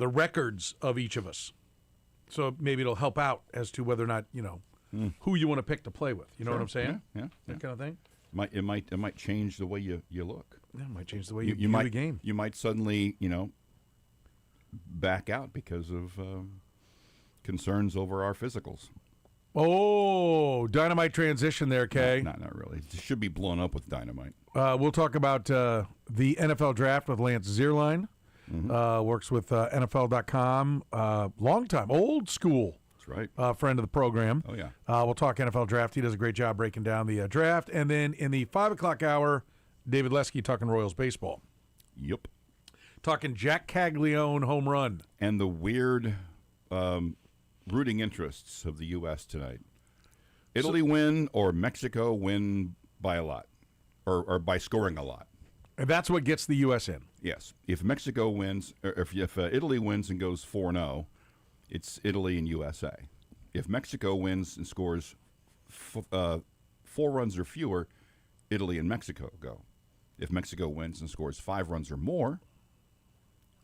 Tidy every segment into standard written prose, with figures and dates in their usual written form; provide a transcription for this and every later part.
the records of each of us. So maybe it'll help out as to whether or not, who you want to pick to play with. You know what I'm saying? Yeah. That kind of thing. It might change the way you look. Yeah, it might change the way you view might, the game. You might suddenly, back out because of concerns over our physicals. Oh, dynamite transition there, Kay. Not really. It should be blown up with dynamite. We'll talk about the NFL draft with Lance Zierlein. Works with NFL.com. Long time, old school. That's right. Friend of the program. Oh, yeah. We'll talk NFL draft. He does a great job breaking down the draft. And then in the 5 o'clock hour, David Lesky talking Royals baseball. Yep. Talking Jack Caglione home run. And the weird rooting interests of the U.S. tonight. Italy win or Mexico win by a lot or by scoring a lot. And that's what gets the U.S. in. Yes. If Mexico wins, or if Italy wins and goes 4-0, it's Italy and USA. If Mexico wins and scores 4 runs or fewer, Italy and Mexico go. If Mexico wins and scores 5 runs or more,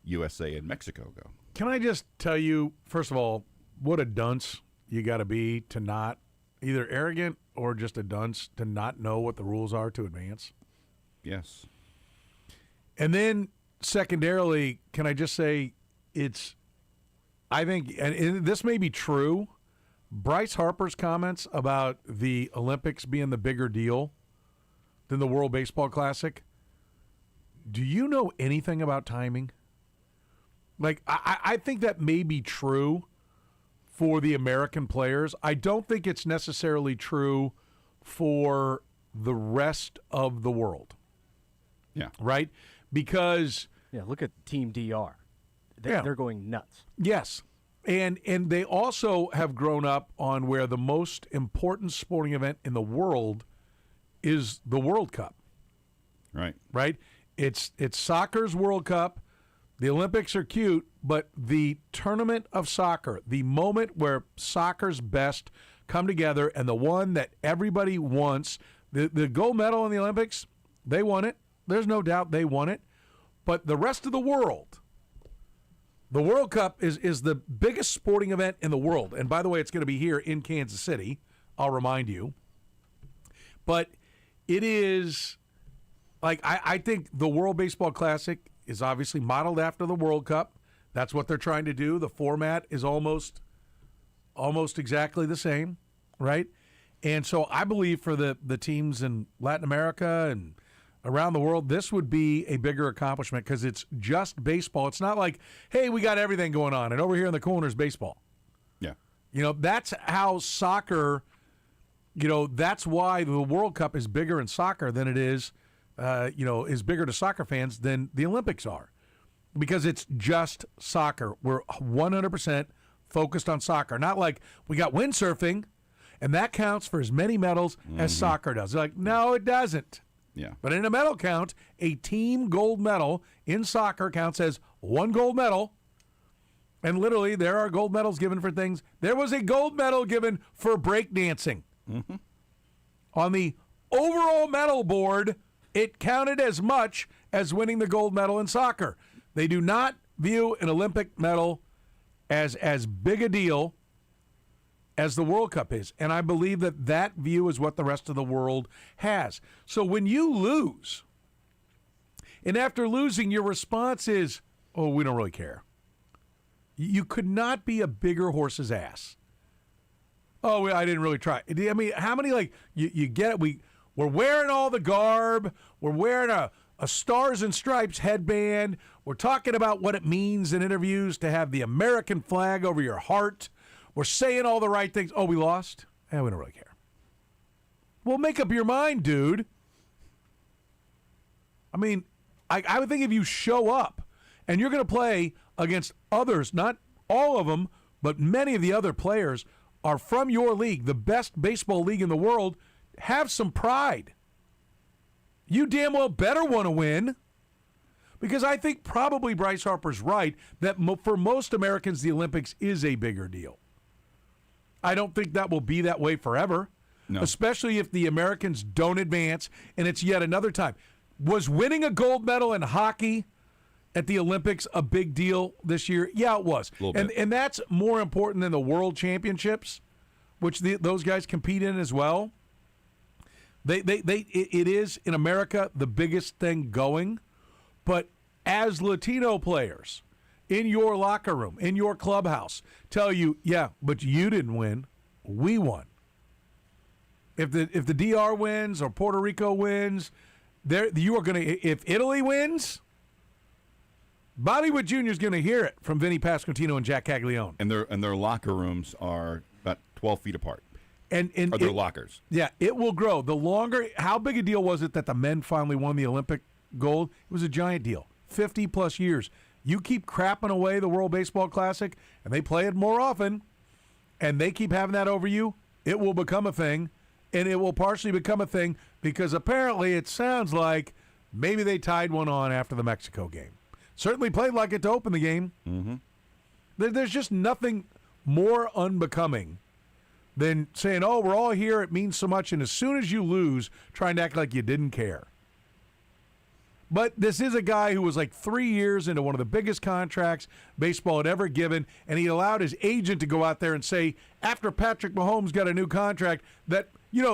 USA and Mexico go. Can I just tell you, first of all, what a dunce you got to be to not, either arrogant or just a dunce, to not know what the rules are to advance? Yes. And then secondarily, can I just say I think, and this may be true, Bryce Harper's comments about the Olympics being the bigger deal than the World Baseball Classic. Do you know anything about timing? Like, I think that may be true for the American players. I don't think it's necessarily true for the rest of the world. Yeah. Right? Because look at Team DR. They're going nuts. Yes. And they also have grown up on where the most important sporting event in the world is the World Cup. Right. Right? It's soccer's World Cup. The Olympics are cute, but the tournament of soccer, the moment where soccer's best come together and the one that everybody wants, the gold medal in the Olympics, they won it. There's no doubt they won it. But the rest of the world, the World Cup is the biggest sporting event in the world. And by the way, it's going to be here in Kansas City, I'll remind you. But it is, like, I think the World Baseball Classic is obviously modeled after the World Cup. That's what they're trying to do. The format is almost exactly the same, right? And so I believe for the teams in Latin America and around the world, this would be a bigger accomplishment because it's just baseball. It's not like, hey, we got everything going on, and over here in the corner is baseball. Yeah. That's how soccer, that's why the World Cup is bigger in soccer than it is, is bigger to soccer fans than the Olympics are. Because it's just soccer. We're 100% focused on soccer. Not like we got windsurfing, and that counts for as many medals as soccer does. They're like, no, it doesn't. Yeah. But in a medal count, a team gold medal in soccer counts as 1 gold medal. And literally, there are gold medals given for things. There was a gold medal given for breakdancing. Mm-hmm. On the overall medal board, it counted as much as winning the gold medal in soccer. They do not view an Olympic medal as big a deal as the World Cup is. And I believe that view is what the rest of the world has. So when you lose, and after losing, your response is, oh, we don't really care. You could not be a bigger horse's ass. Oh, I didn't really try. I mean, how many, you get it? We're wearing all the garb. We're wearing a Stars and Stripes headband. We're talking about what it means in interviews to have the American flag over your heart. We're saying all the right things. Oh, we lost? We don't really care. Well, make up your mind, dude. I mean, I would think if you show up and you're going to play against others, not all of them, but many of the other players are from your league, the best baseball league in the world, have some pride. You damn well better want to win. Because I think probably Bryce Harper's right that for most Americans, the Olympics is a bigger deal. I don't think that will be that way forever, no. Especially if the Americans don't advance, and it's yet another time. Was winning a gold medal in hockey at the Olympics a big deal this year? Yeah, it was. And that's more important than the World Championships, which those guys compete in as well. It is, in America, the biggest thing going. But as Latino players in your locker room, in your clubhouse, tell you, yeah, but you didn't win. We won. If the DR wins or Puerto Rico wins, you are going to. If Italy wins, Bobby Wood Jr. is going to hear it from Vinny Pasquantino and Jack Caglione. And their locker rooms are about 12 feet apart. And are their lockers? Yeah, it will grow. The longer, how big a deal was it that the men finally won the Olympic gold? It was a giant deal. 50 plus years. You keep crapping away the World Baseball Classic, and they play it more often, and they keep having that over you, it will become a thing, and it will partially become a thing because apparently it sounds like maybe they tied one on after the Mexico game. Certainly played like it to open the game. Mm-hmm. There's just nothing more unbecoming than saying, oh, we're all here, it means so much, and as soon as you lose, trying to act like you didn't care. But this is a guy who was like 3 years into one of the biggest contracts baseball had ever given, and he allowed his agent to go out there and say, after Patrick Mahomes got a new contract, that,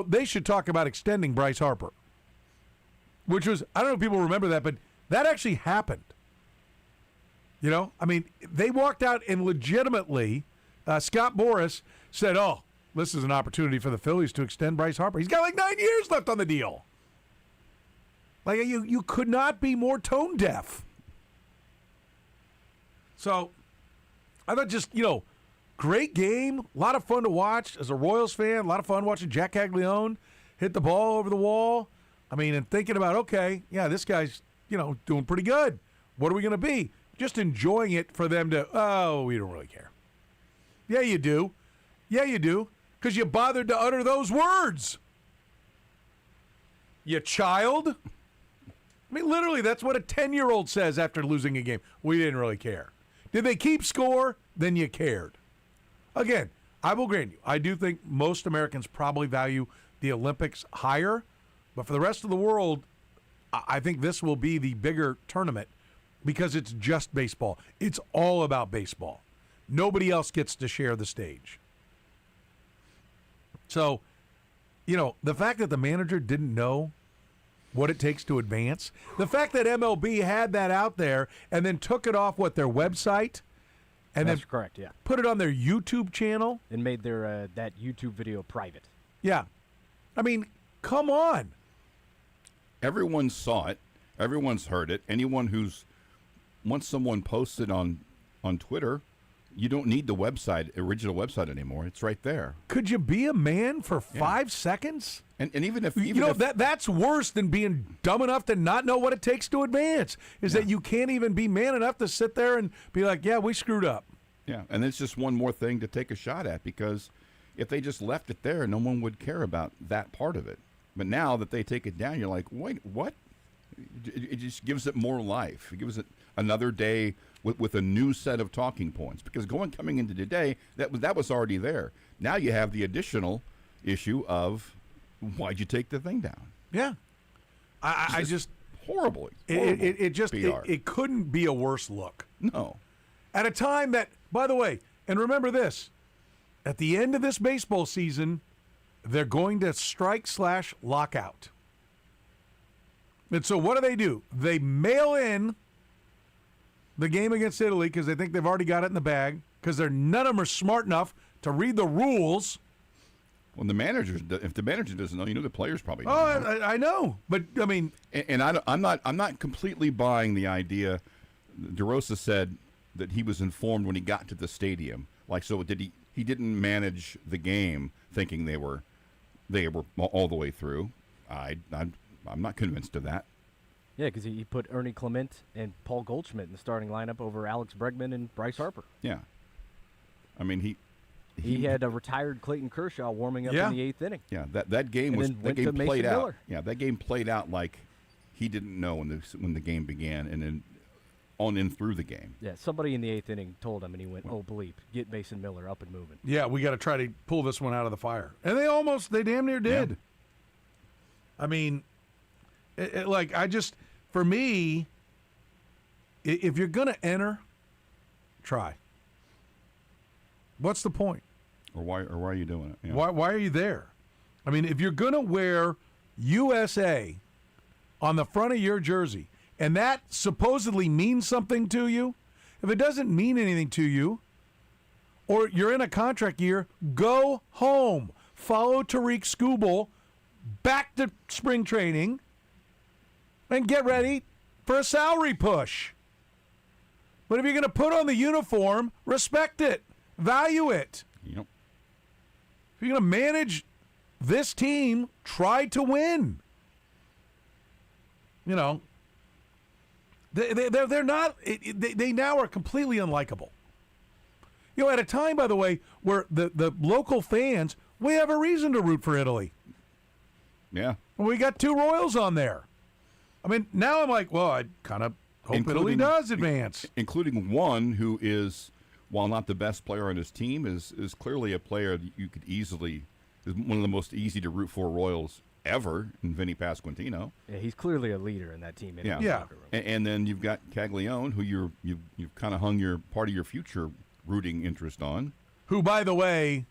they should talk about extending Bryce Harper. Which was, I don't know if people remember that, but that actually happened. They walked out and legitimately, Scott Boras said, oh, this is an opportunity for the Phillies to extend Bryce Harper. He's got like 9 years left on the deal. Like, you could not be more tone deaf. So, I thought just, great game. A lot of fun to watch as a Royals fan. A lot of fun watching Jack Caglione hit the ball over the wall. And thinking about, okay, yeah, this guy's, doing pretty good. What are we going to be? Just enjoying it for them to, oh, we don't really care. Yeah, you do. Yeah, you do. Because you bothered to utter those words. You child. Literally, that's what a 10-year-old says after losing a game. We didn't really care. Did they keep score? Then you cared. Again, I will grant you, I do think most Americans probably value the Olympics higher. But for the rest of the world, I think this will be the bigger tournament because it's just baseball. It's all about baseball. Nobody else gets to share the stage. So, the fact that the manager didn't know what it takes to advance, the fact that MLB had that out there and then took it off their website and That's then correct, yeah. put it on their YouTube channel And made their that YouTube video private. Yeah. Come on. Everyone saw it. Everyone's heard it. Once someone posted on Twitter, you don't need the original website anymore. It's right there. Could you be a man for 5 seconds? And even if that's worse than being dumb enough to not know what it takes to advance. That you can't even be man enough to sit there and be like, yeah, we screwed up. Yeah, and it's just one more thing to take a shot at because if they just left it there, no one would care about that part of it. But now that they take it down, you're like, wait, what? It just gives it more life. It gives it another day with a new set of talking points. Because coming into today, that was already there. Now you have the additional issue of why'd you take the thing down? Yeah, I just horrible. It couldn't be a worse look. No, at a time that, by the way, and remember this, at the end of this baseball season, they're going to strike/lockout. And so what do? They mail in the game against Italy because they think they've already got it in the bag because none of them are smart enough to read the rules. Well, if the manager doesn't know, the players probably don't know. I know, but and I'm not completely buying the idea. DeRosa said that he was informed when he got to the stadium. He didn't manage the game thinking they were all the way through. I'm not convinced of that. Yeah, because he put Ernie Clement and Paul Goldschmidt in the starting lineup over Alex Bregman and Bryce Harper. Yeah. He had a retired Clayton Kershaw warming up in the 8th inning. Yeah, that game played out. Miller. Yeah, that game played out like he didn't know when the game began, and then on in through the game. Yeah, somebody in the 8th inning told him, and he went, "Oh, bleep, get Mason Miller up and moving." Yeah, we got to try to pull this one out of the fire, and they damn near did. Yeah. For me, if you're going to enter, try. What's the point? Or why are you doing it? Yeah. Why are you there? I mean, if you're going to wear USA on the front of your jersey, and that supposedly means something to you, if it doesn't mean anything to you, or you're in a contract year, go home. Follow Tariq Skubal back to spring training and get ready for a salary push. But if you're going to put on the uniform, respect it. Value it. Yep. If you're going to manage this team, try to win. You know, they're not. They now are completely unlikable. You know, at a time, by the way, where the local fans, we have a reason to root for Italy. Yeah. We got 2 Royals on there. I mean, now I'm like, well, I kind of hope Italy does advance. Including one who is, while not the best player on his team, is clearly a player that you could easily, is one of the most easy to root for Royals ever, in Vinny Pasquantino. Yeah, he's clearly a leader in that team. In Yeah. the Yeah. locker room. And then you've got Caglione, who you've kind of hung your part of your future rooting interest on. Who, by the way,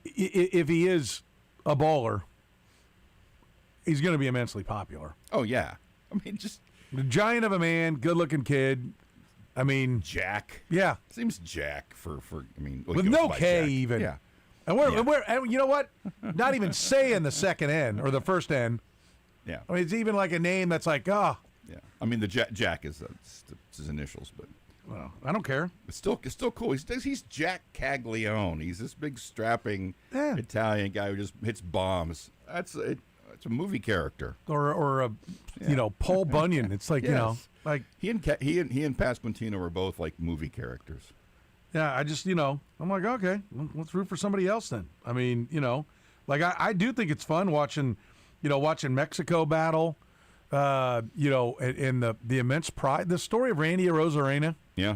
if he is a baller, he's going to be immensely popular. Oh yeah, I mean just The giant of a man, good-looking kid. I mean, Jack. yeah, Seems Jack for I mean with he goes no by K Jack. even. Yeah. And you know what? Not even saying the second N or the first N. Yeah. I mean, it's even like a name that's like, Yeah. I mean the Jack is it's his initials, but well, I don't care. it's still cool. He's Jack Caglione. He's this big strapping Italian guy who just hits bombs. It's a movie character. Or a, you know, Paul Bunyan. It's like, you know, Yes. like, He and Pasquantino were both like movie characters. yeah, I just, you know, I'm like, okay, let's root for somebody else then. I mean, you know, like I do think it's fun watching Mexico battle, you know, and the immense pride. The story of Randy Arozarena. Yeah.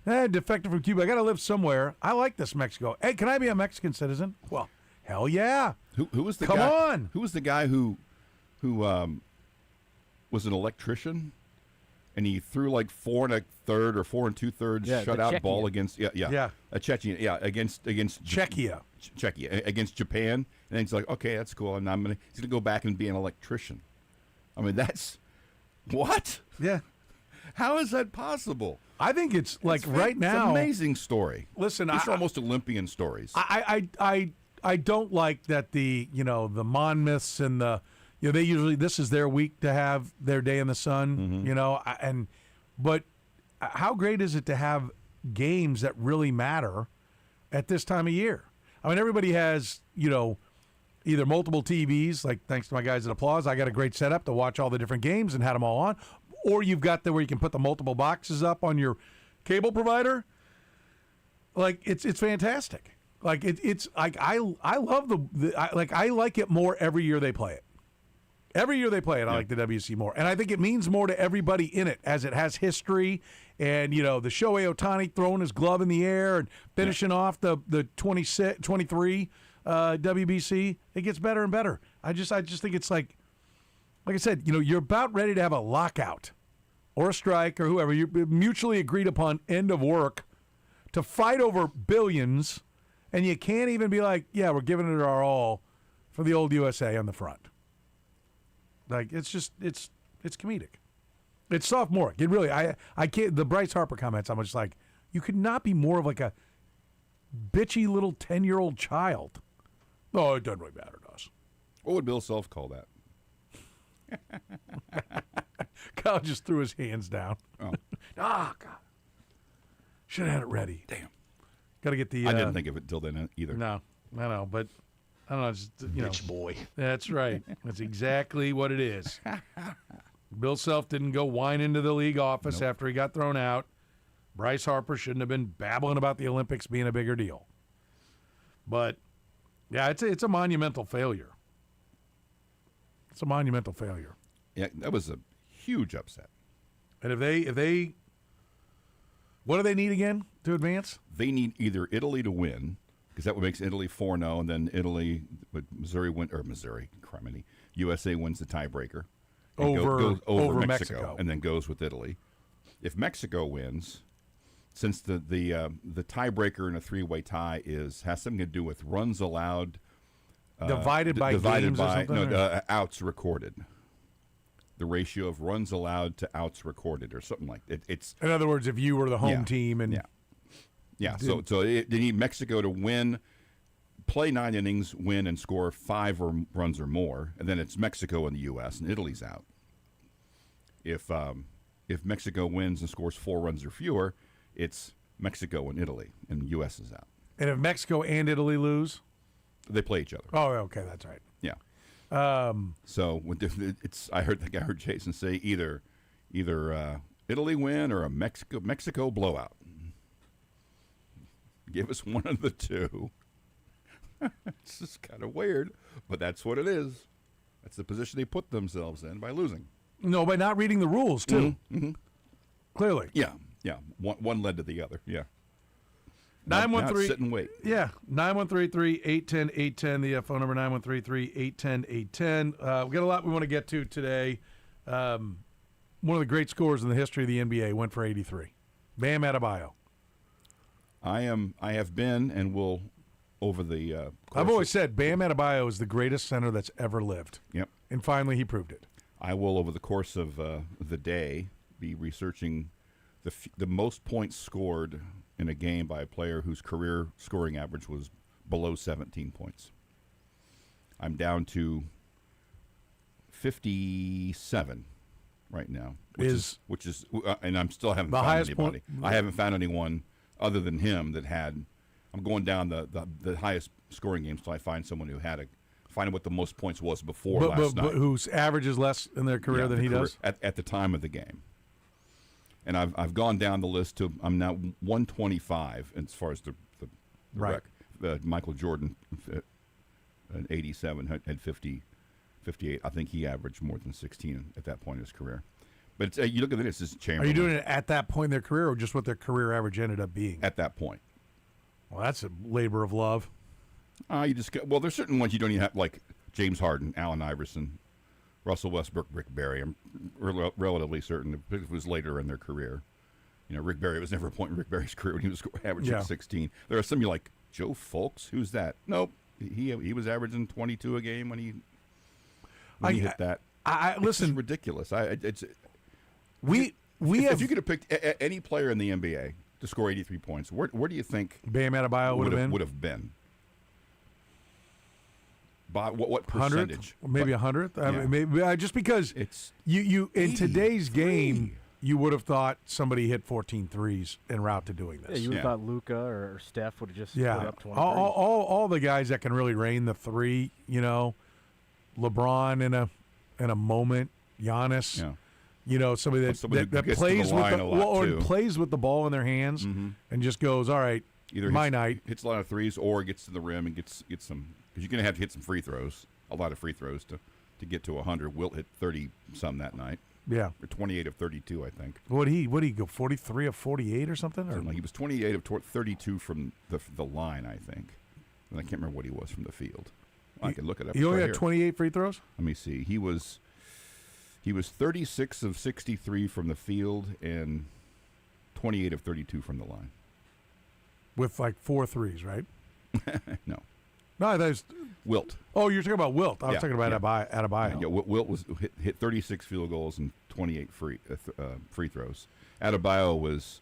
Defected from Cuba. I got to live somewhere. I like this Mexico. Hey, can I be a Mexican citizen? Well, hell yeah. Who was the Come guy? on. Who was the guy who was an electrician, and he threw like 4 1/3 or 4 2/3 Yeah, the shutout ball Czechia. against Yeah. a Chechen against Czechia. Czechia against Japan, and then he's like, okay, that's cool, and he's gonna go back and be an electrician. I mean, that's what? Yeah. How is that possible? I think it's like right It's now. an amazing story. Listen, these are I- almost Olympian stories. I don't like that the Monmouths and they usually, this is their week to have their day in the sun, you know, but how great is it to have games that really matter at this time of year? I mean, everybody has, you know, either multiple TVs, like thanks to my guys at Applause, I got a great setup to watch all the different games and had them all on, or you've got where you can put the multiple boxes up on your cable provider. Like it's fantastic. Like it's like I love I like it more every year they play it. Every year they play it, I like the WC more, and I think it means more to everybody in it as it has history. And you know, the Shohei Ohtani throwing his glove in the air and finishing off the 23 WBC. It gets better and better. I just think it's like I said, you know, you're about ready to have a lockout or a strike or whoever, you mutually agreed upon end of work to fight over billions. And you can't even be like, yeah, we're giving it our all for the old USA on the front. Like, it's just, it's comedic. It's sophomoric. It really, I can't, the Bryce Harper comments, I'm just like, you could not be more of like a bitchy little 10-year-old child. Oh, it doesn't really matter to us. What would Bill Self call that? Kyle just threw his hands down. Oh. God. Should have had it ready. Damn. Got to get the. I didn't think of it till then either. No, I know, but I don't know. Just, you Bitch know, boy. That's right. That's exactly what it is. Bill Self didn't go whine into the league office after he got thrown out. Bryce Harper shouldn't have been babbling about the Olympics being a bigger deal. But yeah, it's a monumental failure. It's a monumental failure. Yeah, that was a huge upset. And if they, what do they need again to advance? They need either Italy to win, because that makes Italy 4-0, and then Italy, USA wins the tiebreaker, and goes over Mexico. and then goes with Italy. If Mexico wins, since the tiebreaker in a three-way tie has something to do with runs allowed divided by games or something? Outs recorded. The ratio of runs allowed to outs recorded, or something like that. It's in other words, if you were the home team and so they need Mexico to win, play 9 innings, win, and score 5 runs or more, and then it's Mexico and the U.S. and Italy's out. If Mexico wins and scores 4 runs or fewer, it's Mexico and Italy, and the U.S. is out. And if Mexico and Italy lose, they play each other. Oh, okay, that's right. Yeah. So I heard Jason say either Italy win or a Mexico blowout. Give us one of the two. It's just kind of weird, but that's what it is. That's the position they put themselves in by losing. No, by not reading the rules too. Mm-hmm. Clearly. Yeah. One led to the other. Yeah. 913. Sit and wait. Yeah. 913-810-810. The phone number 913-810-810. We got a lot we want to get to today. One of the great scorers in the history of the NBA went for 83. Bam Adebayo. I have been and will over the. I've always said Bam Adebayo is the greatest center that's ever lived. Yep. And finally, he proved it. I will, over the course of the day, be researching the most points scored in a game by a player whose career scoring average was below 17 points. I'm down to 57 right now, which is, and I'm still haven't found anybody. I haven't found anyone other than him that had. I'm going down the highest scoring games till I find someone who had find what the most points was before last night. But whose average is less in their career than he does at the time of the game. And I've gone down the list to I'm now 125 as far as the right. Michael Jordan, an 87 had 58. I think he averaged more than 16 at that point in his career. But it's, you look at this as Chamberlain. Are you doing it at that point in their career, or just what their career average ended up being? At that point. Well, that's a labor of love. There's certain ones you don't even have, like James Harden, Allen Iverson, Russell Westbrook, Rick Barry. I'm relatively certain it was later in their career. You know, Rick Barry was never a point in Rick Barry's career when he was averaging 16. There are some you like Joe Fulks. Who's that? Nope, he was averaging 22 a game when he hit that. Listen, it's ridiculous. If you could have picked any player in the NBA to score 83 points, where do you think Bam Adebayo would have been? By what percentage? 100th? Maybe 100th? Yeah. I mean, maybe, just because it's you in today's game, you would have thought somebody hit 14 threes en route to doing this. Yeah, you would have thought Luka or Steph would have just put up 20 all the guys that can really rain the three, you know, LeBron in a moment, Giannis. Yeah. You know, somebody that plays plays with the ball in their hands and just goes, all right, either hits a lot of threes or gets to the rim and gets some, because you're going to have to hit some free throws, a lot of free throws to get to 100. Wilt hit 30 some that night. Yeah, or 28 of 32, I think. What did he go 43 of 48 or something? Or? Like he was 28 of 32 from the line, I think. And I can't remember what he was from the field. I can look it up. He only had 28 free throws? Let me see. He was 36 of 63 from the field and 28 of 32 from the line. With like 4 threes, right? No, that was Wilt. Oh, you're talking about Wilt. I was talking about Adebayo. Yeah, Wilt was hit 36 field goals and 28 free throws. Adebayo was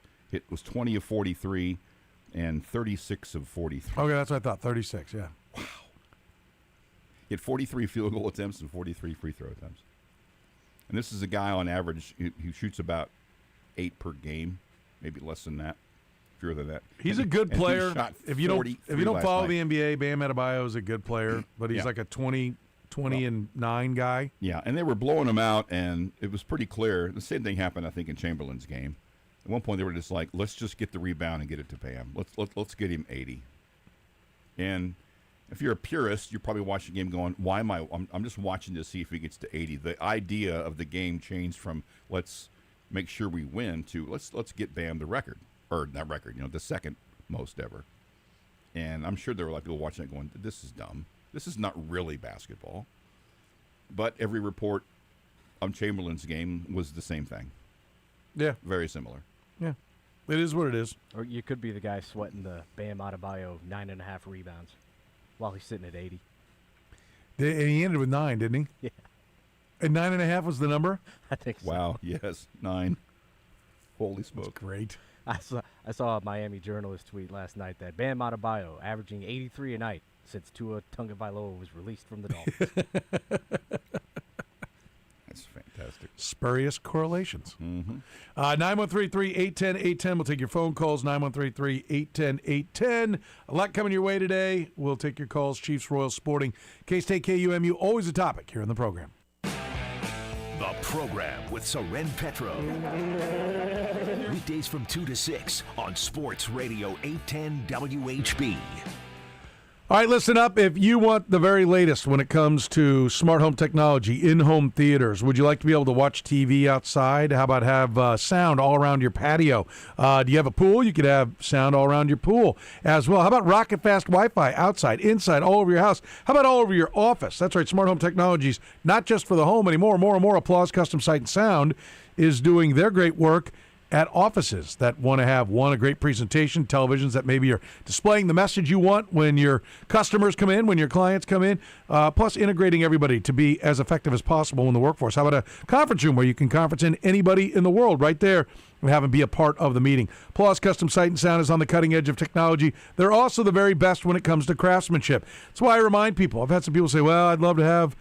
20 of 43 and 36 of 43. Okay, that's what I thought. 36. Yeah. Wow. He had 43 field goal attempts and 43 free throw attempts. And this is a guy on average who shoots about 8 per game, maybe less than that, fewer than that. He's a good player. If you don't follow the night. NBA, Bam Adebayo is a good player, but he's like a 20 and 9 guy. Yeah, and they were blowing him out, and it was pretty clear. The same thing happened, I think, in Chamberlain's game. At one point, they were just like, "Let's just get the rebound and get it to Bam. Let's get him 80." And if you're a purist, you're probably watching the game going, "Why am I? I'm just watching to see if he gets to 80." The idea of the game changed from "Let's make sure we win" to "Let's get Bam the record." Or not record, the second most ever. And I'm sure there were a lot of people watching it going, "This is dumb. This is not really basketball." But every report on Chamberlain's game was the same thing. Yeah. Very similar. Yeah. It is what it is. Or you could be the guy sweating the Bam Adebayo 9.5 rebounds while he's sitting at 80. And he ended with 9, didn't he? Yeah. And 9.5 was the number? I think so. Wow. Yes. 9. Holy That's smoke. great. I saw a Miami journalist tweet last night that Bam Adebayo averaging 83 a night since Tua Tagovailoa was released from the Dolphins. That's fantastic. Spurious correlations. Mm-hmm. 913-381-0810. We'll take your phone calls, 913-810-810. A lot coming your way today. We'll take your calls. Chiefs, Royals, Sporting, K-State, KUMU, always a topic here in the program. The program with Soren Petro. Weekdays from 2 to 6 on Sports Radio 810 WHB. All right, listen up. If you want the very latest when it comes to smart home technology, in-home theaters, would you like to be able to watch TV outside? How about have sound all around your patio? Do you have a pool? You could have sound all around your pool as well. How about rocket-fast Wi-Fi outside, inside, all over your house? How about all over your office? That's right, smart home technologies, not just for the home anymore. More and more. Applause Custom Sight and Sound is doing their great work at offices that want to have, a great presentation, televisions that maybe are displaying the message you want when your customers come in, when your clients come in, plus integrating everybody to be as effective as possible in the workforce. How about a conference room where you can conference in anybody in the world right there and have them be a part of the meeting? Plus, Custom Sight and Sound is on the cutting edge of technology. They're also the very best when it comes to craftsmanship. That's why I remind people. I've had some people say, well, I'd love to have,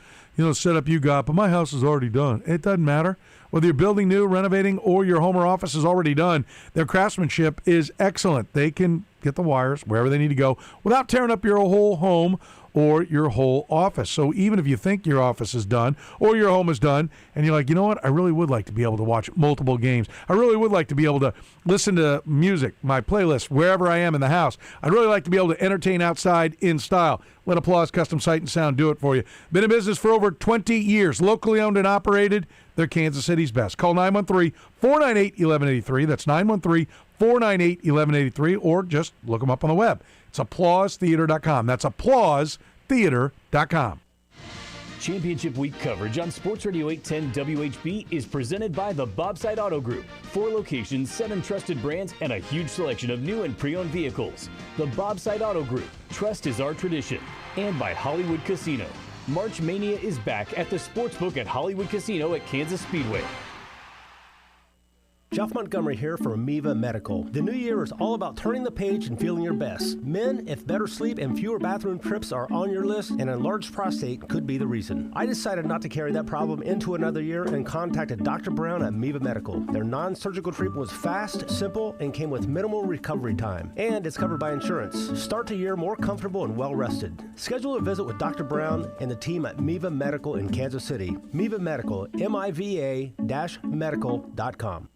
setup you got, but my house is already done. It doesn't matter. Whether you're building new, renovating, or your home or office is already done, their craftsmanship is excellent. They can get the wires wherever they need to go without tearing up your whole home or your whole office. So even if you think your office is done or your home is done, and you're like, you know what, I really would like to be able to watch multiple games. I really would like to be able to listen to music, my playlist, wherever I am in the house. I'd really like to be able to entertain outside in style. Let Applause Custom Sight and Sound do it for you. Been in business for over 20 years, locally owned and operated. They're Kansas City's best. Call 913-498-1183. That's 913-498-1183, or just look them up on the web. It's applausetheater.com. That's applausetheater.com. Championship Week coverage on Sports Radio 810 WHB is presented by the Bobside Auto Group. 4 locations, 7 trusted brands, and a huge selection of new and pre-owned vehicles. The Bobside Auto Group. Trust is our tradition. And by Hollywood Casino. March Mania is back at the Sportsbook at Hollywood Casino at Kansas Speedway. Jeff Montgomery here for Amoeba Medical. The new year is all about turning the page and feeling your best. Men, if better sleep and fewer bathroom trips are on your list, an enlarged prostate could be the reason. I decided not to carry that problem into another year and contacted Dr. Brown at Amoeba Medical. Their non-surgical treatment was fast, simple, and came with minimal recovery time. And it's covered by insurance. Start the year more comfortable and well-rested. Schedule a visit with Dr. Brown and the team at Amoeba Medical in Kansas City. Amoeba Medical, MIVA-medical.com.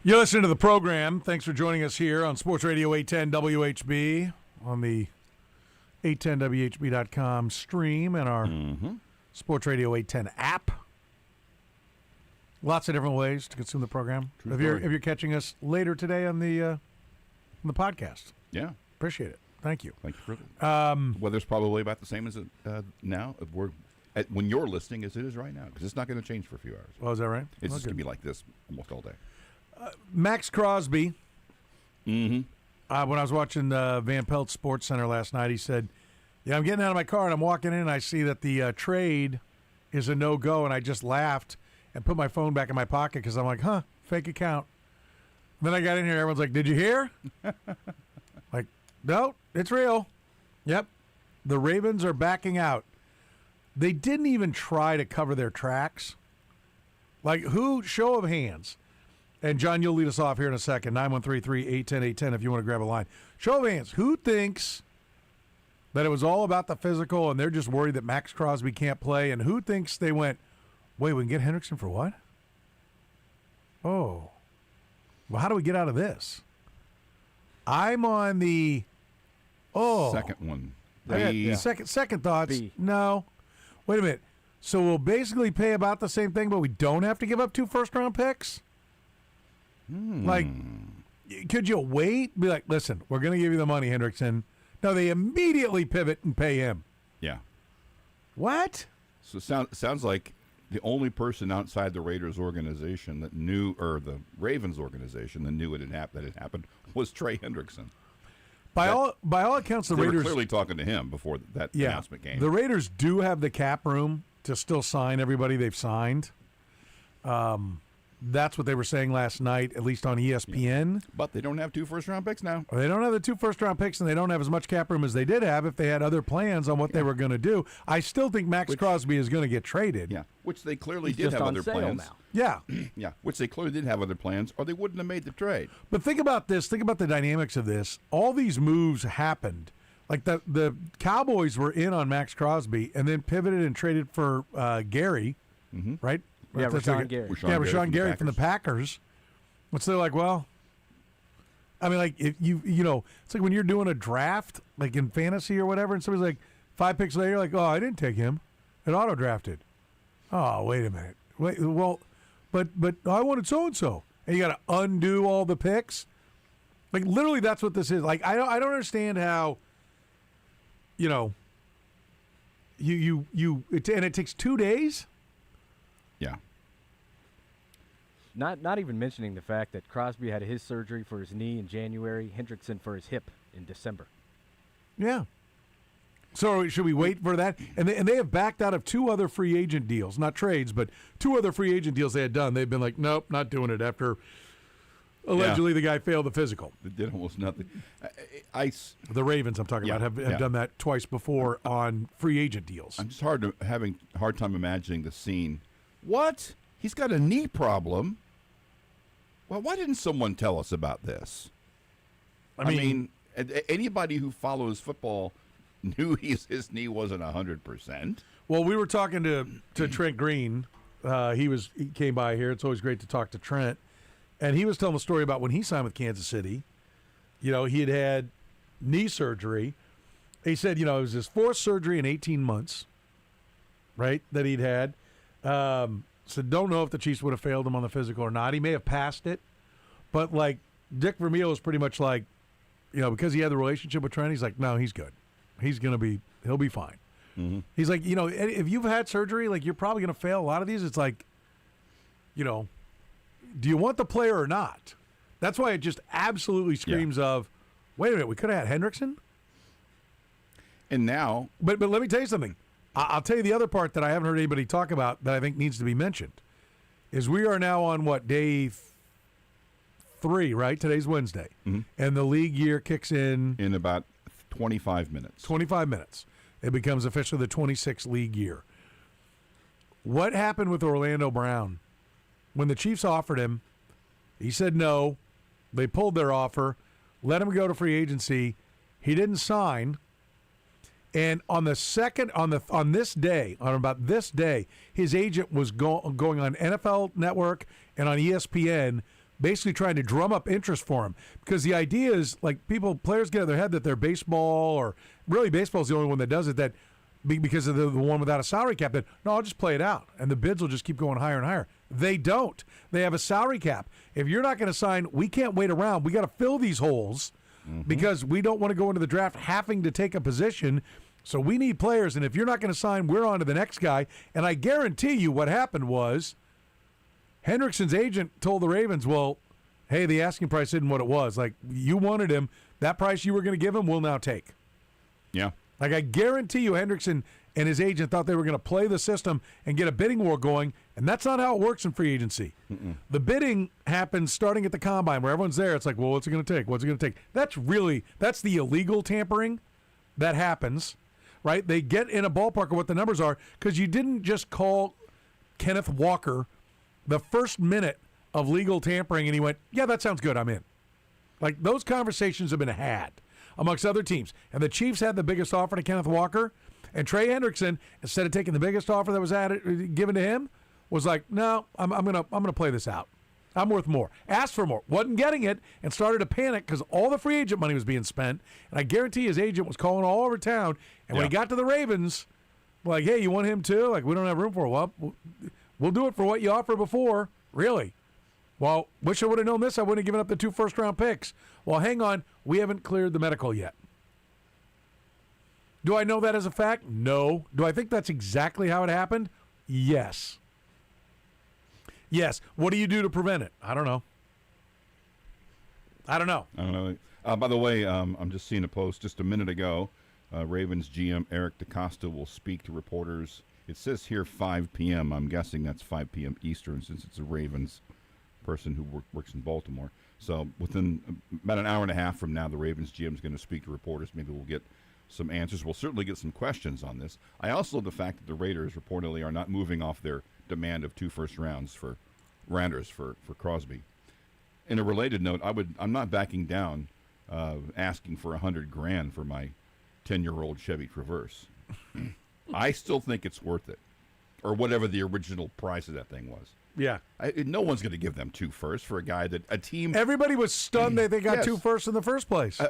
You're listening to the program. Thanks for joining us here on Sports Radio 810 WHB on the 810WHB.com stream and our Sports Radio 810 app. Lots of different ways to consume the program. If you're catching us later today on the podcast, Yeah. appreciate it. Thank you. Thank you for weather's probably about the same as it now. When you're listening as it is right now, because it's not going to change for a few hours. Oh, is that right? It's just going to be like this almost all day. Max Crosby. When I was watching Van Pelt Sports Center last night, he said, "Yeah, I'm getting out of my car and I'm walking in and I see that the trade is a no-go, and I just laughed and put my phone back in my pocket because I'm like, fake account." And then I got in here, everyone's like, "Did you hear?" Like, no, it's real. Yep, the Ravens are backing out. They didn't even try to cover their tracks. Like, who? Show of hands. And, John, you'll lead us off here in a second. 913-3-810-810 if you want to grab a line. Show of hands. Who thinks that it was all about the physical and they're just worried that Max Crosby can't play? And who thinks they went, wait, we can get Hendrickson for what? Oh. Well, how do we get out of this? I'm on the Second one. Second thoughts. B. No. Wait a minute. So we'll basically pay about the same thing, but we don't have to give up 2 first-round picks? Like, could you wait? Be like, listen, we're going to give you the money, Hendrickson. No, they immediately pivot and pay him. Yeah. What? So sounds like the only person outside the Raiders organization that knew, or the Ravens organization that knew that it happened was Trey Hendrickson. By all accounts, the They Raiders were clearly talking to him before that announcement came. The Raiders do have the cap room to still sign everybody they've signed. That's what they were saying last night, at least on ESPN. But they don't have 2 first-round picks now. They don't have the 2 first-round picks, and they don't have as much cap room as they did have if they had other plans on what they were going to do. I still think Max Crosby is going to get traded. Yeah, which they clearly He's did just have on other sale plans. now. Yeah. Yeah, which they clearly did have other plans, or they wouldn't have made the trade. But think about this. Think about the dynamics of this. All these moves happened. Like the Cowboys were in on Max Crosby and then pivoted and traded for Gary, right? Yeah, That's Rashawn like- Gary. Rashawn Gary from the Packers. Which they're like, well, I mean, like if you know, it's like when you're doing a draft, like in fantasy or whatever, and somebody's like 5 picks later, like, oh, I didn't take him, it auto drafted. Oh, wait a minute, well, but I wanted so and so, and you got to undo all the picks. Like literally, that's what this is. Like I don't understand how, and it takes 2 days. Yeah. Not even mentioning the fact that Crosby had his surgery for his knee in January, Hendrickson for his hip in December. Yeah. So should we wait for that? And they have backed out of 2 other free agent deals, not trades, but 2 other free agent deals they had done. They've been like, nope, not doing it after allegedly the guy failed the physical. They did almost nothing. The Ravens I'm talking about have done that twice before on free agent deals. I'm just having a hard time imagining the scene. What? He's got a knee problem? Well, why didn't someone tell us about this? I mean, anybody who follows football knew his knee wasn't 100%. Well, we were talking to Trent Green. He came by here. It's always great to talk to Trent. And he was telling a story about when he signed with Kansas City. He had knee surgery. He said, it was his 4th surgery in 18 months, right, that he'd had. So don't know if the Chiefs would have failed him on the physical or not. He may have passed it. But, like, Dick Vermeil is pretty much like, because he had the relationship with Trent, he's like, no, he's good. He'll be fine. Mm-hmm. He's like, if you've had surgery, like, you're probably going to fail a lot of these. It's like, do you want the player or not? That's why it just absolutely screams of, wait a minute, we could have had Hendrickson? And now. But let me tell you something. I'll tell you the other part that I haven't heard anybody talk about that I think needs to be mentioned is we are now on day 3, right? Today's Wednesday. Mm-hmm. And the league year kicks in about 25 minutes. 25 minutes. It becomes officially the 26th league year. What happened with Orlando Brown? When the Chiefs offered him, he said no. They pulled their offer, let him go to free agency. He didn't sign. And on this day, about this day, his agent was going on NFL Network and on ESPN basically trying to drum up interest for him. Because the idea is, like, players get in their head that they're baseball, or really baseball is the only one that does it, that because of the one without a salary cap, that, no, I'll just play it out, and the bids will just keep going higher and higher. They don't. They have a salary cap. If you're not going to sign, we can't wait around. We got to fill these holes because we don't want to go into the draft having to take a position. So we need players, and if you're not going to sign, we're on to the next guy. And I guarantee you what happened was Hendrickson's agent told the Ravens, well, hey, the asking price isn't what it was. Like, you wanted him. That price you were going to give him, we'll now take. Yeah. Like, I guarantee you Hendrickson and his agent thought they were going to play the system and get a bidding war going, and that's not how it works in free agency. The bidding happens starting at the combine where everyone's there. It's like, well, what's it going to take? What's it going to take? That's the illegal tampering that happens, right? They get in a ballpark of what the numbers are because you didn't just call Kenneth Walker the first minute of legal tampering and he went, yeah, that sounds good, I'm in. Like, those conversations have been had amongst other teams. And the Chiefs had the biggest offer to Kenneth Walker, and Trey Hendrickson, instead of taking the biggest offer that was given to him, was like, no, I'm gonna play this out. I'm worth more. Asked for more, wasn't getting it, and started to panic because all the free agent money was being spent. And I guarantee his agent was calling all over town. And when he got to the Ravens, like, hey, you want him too? Like, we don't have room for it. Well, we'll do it for what you offered before. Really? Well, wish I would have known this. I wouldn't have given up the 2 first-round picks. Well, hang on. We haven't cleared the medical yet. Do I know that as a fact? No. Do I think that's exactly how it happened? Yes. Yes. What do you do to prevent it? I don't know. I don't know. By the way, I'm just seeing a post just a minute ago. Ravens GM Eric DeCosta will speak to reporters. It says here 5 p.m. I'm guessing that's 5 p.m. Eastern since it's a Ravens person who works in Baltimore. So within about an hour and a half from now, the Ravens GM is going to speak to reporters. Maybe we'll get some answers. We'll certainly get some questions on this. I also love the fact that the Raiders reportedly are not moving off their demand of 2 first rounds for Crosby. In a related note, I'm not backing down asking for $100,000 for my 10-year-old Chevy Traverse. I still think it's worth it, or whatever the original price of that thing was. Yeah. No one's going to give them 2 firsts for a guy that a team. Everybody was stunned that they got 2 firsts in the first place.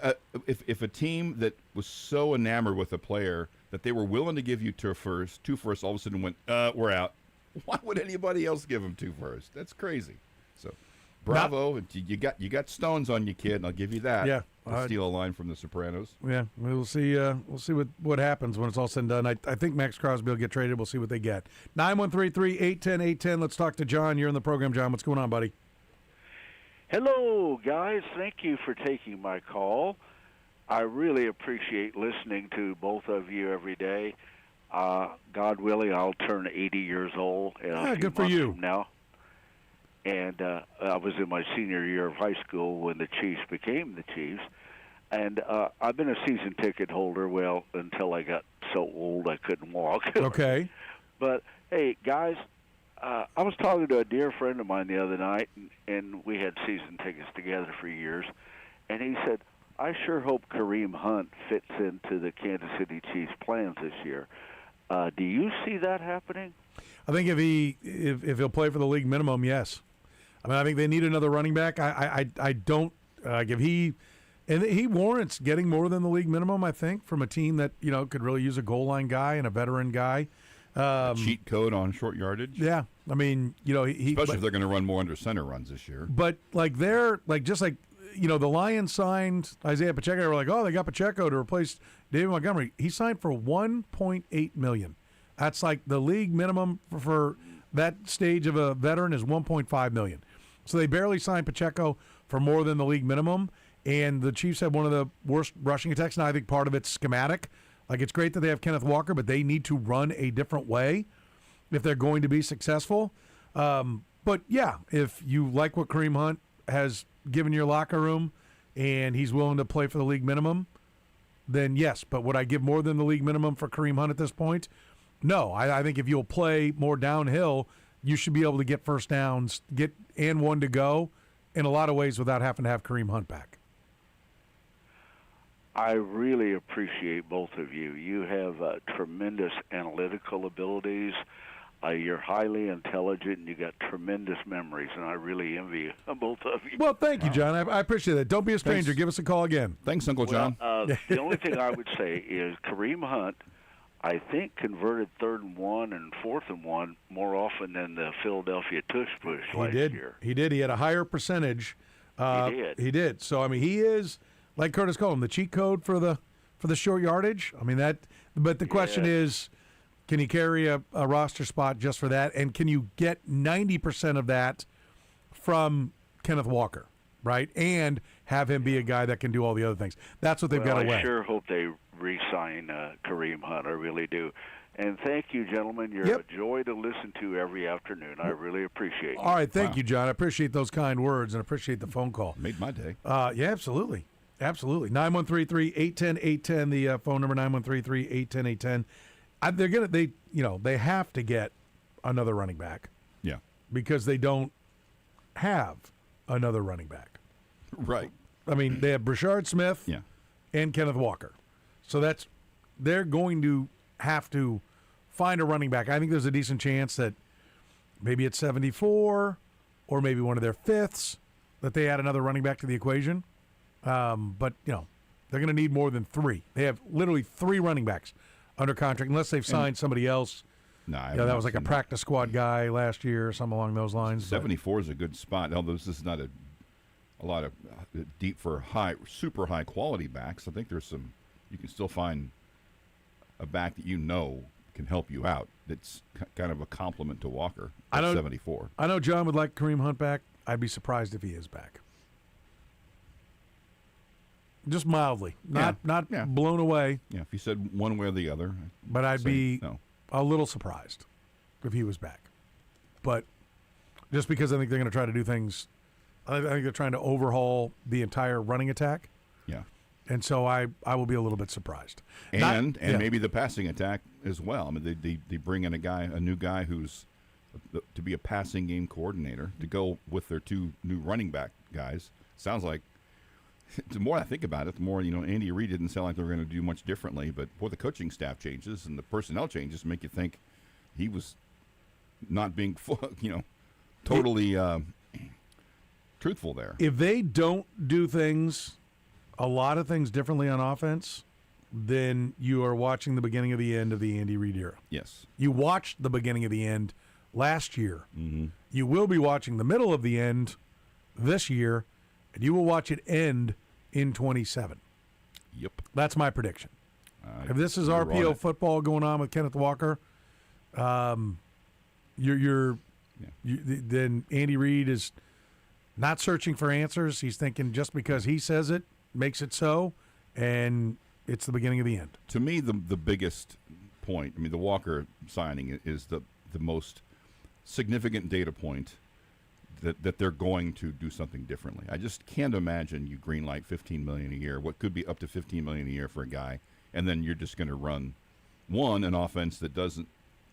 If a team that was so enamored with a player that they were willing to give you 2 firsts, all of a sudden went, we're out. Why would anybody else give them 2 firsts? That's crazy. So, bravo! You got stones on you, kid. And I'll give you that. Yeah. I'll steal a line from The Sopranos. Yeah, we'll see. We'll see what happens when it's all said and done. I think Max Crosby will get traded. We'll see what they get. 913-3810810. Let's talk to John. You're in the program, John. What's going on, buddy? Hello, guys. Thank you for taking my call. I really appreciate listening to both of you every day. God willing, I'll turn 80 years old. Good for you. From now. And I was in my senior year of high school when the Chiefs became the Chiefs. And I've been a season ticket holder, until I got so old I couldn't walk. Okay. But, hey, guys, I was talking to a dear friend of mine the other night, and we had season tickets together for years. And he said, I sure hope Kareem Hunt fits into the Kansas City Chiefs' plans this year. Do you see that happening? I think if he'll play for the league minimum, yes. I mean, I think they need another running back. I don't if he warrants getting more than the league minimum. I think from a team that could really use a goal line guy and a veteran guy. Cheat code on short yardage. Yeah, I mean, especially if they're going to run more under center runs this year. But the Lions signed Isaiah Pacheco. They were like, oh, they got Pacheco to replace David Montgomery. He signed for $1.8 million. That's like the league minimum for that stage of a veteran is $1.5 million. So they barely signed Pacheco for more than the league minimum. And the Chiefs had one of the worst rushing attacks. Now I think part of it's schematic. Like, it's great that they have Kenneth Walker, but they need to run a different way if they're going to be successful. But yeah, if you like what Kareem Hunt has given your locker room and he's willing to play for the league minimum, then yes. But would I give more than the league minimum for Kareem Hunt at this point? No. I think if you'll play more downhill, you should be able to get first downs, and one to go in a lot of ways without having to have Kareem Hunt back. I really appreciate both of you. You have tremendous analytical abilities. You're highly intelligent, and you got tremendous memories, and I really envy both of you. Well, thank you, John. I appreciate that. Don't be a stranger. Thanks. Give us a call again. Thanks, Uncle John. The only thing I would say is Kareem Hunt, I think, converted 3rd and 1 and 4th and 1 more often than the Philadelphia tush push last year. He did. He had a higher percentage. He did. So I mean, he is, like Kurtis called him, the cheat code for the short yardage. I mean that. But the question is, can you carry a roster spot just for that? And can you get 90% of that from Kenneth Walker, right? And have him be a guy that can do all the other things. That's what they've got to weigh. I sure hope they re-sign Kareem Hunt. I really do. And thank you, gentlemen. You're a joy to listen to every afternoon. I really appreciate it. All right, thank you, John. I appreciate those kind words and appreciate the phone call. Made my day. Yeah, absolutely. Absolutely. 913-810-810, the phone number, 913-810-810. They have to get another running back. Yeah. Because they don't have another running back. Right. I mean, they have Brashard Smith and Kenneth Walker. So they're going to have to find a running back. I think there's a decent chance that maybe it's 74 or maybe one of their fifths that they add another running back to the equation. But, they're going to need more than 3. They have literally 3 running backs under contract, unless they've signed somebody else. No, that was like a practice squad guy last year or something along those lines. 74 is a good spot, although this is not a lot of deep for super high quality backs. I think there's some, you can still find a back that can help you out. It's kind of a compliment to Walker at 74. I know John would like Kareem Hunt back. I'd be surprised if he is back. Just mildly, not blown away. Yeah, if you said one way or the other. But I'd be a little surprised if he was back. But just because I think they're going to try to do things, I think they're trying to overhaul the entire running attack. Yeah. And so I will be a little bit surprised. And maybe the passing attack as well. I mean, they bring in a new guy who's to be a passing game coordinator to go with their 2 new running back guys. Sounds like, the more I think about it, the more, Andy Reid didn't sound like they were going to do much differently. But the coaching staff changes and the personnel changes make you think he was not being, totally truthful there. If they don't do a lot of things differently on offense, then you are watching the beginning of the end of the Andy Reid era. Yes. You watched the beginning of the end last year. Mm-hmm. You will be watching the middle of the end this year, and you will watch it end in 27. Yep. That's my prediction. If this is RPO football going on with Kenneth Walker, then Andy Reid is not searching for answers. He's thinking just because he says it makes it so, and it's the beginning of the end. To me, the biggest point, the Walker signing is the most significant data point that they're going to do something differently. I just can't imagine you greenlight $15 million a year, what could be up to $15 million a year for a guy, and then you're just going to run, 1, an offense that doesn't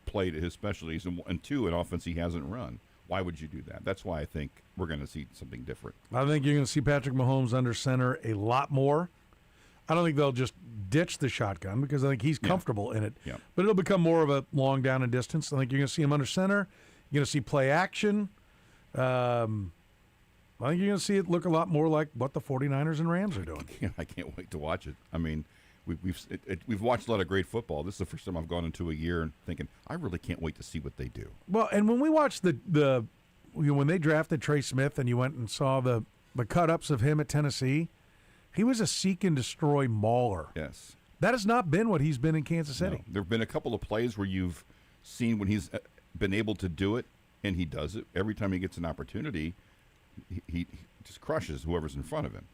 play to his specialties, and 2, an offense he hasn't run. Why would you do that? That's why I think we're going to see something different. I think you're going to see Patrick Mahomes under center a lot more. I don't think they'll just ditch the shotgun because I think he's comfortable in it. Yeah. But it'll become more of a long down and distance. I think you're going to see him under center. You're going to see play action. I think you're going to see it look a lot more like what the 49ers and Rams are doing. I can't wait to watch it. We've watched a lot of great football. This is the first time I've gone into a year and thinking, I really can't wait to see what they do. Well, and when we watched when they drafted Trey Smith and you went and saw the cut-ups of him at Tennessee, he was a seek and destroy mauler. Yes. That has not been what he's been in Kansas City. No. There have been a couple of plays where you've seen when he's been able to do it, and he does it. Every time he gets an opportunity, he just crushes whoever's in front of him.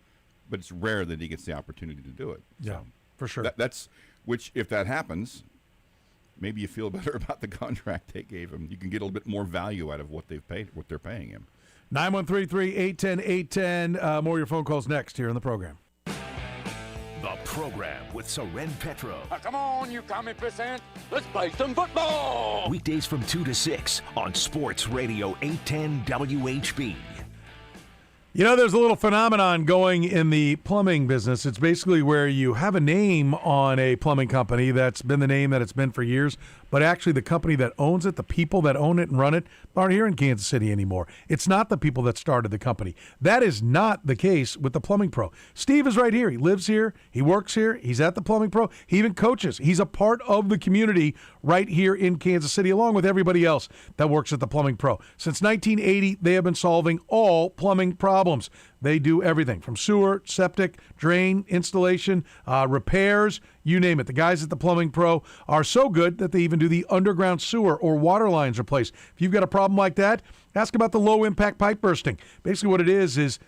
But it's rare that he gets the opportunity to do it. Yeah, so for sure. If that happens, maybe you feel better about the contract they gave him. You can get a little bit more value out of what they're paying him. 913-810-810. More of your phone calls next here in the program. The program with Soren Petro. Come on, you commie percent. Let's play some football. Weekdays from 2 to 6 on Sports Radio 810 WHB. You know, there's a little phenomenon going in the plumbing business. It's basically where you have a name on a plumbing company that's been the name that it's been for years, but actually the company that owns it, the people that own it and run it, aren't here in Kansas City anymore. It's not the people that started the company. That is not the case with the Plumbing Pro. Steve is right here. He lives here. He works here. He's at the Plumbing Pro. He even coaches. He's a part of the community right here in Kansas City, along with everybody else that works at the Plumbing Pro. Since 1980, they have been solving all plumbing problems. They do everything from sewer, septic, drain, installation, repairs, you name it. The guys at the Plumbing Pro are so good that they even do the underground sewer or water lines replaced. If you've got a problem like that, ask about the low-impact pipe bursting. Basically what it is it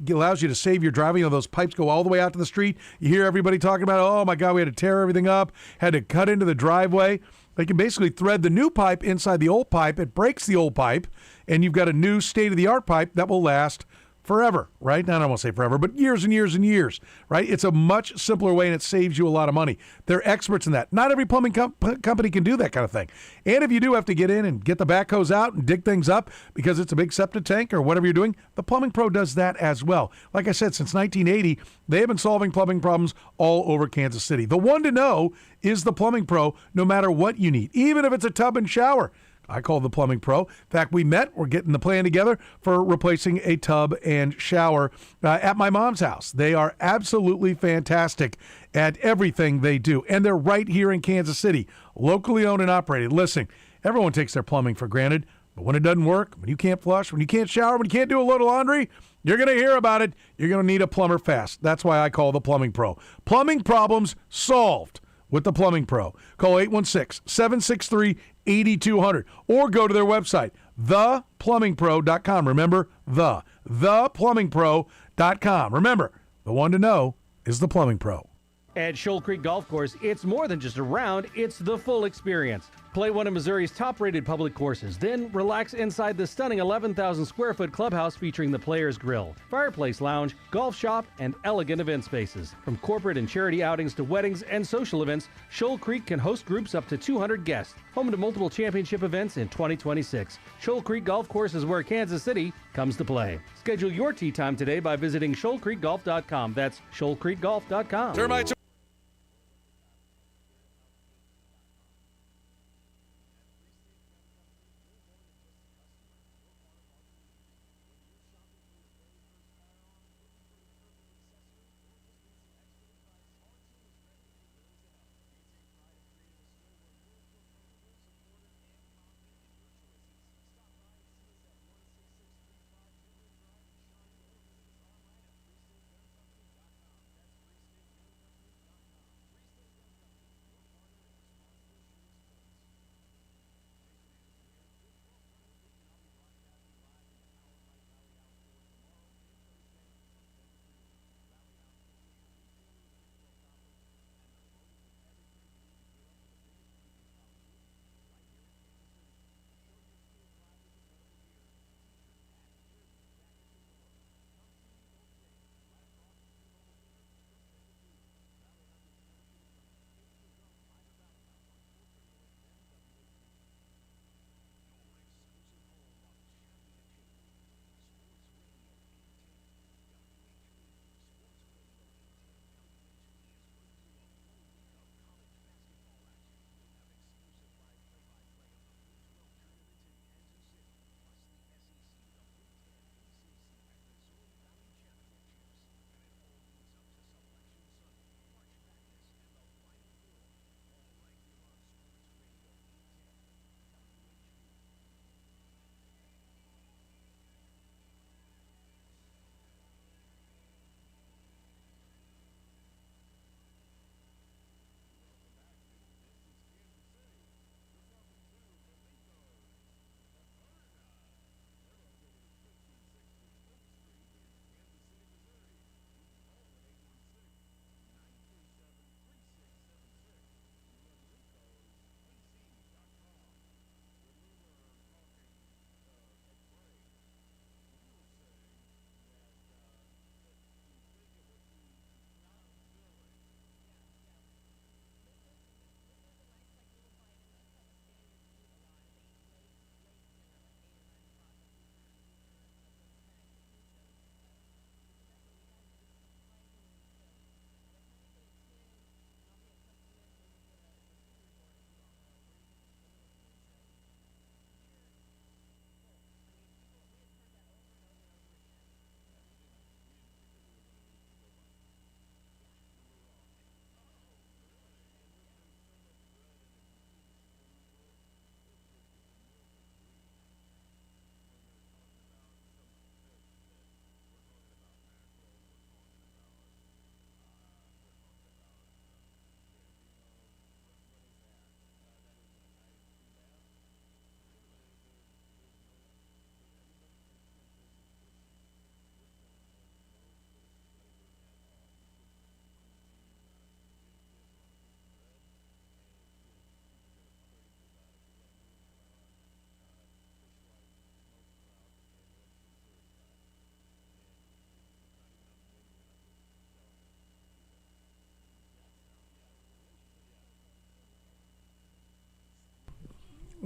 allows you to save your driving. You know, those pipes go all the way out to the street. You hear everybody talking about, oh, my God, we had to tear everything up, had to cut into the driveway. They can basically thread the new pipe inside the old pipe. It breaks the old pipe, and you've got a new state-of-the-art pipe that will last forever, right? Now, I don't want to say forever, but years and years and years, right? It's a much simpler way, and it saves you a lot of money. They're experts in that. Not every plumbing company can do that kind of thing. And if you do have to get in and get the backhoes out and dig things up because it's a big septic tank or whatever you're doing, the Plumbing Pro does that as well. Like I said, since 1980, they have been solving plumbing problems all over Kansas City. The one to know is the Plumbing Pro, no matter what you need, even if it's a tub and shower. I call the Plumbing Pro. In fact, we met. We're getting the plan together for replacing a tub and shower at my mom's house. They are absolutely fantastic at everything they do, and they're right here in Kansas City, locally owned and operated. Listen, everyone takes their plumbing for granted, but when it doesn't work, when you can't flush, when you can't shower, when you can't do a load of laundry, you're going to hear about it. You're going to need a plumber fast. That's why I call the Plumbing Pro. Plumbing problems solved with the Plumbing Pro. Call 816-763-8200 or go to their website, theplumbingpro.com. Remember, theplumbingpro.com. Remember, the one to know is the Plumbing Pro. At Shoal Creek Golf Course, it's more than just a round, it's the full experience. Play one of Missouri's top-rated public courses, then relax inside the stunning 11,000-square-foot clubhouse featuring the Players Grill, fireplace lounge, golf shop, and elegant event spaces. From corporate and charity outings to weddings and social events, Shoal Creek can host groups up to 200 guests. Home to multiple championship events in 2026. Shoal Creek Golf Course is where Kansas City comes to play. Schedule your tee time today by visiting ShoalCreekGolf.com. That's ShoalCreekGolf.com. Termites.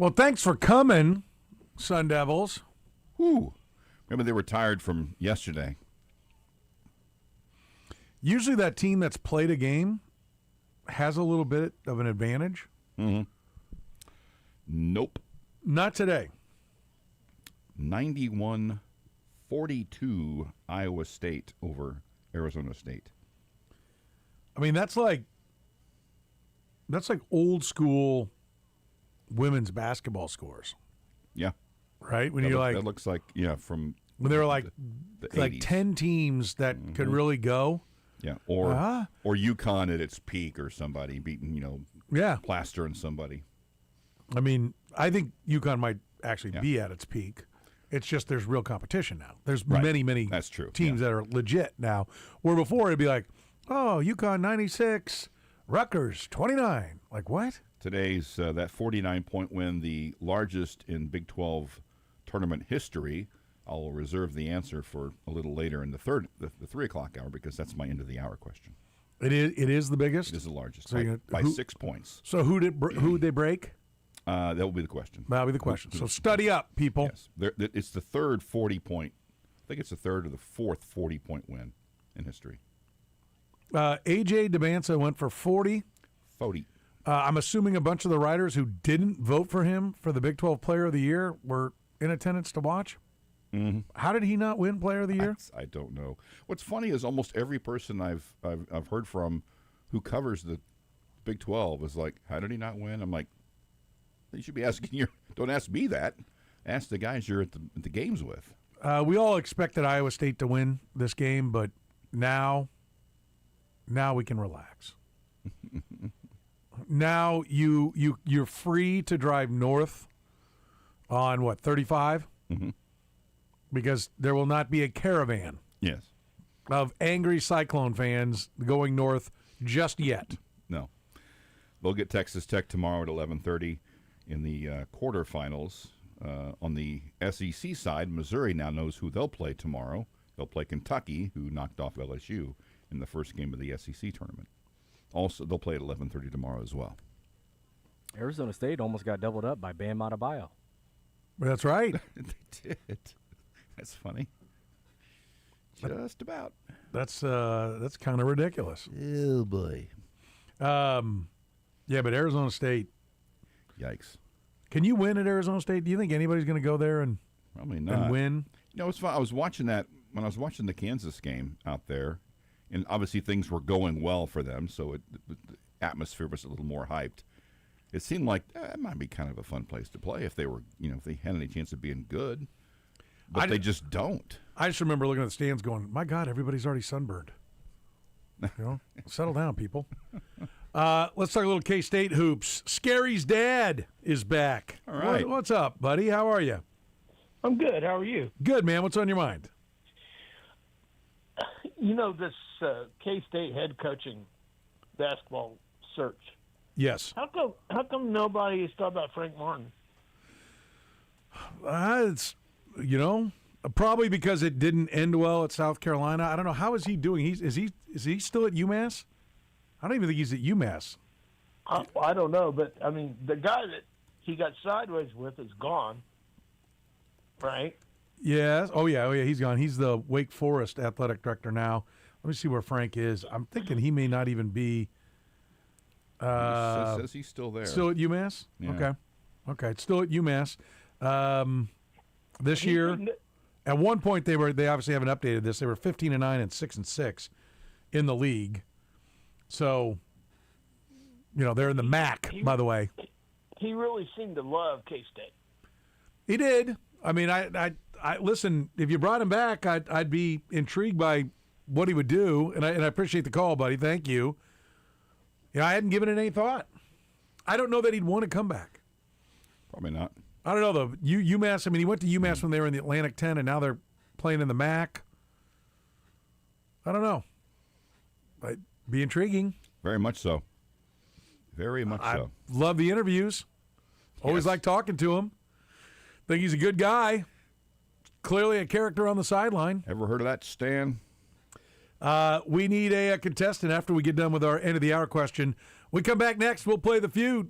Well, thanks for coming, Sun Devils. Whew. Remember, they were tired from yesterday. Usually that team that's played a game has a little bit of an advantage. Mm-hmm. Nope. Not today. 91-42 Iowa State over Arizona State. I mean, that's like old school women's basketball scores. Yeah. Right? When that looks like, from when there were like the like 80s. 10 teams that could really go. Yeah, or UConn at its peak, or somebody beating, Yeah. plastering somebody. I mean, I think UConn might actually be at its peak. It's just there's real competition now. There's many That's true. teams that are legit now. Where before it'd be like, oh, UConn 96, Rutgers 29. Like what? Today's that 49-point win, the largest in Big 12 tournament history. I'll reserve the answer for a little later in the 3 o'clock hour, because that's my end of the hour question. It is the biggest. It is the largest So by 6 points. So who'd they break? That will be the question. That'll be the question. So study up, people. Yes, it's the third 40-point. I think it's the third or the fourth 40-point win in history. AJ DeBanza went for 40. 40. I'm assuming a bunch of the writers who didn't vote for him for the Big 12 Player of the Year were in attendance to watch. Mm-hmm. How did he not win Player of the Year? I don't know. What's funny is almost every person I've heard from who covers the Big 12 is like, how did he not win? I'm like, you should be asking don't ask me that. Ask the guys you're at the games with. We all expected Iowa State to win this game, but now we can relax. Now you're free to drive north on 35? Mm-hmm. Because there will not be a caravan Yes. of angry Cyclone fans going north just yet. No. They'll get Texas Tech tomorrow at 11:30 in the quarterfinals. On the SEC side, Missouri now knows who they'll play tomorrow. They'll play Kentucky, who knocked off LSU in the first game of the SEC tournament. Also, they'll play at 11:30 tomorrow as well. Arizona State almost got doubled up by Bam Adebayo. That's right. They did. That's funny. Just about. That's kind of ridiculous. Oh, boy. Yeah, but Arizona State. Yikes. Can you win at Arizona State? Do you think anybody's going to go there and Probably not. and win? It's fun. I was watching that when I was watching the Kansas game out there, and obviously things were going well for them, so the atmosphere was a little more hyped. It seemed like it might be kind of a fun place to play if they were, if they had any chance of being good. But they just don't. I just remember looking at the stands going, my God, everybody's already sunburned. Settle down, people. Let's talk a little K-State hoops. Scary's dad is back. All right. What's up, buddy? How are you? I'm good. How are you? Good, man. What's on your mind? This K-State head coaching basketball search. Yes. How come nobody has thought about Frank Martin? It's probably because it didn't end well at South Carolina. I don't know. How is he doing? Is he still at UMass? I don't even think he's at UMass. I don't know, but I mean, the guy that he got sideways with is gone, right? Yes. Oh yeah. He's gone. He's the Wake Forest athletic director now. Let me see where Frank is. I'm thinking he may not even be. He says he's still there. Still at UMass? Yeah. Okay. It's still at UMass. This year, at one point they obviously haven't updated this. They were 15-9 and 6-6 in the league. So, they're in the MAC, by the way. He really seemed to love K-State. He did. I mean, I listen. If you brought him back, I'd be intrigued by what he would do, and I appreciate the call, buddy. Thank you. I hadn't given it any thought. I don't know that he'd want to come back. Probably not. I don't know though. UMass. I mean, he went to UMass when they were in the Atlantic 10, and now they're playing in the MAC. I don't know. It'd be intriguing. Very much so. Very much so. Love the interviews. Always like talking to him. Think he's a good guy. Clearly a character on the sideline. Ever heard of that, Stan? We need a contestant after we get done with our end of the hour question. We come back next. We'll play the feud.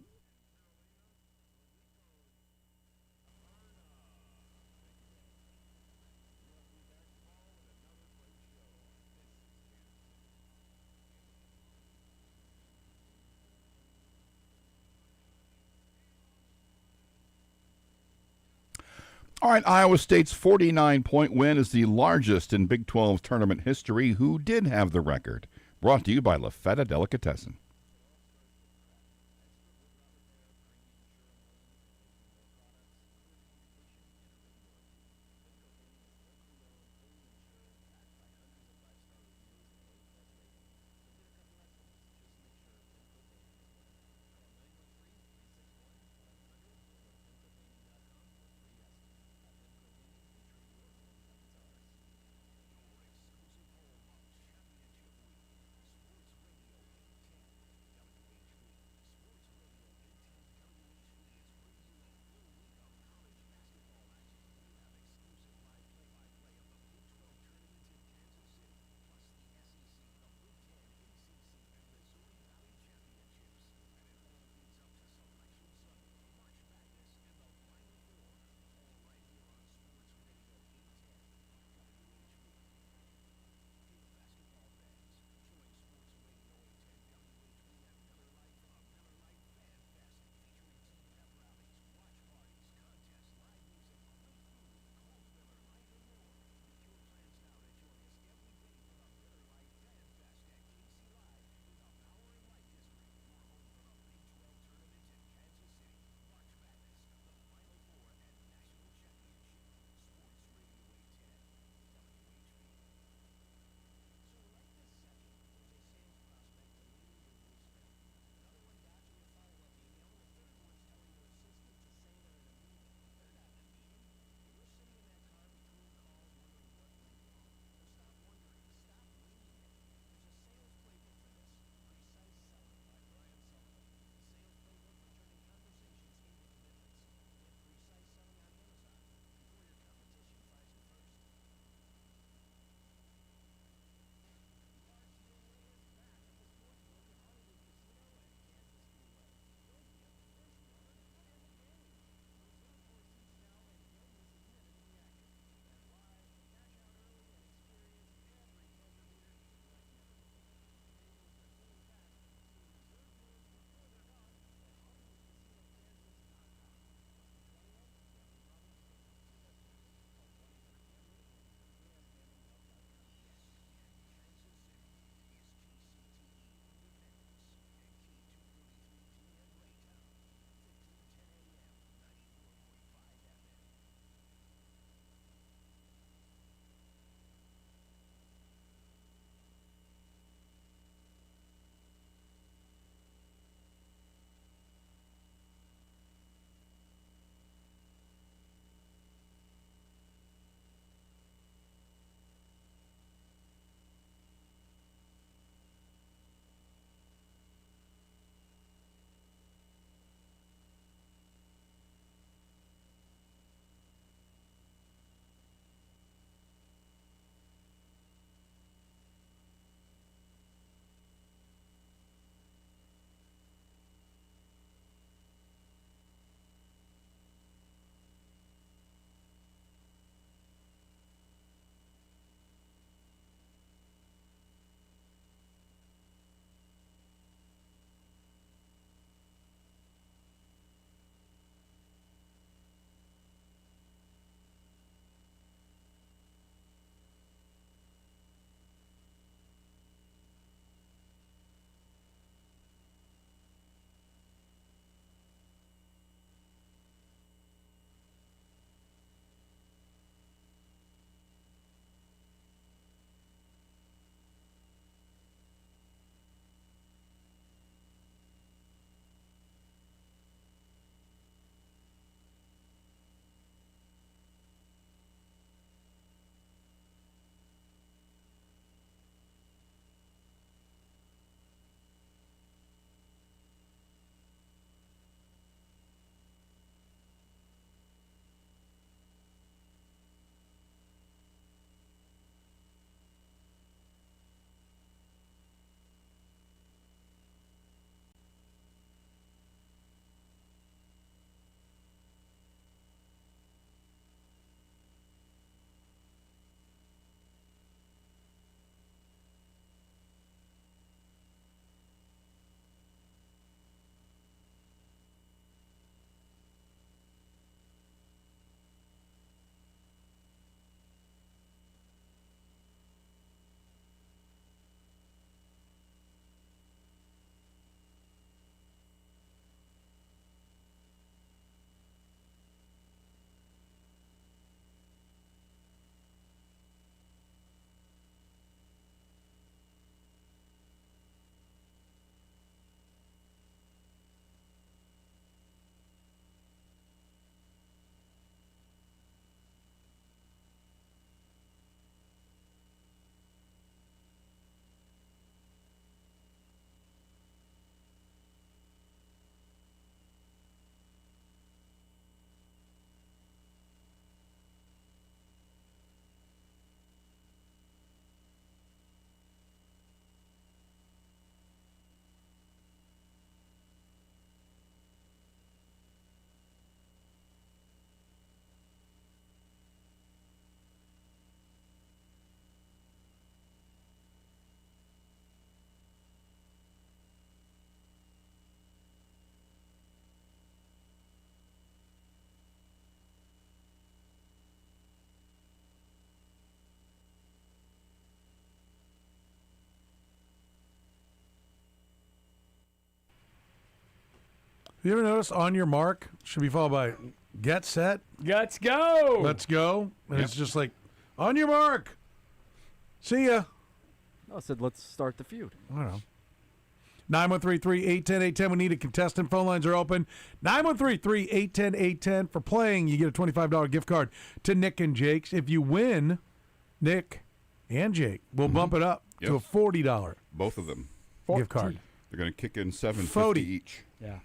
All right, Iowa State's 49-point win is the largest in Big 12 tournament history. Who did have the record? Brought to you by La Feta Delicatessen. You ever notice on your mark should be followed by get set? Let's go. Let's go. And it's just like, on your mark. See ya. I said, let's start the feud. I don't know. 913-381-810-810. We need a contestant. Phone lines are open. 913-381-810-810. For playing, you get a $25 gift card to Nick and Jake's. If you win, Nick and Jake will bump it up to a $40 Both of them. gift card. They're going to kick in $7.50 each. Yeah.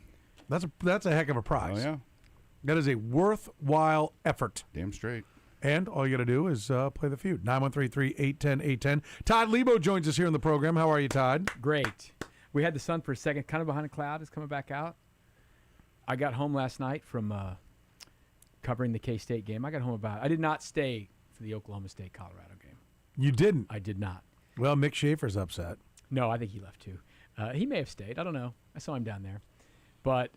That's a heck of a prize. Oh, yeah. That is a worthwhile effort. Damn straight. And all you got to do is play the feud. 913-381-810-810. Todd Lebo joins us here in the program. How are you, Todd? Great. We had the sun for a second, kind of behind a cloud. It's coming back out. I got home last night from covering the K-State game. I did not stay for the Oklahoma State-Colorado game. You didn't? I did not. Well, Mick Schaefer's upset. No, I think he left too. He may have stayed. I don't know. I saw him down there. But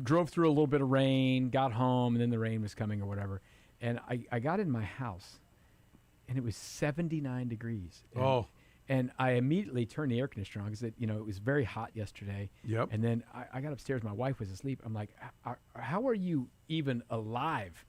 drove through a little bit of rain, got home, and then the rain was coming or whatever. And I got in my house, and it was 79 degrees. And I immediately turned the air conditioner on because it was very hot yesterday. Yep. And then I got upstairs. My wife was asleep. I'm like, how are you even alive?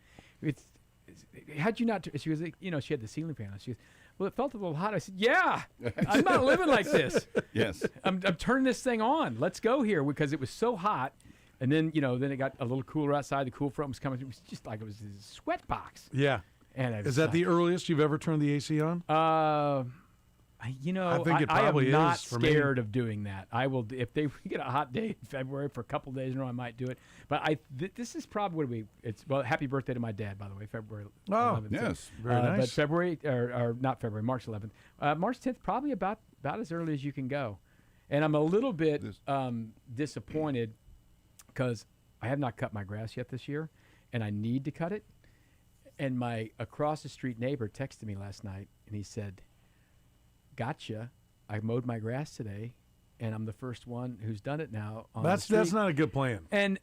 How'd you not? She was like, she had the ceiling fan on. She goes, well, it felt a little hot. I said, yeah, I'm not living like this. Yes. I'm turning this thing on. Let's go here because it was so hot. And then, then it got a little cooler outside. The cool front was coming. It was just like it was a sweat box. Yeah. And is that the earliest you've ever turned the AC on? I think it probably am not is for scared of doing that. I will, if they get a hot day in February for a couple days in a row, I might do it. But this is probably happy birthday to my dad, by the way, February 11th. Yes, very nice. But February, or not February, March 11th. March 10th, probably about as early as you can go. And I'm a little bit disappointed because I have not cut my grass yet this year, and I need to cut it. And my across the street neighbor texted me last night, and he said, gotcha. I mowed my grass today, and I'm the first one who's done it now. That's not a good plan. And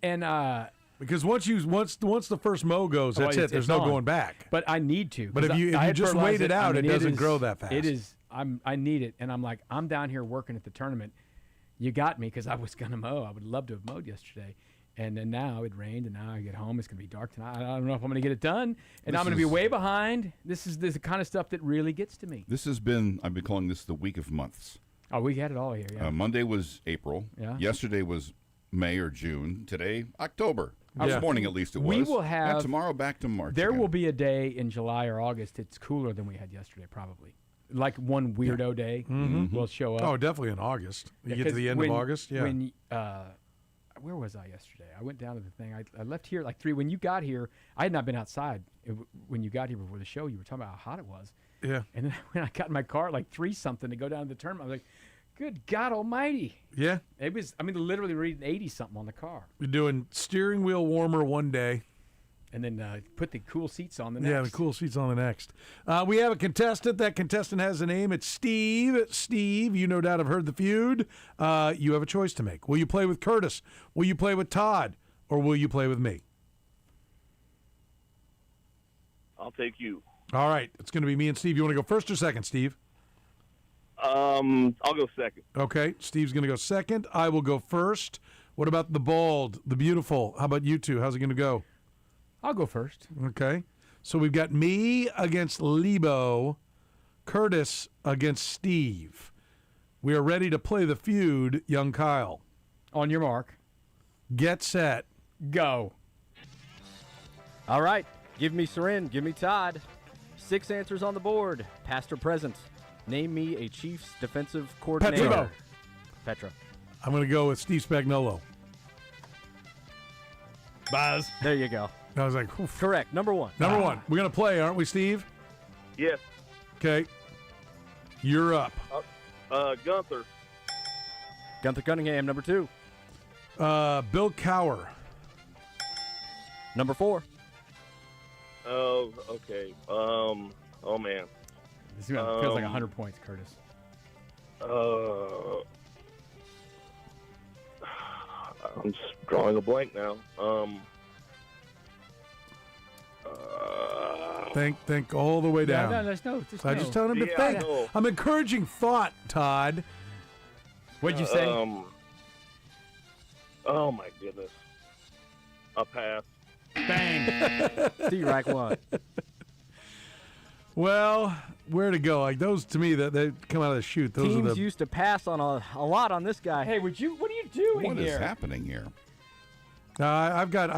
because once the first mow goes, that's it. There's no going back. But I need to. But if you just wait it out, it doesn't grow that fast. It is. I need it, and I'm like, I'm down here working at the tournament. You got me because I was gonna mow. I would love to have mowed yesterday. And then now it rained, and now I get home. It's going to be dark tonight. I don't know if I'm going to get it done. And I'm going to be way behind. This is the kind of stuff that really gets to me. I've been calling this the week of months. Oh, we had it all here, yeah. Monday was April. Yeah. Yesterday was May or June. Today, October. This morning, at least, it was. We will have. And tomorrow, back to March. There again. will be a day in July or August. It's cooler than we had yesterday, probably. Like one weirdo day will show up. Oh, definitely in August. You get to the end of August, yeah. Where was I yesterday? I went down to the thing. I left here at like 3. When you got here, I had not been outside. When you got here before the show, you were talking about how hot it was. Yeah. And then when I got in my car at like 3-something to go down to the tournament, I was like, good God almighty. Yeah. It was, literally reading 80-something on the car. You're doing steering wheel warmer one day. And then put the cool seats on the next. Yeah, the cool seats on the next. We have a contestant. That contestant has a name. It's Steve. Steve, you no doubt have heard the feud. You have a choice to make. Will you play with Kurtis? Will you play with Todd? Or will you play with me? I'll take you. All right. It's going to be me and Steve. You want to go first or second, Steve? I'll go second. Okay. Steve's going to go second. I will go first. What about the bald, the beautiful? How about you two? How's it going to go? I'll go first. Okay. So we've got me against Lebo, Kurtis against Steve. We are ready to play the feud, young Kyle. On your mark. Get set. Go. All right. Give me Soren. Give me Todd. 6 answers on the board. Past or present. Name me a Chiefs defensive coordinator. Petro. I'm going to go with Steve Spagnuolo. Buzz. There you go. I was like, oof. Correct. Number 1. Number 1. We're going to play, aren't we, Steve? Yes. Okay. You're up. Gunther. Gunther Cunningham. Number 2. Bill Cowher. Number 4. Oh, okay. Oh, man. This feels like 100 points, Kurtis. I'm just drawing a blank now. Think all the way down. No, there's no. I just telling him to think. I'm encouraging thought, Todd. What'd you say? Oh, my goodness. A pass. Bang. Steve, rack one. Well, where to go? Like those to me that they come out of the chute. Those Teams are the. used to pass on a lot on this guy. Hey, what are you doing What here? is happening here? I've got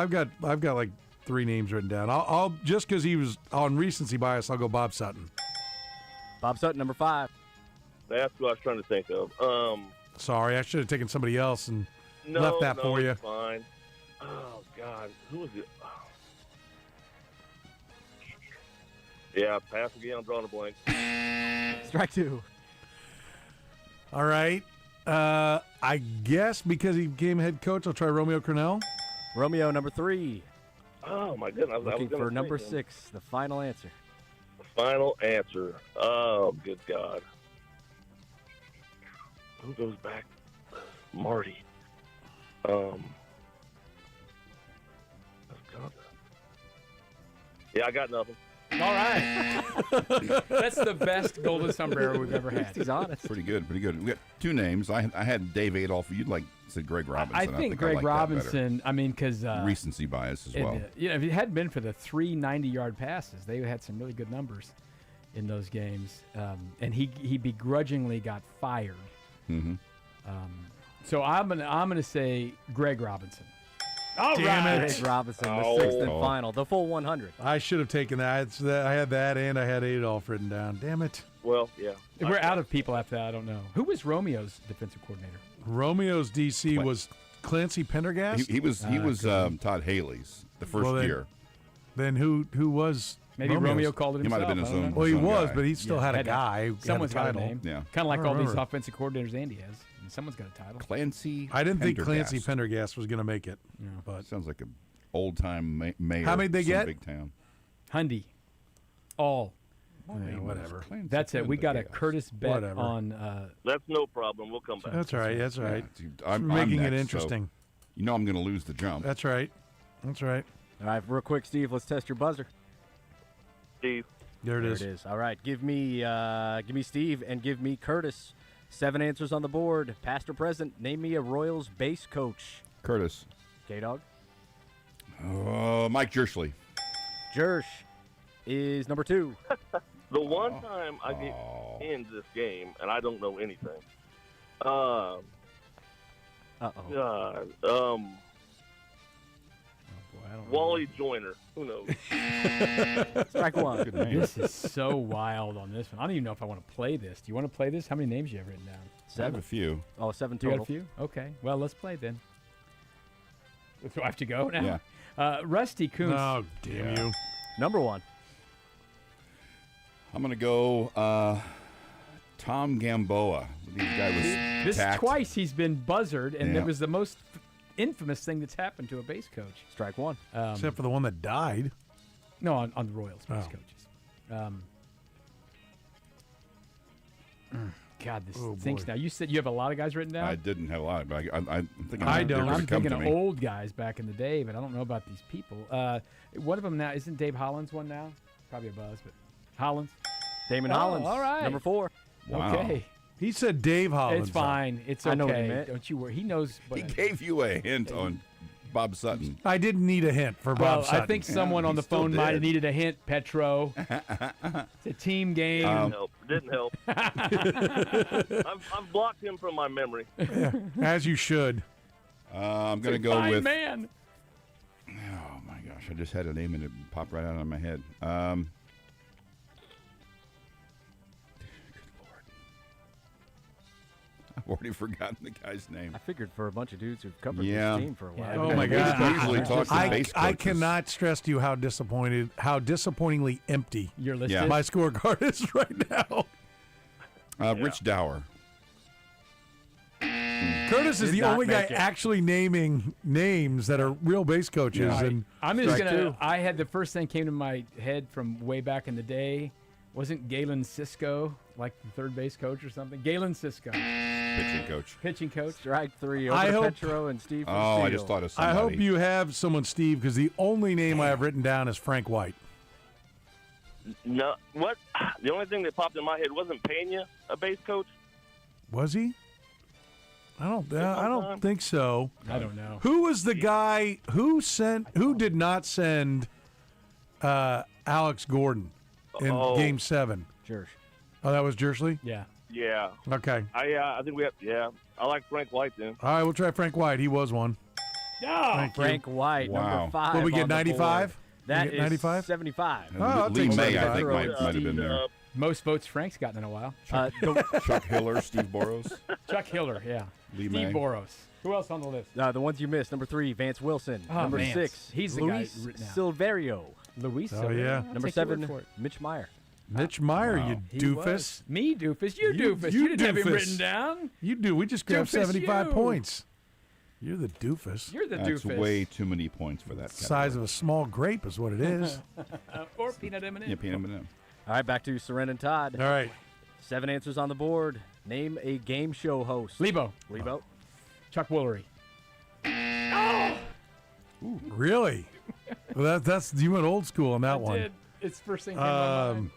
like 3 names written down. I'll just because he was on recency bias, I'll go Bob Sutton. Bob Sutton, number 5. That's what I was trying to think of. Sorry, I should have taken somebody else and No, left that no, for you. it's fine. Oh, God. Who was it? Oh. Yeah, pass again. I'm drawing a blank. Strike 2. All right. I guess because he became head coach, I'll try Romeo Cornell. Romeo, number 3. Oh, my goodness. I was Looking gonna for say number him. 6, the final answer. Final answer. Oh, good God. Who goes back? Marty. Yeah, I got nothing. All right. That's the best golden sombrero we've ever had. He's honest. Pretty good, pretty good. We got 2 names. I had Dave Adolph. You'd like said Greg Robinson. I think Greg like that Robinson, I mean, because better. Recency bias as well. if it hadn't been for the 3 90-yard passes, they had some really good numbers in those games. And he begrudgingly got fired. Mm-hmm. So I'm gonna say Greg Robinson. All Damn right. it. Greg Robinson, the Oh. 6th and final, the full 100. I should have taken that. I had that and I had Adolph written down. Damn it. Well, yeah. If we're out of people after that, I don't know. Who was Romeo's defensive coordinator? Romeo's DC was Clancy Pendergast. He was Todd Haley's the first year. Then who was Maybe Romeo's? Romeo called it He himself. might have been his I don't own. know. Well, he Some was, guy. but he still had a Had to- guy who Someone's had a got a title. name. Yeah. Kind of like I all these remember. offensive coordinators Andy has. And someone's got a title. Clancy. I didn't think Pendergast. Clancy Pendergast was going to make it. But Sounds like an old-time mayor. How many they of some get? Big town. Hundy. All. whatever. Clancy That's it. We got a Pendergast. Curtis bet Whatever. on. That's no problem. We'll come back. That's all right. That's all Yeah, right. dude, I'm I'm making it next, interesting. So you know I'm going to lose the jump. That's right. That's right. All right, real quick, Steve, let's test your buzzer. Steve. There it There is. it is. All right, give me Steve and give me Curtis. 7 answers on the board. Past or present, name me a Royals base coach. Curtis. K-Dog. Mike Jerschley. Jersh is number 2. The one time I get in this game, and I don't know anything. Uh-oh. God. I don't Wally Joyner. Who knows? Strike 1. Good name. This is so wild on this one. I don't even know if I want to play this. Do you want to play this? How many names do you have written down? I have a few. Oh, 7 You got total. a few? Okay. Well, let's play then. Do I have to go now? Yeah. Rusty Kuntz. Oh, damn you. Number 1. I'm going to go Tom Gamboa. This guy was This tacked. twice he's been buzzard, and Yeah. it was the most infamous thing that's happened to a base coach. Strike 1. Except for the one that died. No, on the Royals base Oh. coaches. God, this Oh, stinks boy. now. You said you have a lot of guys written down? I didn't have a lot, but I'm thinking I they're don't. gonna I'm come thinking to of me. old guys back in the day, but I don't know about these people. One of them now, isn't Dave Hollins one now? Probably a buzz, but Hollins. Damon Oh, Hollins. all right. Number 4. Wow. Okay. He said Dave Hollins. It's fine. It's okay. I know what he meant. Don't you worry. He knows. He gave you a hint on Bob Sutton. I didn't need a hint for Well, Bob Sutton. I think someone on he the still phone might have did. needed a hint, Petro. It's a team game. Didn't help. I've blocked him from my memory. As you should. I'm going to go Fine with. man. Oh my gosh! I just had a name and it popped right out of my head. Good Lord! I've already forgotten the guy's name. I figured for a bunch of dudes who've covered Yeah. this team for a while. Yeah. Oh my We God! usually talk to base I coaches. cannot stress to you how disappointingly empty Your list Yeah. is? my scorecard is right now. Rich Dower. Curtis is Did the not only guy make it. actually naming names that are real base coaches, Yeah. and I'm just Strike gonna. 2. I had the first thing came to my head from way back in the day. Wasn't Galen Cisco like the third base coach or something? Galen Cisco, Pitching coach. pitching coach. Strike 3. Over I to hope- Petro and Steve from Oh, I Steel. just thought of I somebody. hope you have someone, Steve, because the only name I have written down is Frank White. No, what? The only thing that popped in my head wasn't Pena a base coach. Was he? I don't think so. I don't know. Who was the guy who did not send Alex Gordon in Game 7? Jersh. Oh, that was Jersley? Yeah. Yeah. Okay. I think we have. Yeah. I like Frank White then. All right, we'll try Frank White. He was one. No. Frank White, number 5. What we get, 95? That we get is 95? 75. Oh, I'll Lee take May, 75. I think, might have been there. Most votes Frank's gotten in a while. Chuck Hiller, Steve Boros. Chuck Hiller, yeah. Lee Steve May. Boros. Who else on the list? The ones you missed. Number 3, Vance Wilson. Oh, number Vance. 6, He's the Luis guy written out. Silverio. Luis. Oh, yeah. I'll Number take your word 7, for it. Mitch Meyer. Mitch Meyer, you He doofus. was. Me, doofus. You doofus. You didn't have him doofus. written down. You do. We just grabbed Doofus 75 you. points. You're the doofus. You're the That's doofus. way too many points for that. Size of a small grape is what it is. Or peanut M&M. Yeah, peanut M&M. All right, back to Soren and Todd. All right. 7 answers on the board. Name a game show host. Lebo. Chuck Woolery. Really? Well, that's you went old school on that I one. did. It's first thing came to my mind.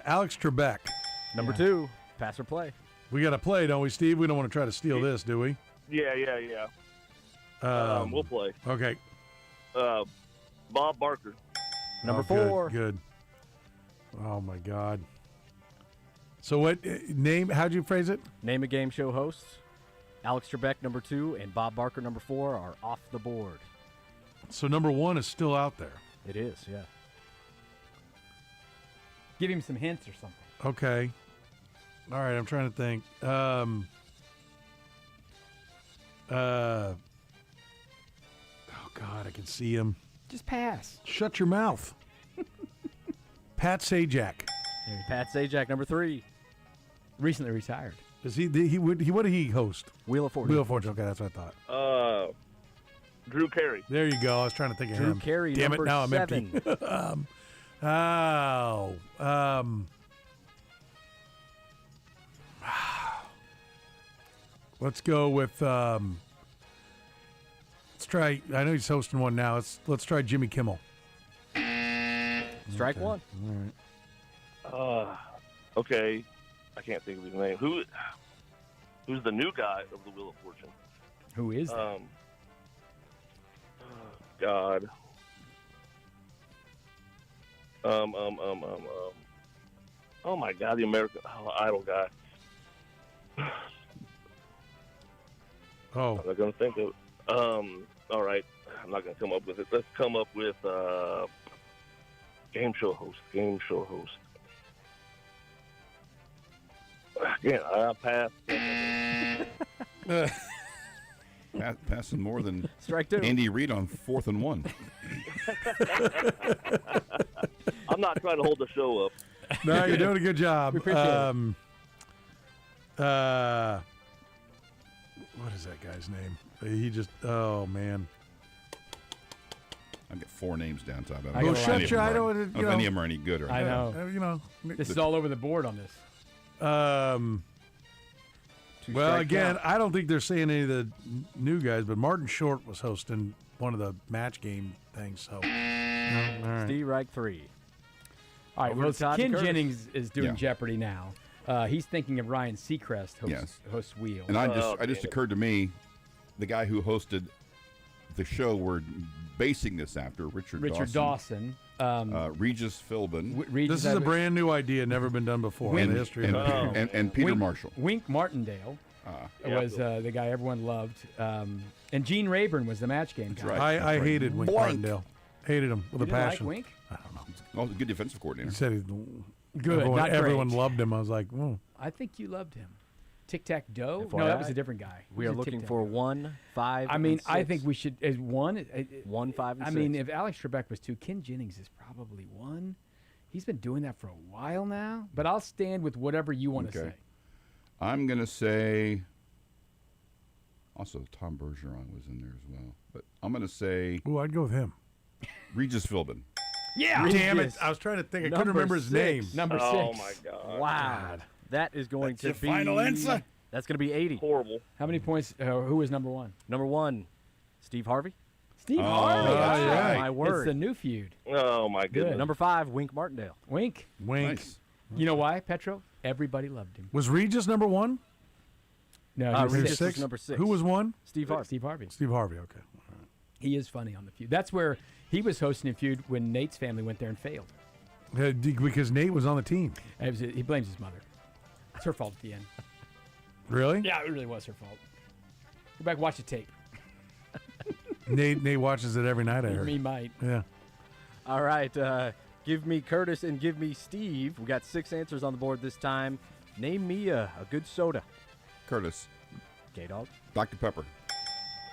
Alex Trebek. Number 2, pass or play. We got to play, don't we, Steve? We don't want to try to steal this, do we? Yeah. We'll play. Okay. Bob Barker. Number good, 4. Good. Oh my God. So what name? How'd you phrase it? Name a game show host. Alex Trebek, number 2, and Bob Barker, number 4, are off the board. So number 1 is still out there. It is, yeah. Give him some hints or something. Okay. All right, I'm trying to think. Oh God, I can see him. Just pass. Shut your mouth. Pat Sajak. Pat Sajak, number 3. Recently retired. Is he what did he host? Wheel of Fortune. Wheel of Fortune. Okay, that's what I thought. Drew Carey. There you go. I was trying to think of Drew him. Carey, Damn number it! Now I'm 7. empty. Let's go with. Let's try. I know he's hosting one now. Let's try Jimmy Kimmel. Strike 1. All right. Okay. I can't think of his name. Who's the new guy of the Wheel of Fortune? Who is that? God. Oh my God, the American Idol guy. Oh. I'm not gonna think of. All right, I'm not gonna come up with it. Let's come up with game show host. Again, I pass. Passing more than Strike 2. Andy Reid on 4th and 1. I'm not trying to hold the show up. No, you're doing a good job. We appreciate it. What is that guy's name? He just. Oh man. I've got 4 names down top. I got a lot. Any of them I are- don't. if any of them are any good or I not. know. You know. This is all over the board on this. Well, strike again, count. I don't think they're saying any of the new guys, but Martin Short was hosting one of the match game things. So, all right. Steve, Reich 3. All right, Over well, to Todd Ken and Curtis. Jennings is doing Yeah. Jeopardy now. He's thinking of Ryan Seacrest hosts Wheel. And I just occurred to me, the guy who hosted the show we're basing this after, Richard Dawson. Regis Philbin. This is a brand new idea, never been done before in the history of the and Peter Marshall. Wink Martindale was the guy everyone loved. And Gene Rayburn was the match game guy. Right. I hated Wink Martindale. Hated him with You a didn't passion. like Wink? I don't know. Oh, good defensive coordinator. He said he's Good, not everyone great. loved him. I was like, oh. I think you loved him. Tic Tac Doe? FYI, No, that was a different guy. We Who's are a looking Tic Tac for Doe? 1, 5, I mean, and 6. I think we should as 1. 1, 5, and 6. I mean, if Alex Trebek was 2, Ken Jennings is probably 1. He's been doing that for a while now. But I'll stand with whatever you want to say. I'm going to say. Also, Tom Bergeron was in there as well. But I'm going to say. Ooh, I'd go with him. Regis Philbin. Yeah. Damn it. I was trying to think. I couldn't remember his name. Number 6. Oh my God! Wow. That is going That's to your be. final answer? That's going to be 80. Horrible. How many points? Who was number 1? Number 1, Steve Harvey. Steve Harvey. yeah. That's My It's word. the new feud. Oh my goodness. Number 5, Wink Martindale. Wink. Wink. Nice. You know why, Petro? Everybody loved him. Was Regis number 1? No, he was Regis six. was number 6. Who was one? Steve Harvey. Steve Harvey. Steve Harvey. Okay. He is funny on the Feud. That's where he was hosting a Feud when Nate's family went there and failed. Because Nate was on the team. He blames his mother. It's her fault at the end. Really? Yeah, it really was her fault. Go back and watch the tape. Nate watches it every night, I heard. Me might. Yeah. All right. Give me Kurtis and give me Steve. We got 6 answers on the board this time. Name me a good soda. Curtis. K-Dog. Dr. Pepper.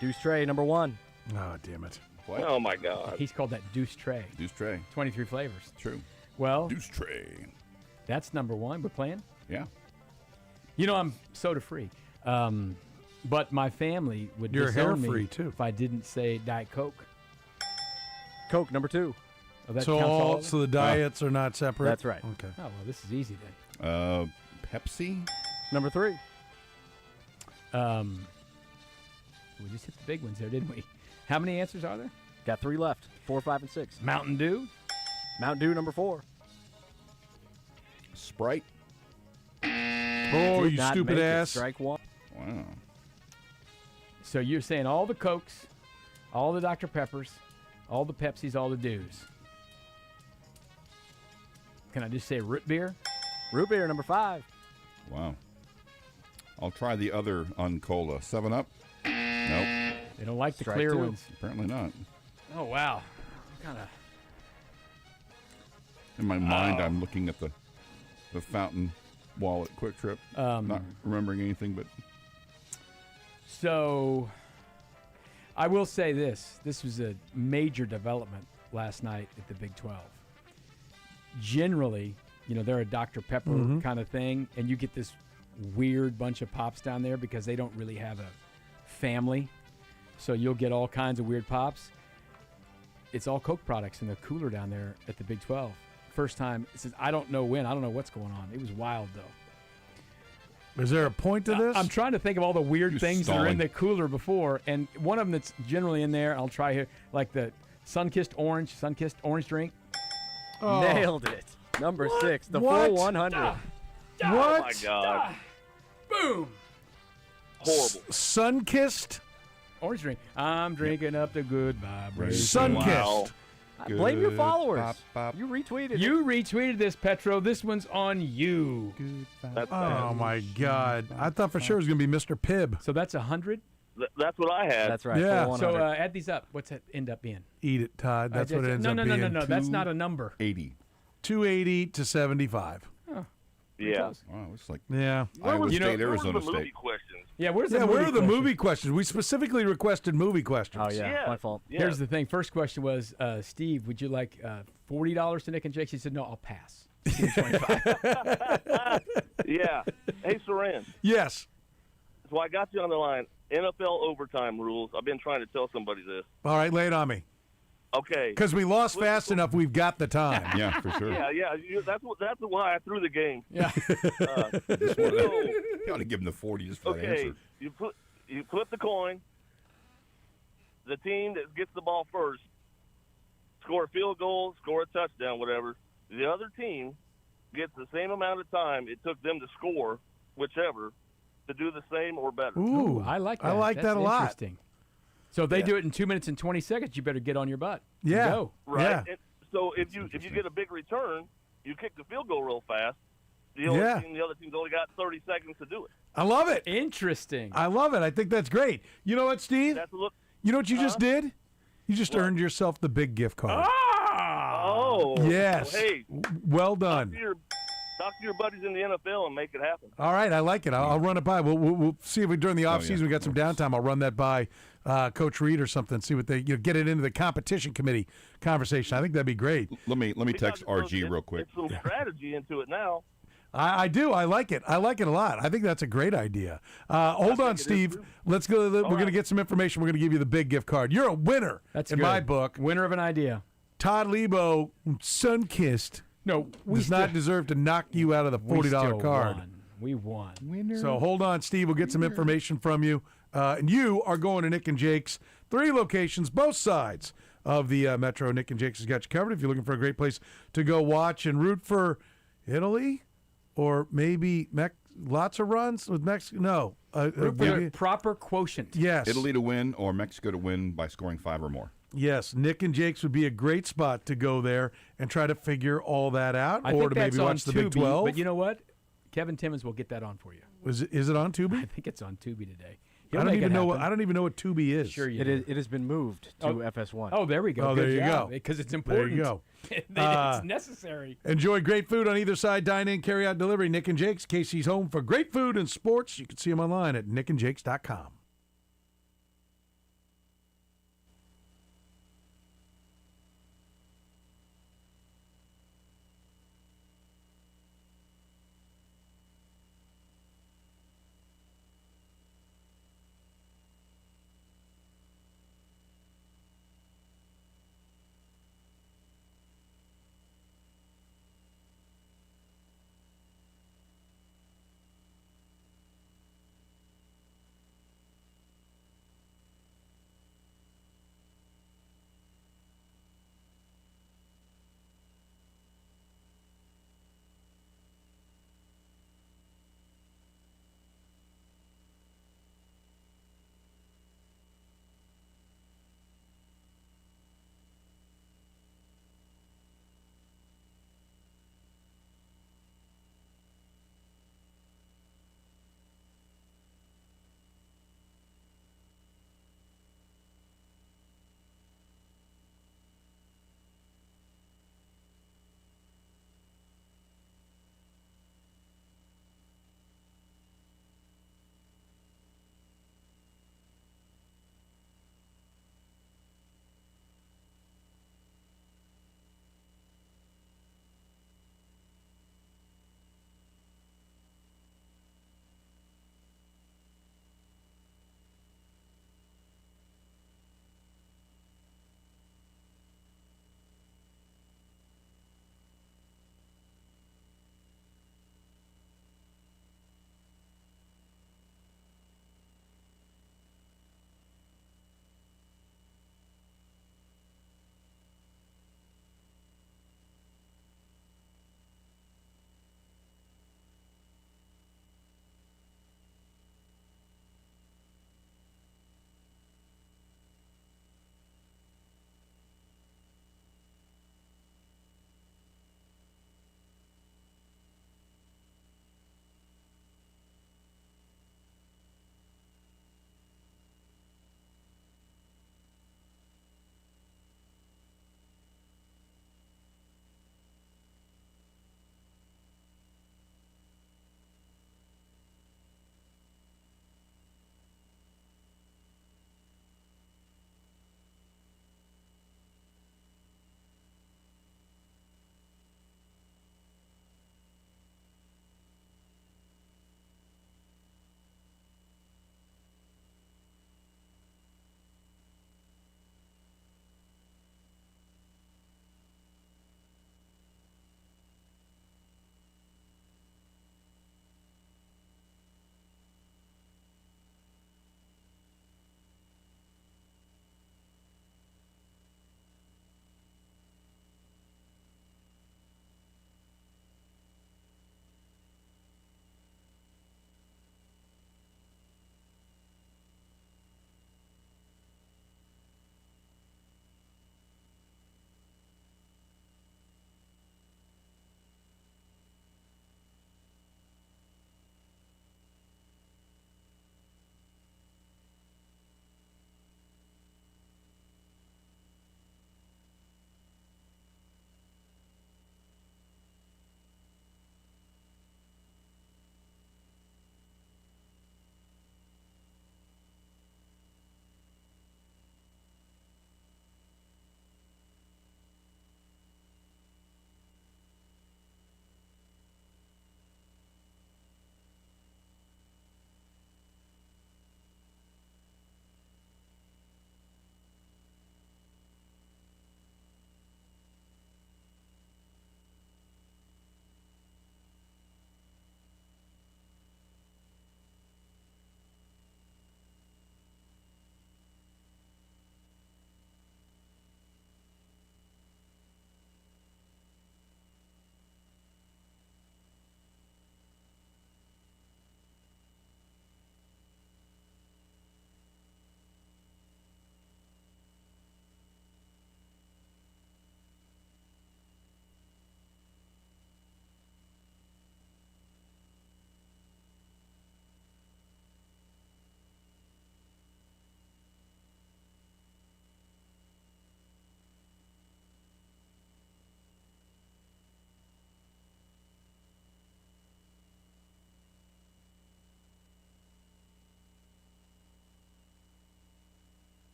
Deuce Tray, number 1. Oh, damn it. What? Oh, my God. He's called that Deuce Tray. Deuce Tray. 23 flavors. True. Well, Deuce Tray. that's number 1. We're playing. Yeah. You know, I'm soda free. But my family would You're disown me hair-free, too. if I didn't say Diet Coke. Coke, number 2. Oh, that So, counts all of them? so the diets are not separate? That's right. Okay. Oh, well, this is easy then. Pepsi. Number 3. We just hit the big ones there, didn't we? How many answers are there? Got 3 left. 4, 5, and 6. Mountain Dew. Mountain Dew, number 4. Sprite. Oh, Did you not stupid make it. ass. Strike 1. Wow. So you're saying all the Cokes, all the Dr. Peppers, all the Pepsis, all the Dews. Can I just say root beer? Root beer, number 5. Wow. I'll try the other Uncola. 7-Up? Nope. They don't like the Strike clear 2. ones. Apparently not. Oh, wow. Kind of. In my mind, I'm looking at the fountain wall at Quick Trip. Not remembering anything, but... So, I will say this. This was a major development last night at the Big 12. Generally, you know, they're a Dr. Pepper kind of thing, and you get this weird bunch of pops down there because they don't really have a family. So you'll get all kinds of weird pops. It's all Coke products in the cooler down there at the Big 12. First time, it says, I don't know when. I don't know what's going on. It was wild, though. Is there a point to this? I'm trying to think of all the weird things that are in the cooler before, and one of them that's generally in there, I'll try here, like the Sunkissed orange drink. Oh. Nailed it. Number 6, the What? full 100. Oh, my God. Boom. Horrible. Sun-kissed? Orange drink. I'm drinking up the good vibrations. Sun-kissed. Wow. Blame your followers. Bop, bop. You retweeted You it. retweeted this, Petro. This one's on you. That's Oh, bad. my God. I thought for sure it was going to be Mr. Pibb. So that's 100. That's what I had. That's right. Yeah. Full 100. So add these up. What's that end up being? Eat it, Todd. That's what it ends up being. No. That's not a number. 80. 280 to 75. Yeah. Wow, it's like Yeah. Iowa State, Where was Arizona the movie State. questions? Yeah, where's Yeah, the where movie are the question? movie questions? We specifically requested movie questions. Oh, yeah. Yeah. My fault. Yeah. Here's the thing. First question was, Steve, would you like $40 to Nick and Jake's? He said, no, I'll pass. Give me 25. Yeah. Hey, Soren. Yes. So I got you on the line. NFL overtime rules. I've been trying to tell somebody this. All right, lay it on me. Okay. Because we lost fast enough, we've got the time. Yeah, for sure. Yeah. That's why I threw the game. Yeah. You ought to give him the 40 just for that Okay. answer. You flip the coin. The team that gets the ball first score a field goal, score a touchdown, whatever. The other team gets the same amount of time it took them to score, whichever, to do the same or better. Ooh, I like that. I like That's that a lot. Interesting. So if they do it in 2 minutes and 20 seconds, you better get on your butt. and Yeah. Go. Right. Yeah. And so if you get a big return, you kick the field goal real fast. The Yeah. other team's only got 30 seconds to do it. I love it. Interesting. I love it. I think that's great. You know what, Steve? That's a look. You know what you just did? You just earned yourself the big gift card. Oh. Yes. Well, hey, Well done. talk to your buddies in the NFL and make it happen. All right, I like it. I'll run it by. We'll see if we during the offseason we got some downtime. I'll run that by Coach Reed or something. See what they get it into the competition committee conversation. I think that'd be great. Let me text RG real quick. It's some strategy into it now. I do. I like it. I like it a lot. I think that's a great idea. Hold on, Steve. Let's go. We're going to get some information. We're going to give you the big gift card. You're a winner. That's in good. my book. Winner of an idea. Todd Lebo, sun-kissed, does not deserve to knock you out of the $40 card. We won. Winner. So hold on, Steve. We'll get some information from you. And you are going to Nick and Jake's. 3 locations, both sides of the Metro. Nick and Jake's has got you covered. If you're looking for a great place to go watch and root for Italy or maybe lots of runs with Mexico? No. The proper quotient. Yes. Italy to win or Mexico to win by scoring 5 or more. Yes, Nick and Jake's would be a great spot to go there and try to figure all that out, I or think to that's maybe on watch the Big Tubi, 12. But you know what? Kevin Timmons will get that on for you. Is it on Tubi? I think it's on Tubi today. I don't even know what Tubi is. Sure, It has been moved to FS1. Oh, there we go. Oh, there you go. Because it's important. There you go. It's necessary. Enjoy great food on either side. Dine in, carry out, delivery. Nick and Jake's, Casey's home for great food and sports. You can see them online at nickandjakes.com.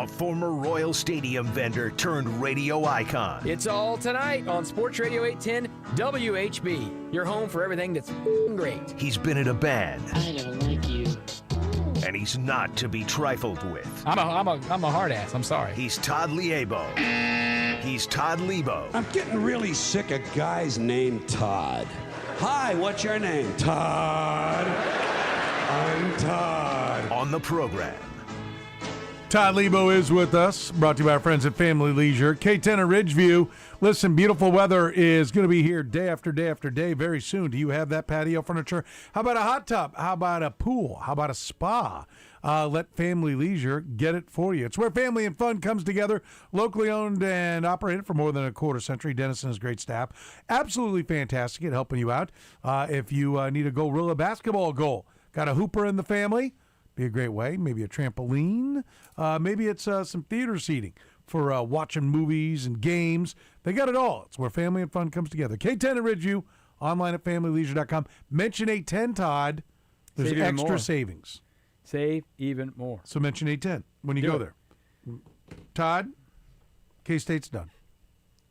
a former Royal Stadium vendor turned radio icon. It's all tonight on Sports Radio 810 WHB, your home for everything that's great. He's been in a band. I don't like you. And he's not to be trifled with. I'm a hard ass. I'm sorry. He's Todd Liebo. He's Todd Lebo. I'm getting really sick of guys named Todd. Hi, what's your name? Todd. I'm Todd. On the program. Todd Lebo is with us, brought to you by our friends at Family Leisure. K10 at Ridgeview. Listen, beautiful weather is going to be here day after day after day very soon. Do you have that patio furniture? How about a hot tub? How about a pool? How about a spa? Let Family Leisure get it for you. It's where family and fun comes together. Locally owned and operated for more than a quarter century. Dennis and his great staff. Absolutely fantastic at helping you out. If you need a Gorilla basketball goal, got a hooper in the family, be a great way. Maybe a trampoline. Maybe it's some theater seating for watching movies and games. They got it all. It's where family and fun comes together. K10 at Ridgeview, online at familyleisure.com. Mention 810, Todd. There's extra savings. Save even more. So mention 810 when you go there. Todd, K-State's done.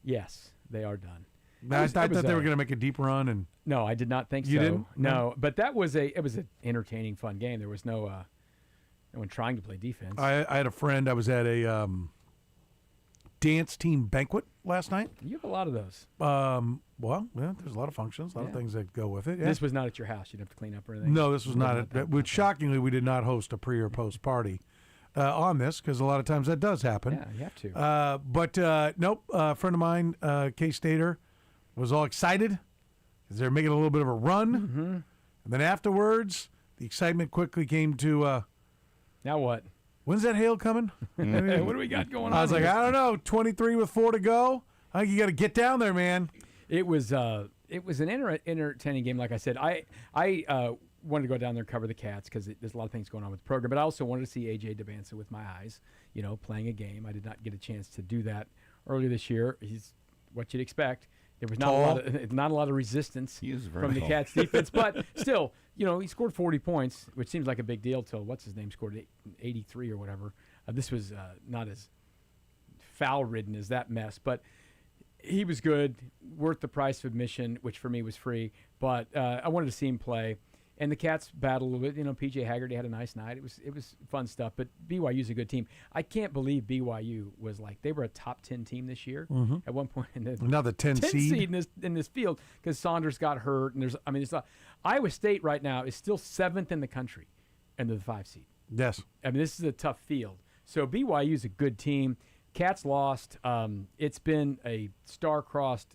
Yes, they are done. I thought they were going to make a deep run. And no, I did not think so. You didn't? No, but it was an entertaining, fun game. There was no one trying to play defense. I had a friend. I was at a dance team banquet last night. You have a lot of those. Well, yeah, there's a lot of functions, a lot of things that go with it. Yeah. This was not at your house. You'd have to clean up or anything. No, this was not. Which shockingly, we did not host a pre or post party on this because a lot of times that does happen. Yeah, you have to. But nope. A friend of mine, K-Stater, was all excited because they're making a little bit of a run. Mm-hmm. And then afterwards, the excitement quickly came to. Now what? When's that hail coming? What do we got going on? I was like, I don't know. 23 with 4 to go. I think you got to get down there, man. It was an entertaining game. Like I said, I wanted to go down there and cover the Cats because there's a lot of things going on with the program. But I also wanted to see A.J. Devanza with my eyes, playing a game. I did not get a chance to do that earlier this year. He's what you'd expect. There was not a lot of resistance from the Cats defense, but still, he scored 40 points, which seems like a big deal till what's his name scored 83 or whatever. This was not as foul-ridden as that mess, but he was good, worth the price of admission, which for me was free. But I wanted to see him play. And the Cats battled a little bit. P.J. Haggerty had a nice night. It was fun stuff. But BYU's a good team. I can't believe BYU was they were a top 10 team this year at one point. Now the 10 seed in this field because Saunders got hurt. And there's Iowa State right now is still 7th in the country and they're the 5 seed. Yes. This is a tough field. So BYU's a good team. Cats lost. It's been a star-crossed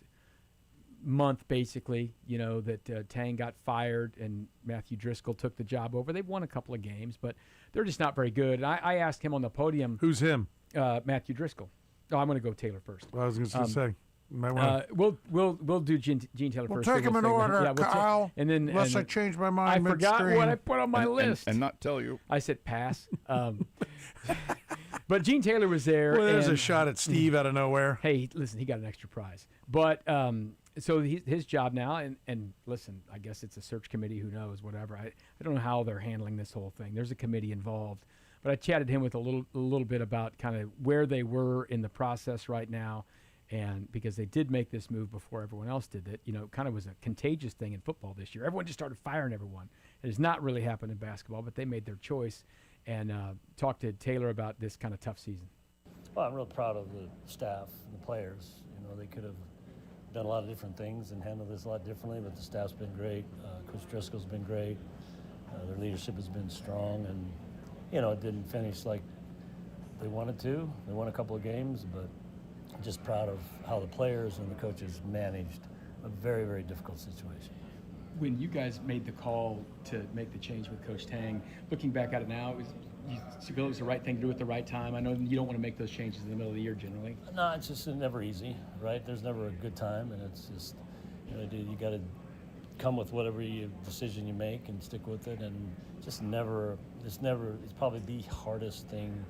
month, basically, that Tang got fired and Matthew Driscoll took the job over. They've won a couple of games, but they're just not very good. And I asked him on the podium. Who's him? Matthew Driscoll. Oh, I'm going to go Taylor first. Well, I was going to say. We'll do Gene Taylor first. We'll take him in order, Kyle. Unless I change my mind I forgot what I put on my list. And not tell you. I said pass. But Gene Taylor was there. Well, there's a shot at Steve out of nowhere. Hey, listen, he got an extra prize. But so his job now, and listen, I guess it's a search committee. Who knows? Whatever. I don't know how they're handling this whole thing. There's a committee involved. But I chatted him with a little bit about kind of where they were in the process right now, and because they did make this move before everyone else did it, kind of was a contagious thing in football this year. Everyone just started firing everyone. It has not really happened in basketball, but they made their choice. And talked to Taylor about this kind of tough season. Well, I'm real proud of the staff and the players. They could have done a lot of different things and handled this a lot differently, but the staff's been great. Coach Driscoll's been great. Their leadership has been strong, and it didn't finish like they wanted to. They won a couple of games, but just proud of how the players and the coaches managed a very, very difficult situation. When you guys made the call to make the change with Coach Tang, looking back at it now, you feel it was the right thing to do at the right time? I know you don't want to make those changes in the middle of the year generally. No, it's just never easy, right? There's never a good time, and it's just, you got to come with whatever decision you make and stick with it, and it's probably the hardest thing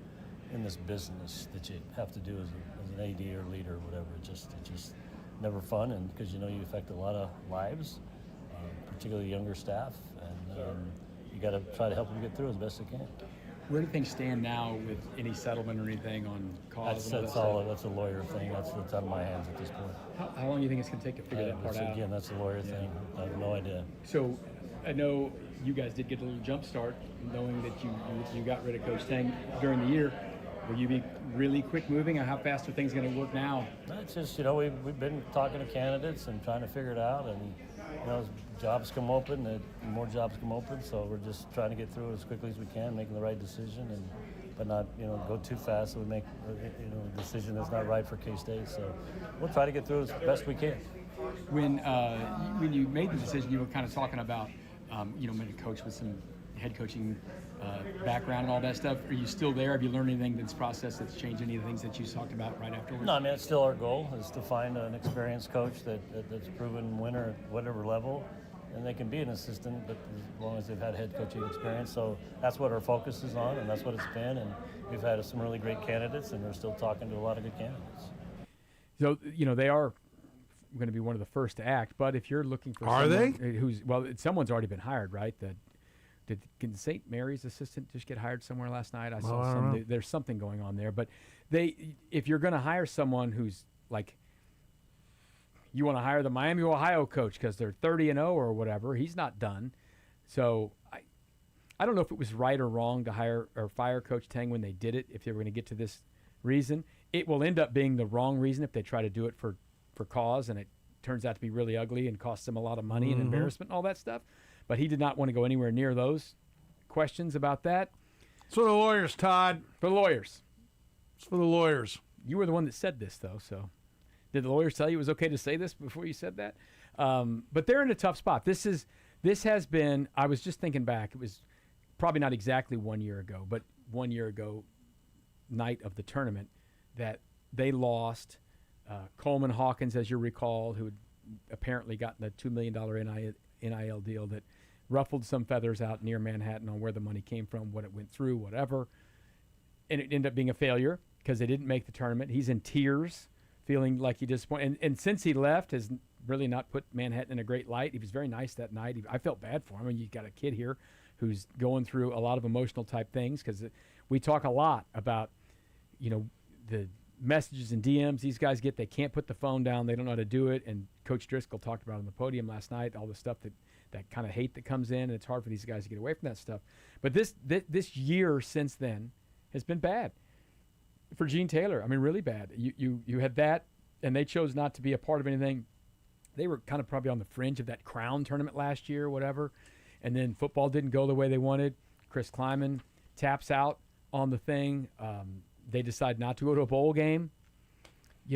in this business that you have to do as an AD or leader or whatever. It's just never fun, and because you affect a lot of lives. Particularly younger staff, and you got to try to help them get through as best they can. Where do things stand now with any settlement or anything on cause? That's a lawyer thing. That's out of my hands at this point. How long do you think it's going to take to figure that part out? Again, that's a lawyer thing. I have no idea. So I know you guys did get a little jump start knowing that you got rid of Coach Tang during the year. Will you be really quick moving, or how fast are things going to work now? It's just, we've been talking to candidates and trying to figure it out, and as jobs come open, more jobs come open, so we're just trying to get through it as quickly as we can, making the right decision, but not go too fast so we make a decision that's not right for K-State. So we'll try to get through it as best we can. When you made the decision, you were kind of talking about maybe a coach with some head coaching background and all that stuff. Are you still there? Have you learned anything in this process that's changed any of the things that you talked about right afterwards? No, I mean, it's still our goal is to find an experienced coach that's proven winner at whatever level, and they can be an assistant, but as long as they've had head coaching experience. So that's what our focus is on, and that's what it's been. And we've had some really great candidates, and we're still talking to a lot of good candidates. So, they are going to be one of the first to act, but if you're looking for someone's already been hired, right? Did St. Mary's assistant just get hired somewhere last night? I saw there's something going on there. But if you're going to hire someone who's like, you want to hire the Miami, Ohio coach because they're 30-0 or whatever, he's not done. So I don't know if it was right or wrong to hire or fire Coach Tang when they did it, if they were going to get to this reason. It will end up being the wrong reason if they try to do it for cause, and it turns out to be really ugly and costs them a lot of money and embarrassment and all that stuff. But he did not want to go anywhere near those questions about that. It's for the lawyers, Todd. For the lawyers. It's for the lawyers. You were the one that said this, though. So did the lawyers tell you it was okay to say this before you said that? But they're in a tough spot. This has been, I was just thinking back, it was probably not exactly 1 year ago, but 1 year ago, night of the tournament, that they lost Coleman Hawkins, as you recall, who had apparently gotten a $2 million NIL deal that ruffled some feathers out near Manhattan on where the money came from, what it went through, whatever. And it ended up being a failure because they didn't make the tournament. He's in tears, feeling like he disappointed. And since he left, has really not put Manhattan in a great light. He was very nice that night. I felt bad for him. I mean, you got a kid here who's going through a lot of emotional type things because we talk a lot about, the messages and DMs these guys get. They can't put the phone down. They don't know how to do it. And Coach Driscoll talked about on the podium last night, all the stuff that kind of hate that comes in, and it's hard for these guys to get away from that stuff. But this year since then has been bad for Gene Taylor. I mean, really bad. You had that, and they chose not to be a part of anything. They were kind of probably on the fringe of that Crown tournament last year or whatever, and then football didn't go the way they wanted. Chris Kleiman taps out on the thing. They decide not to go to a bowl game. It's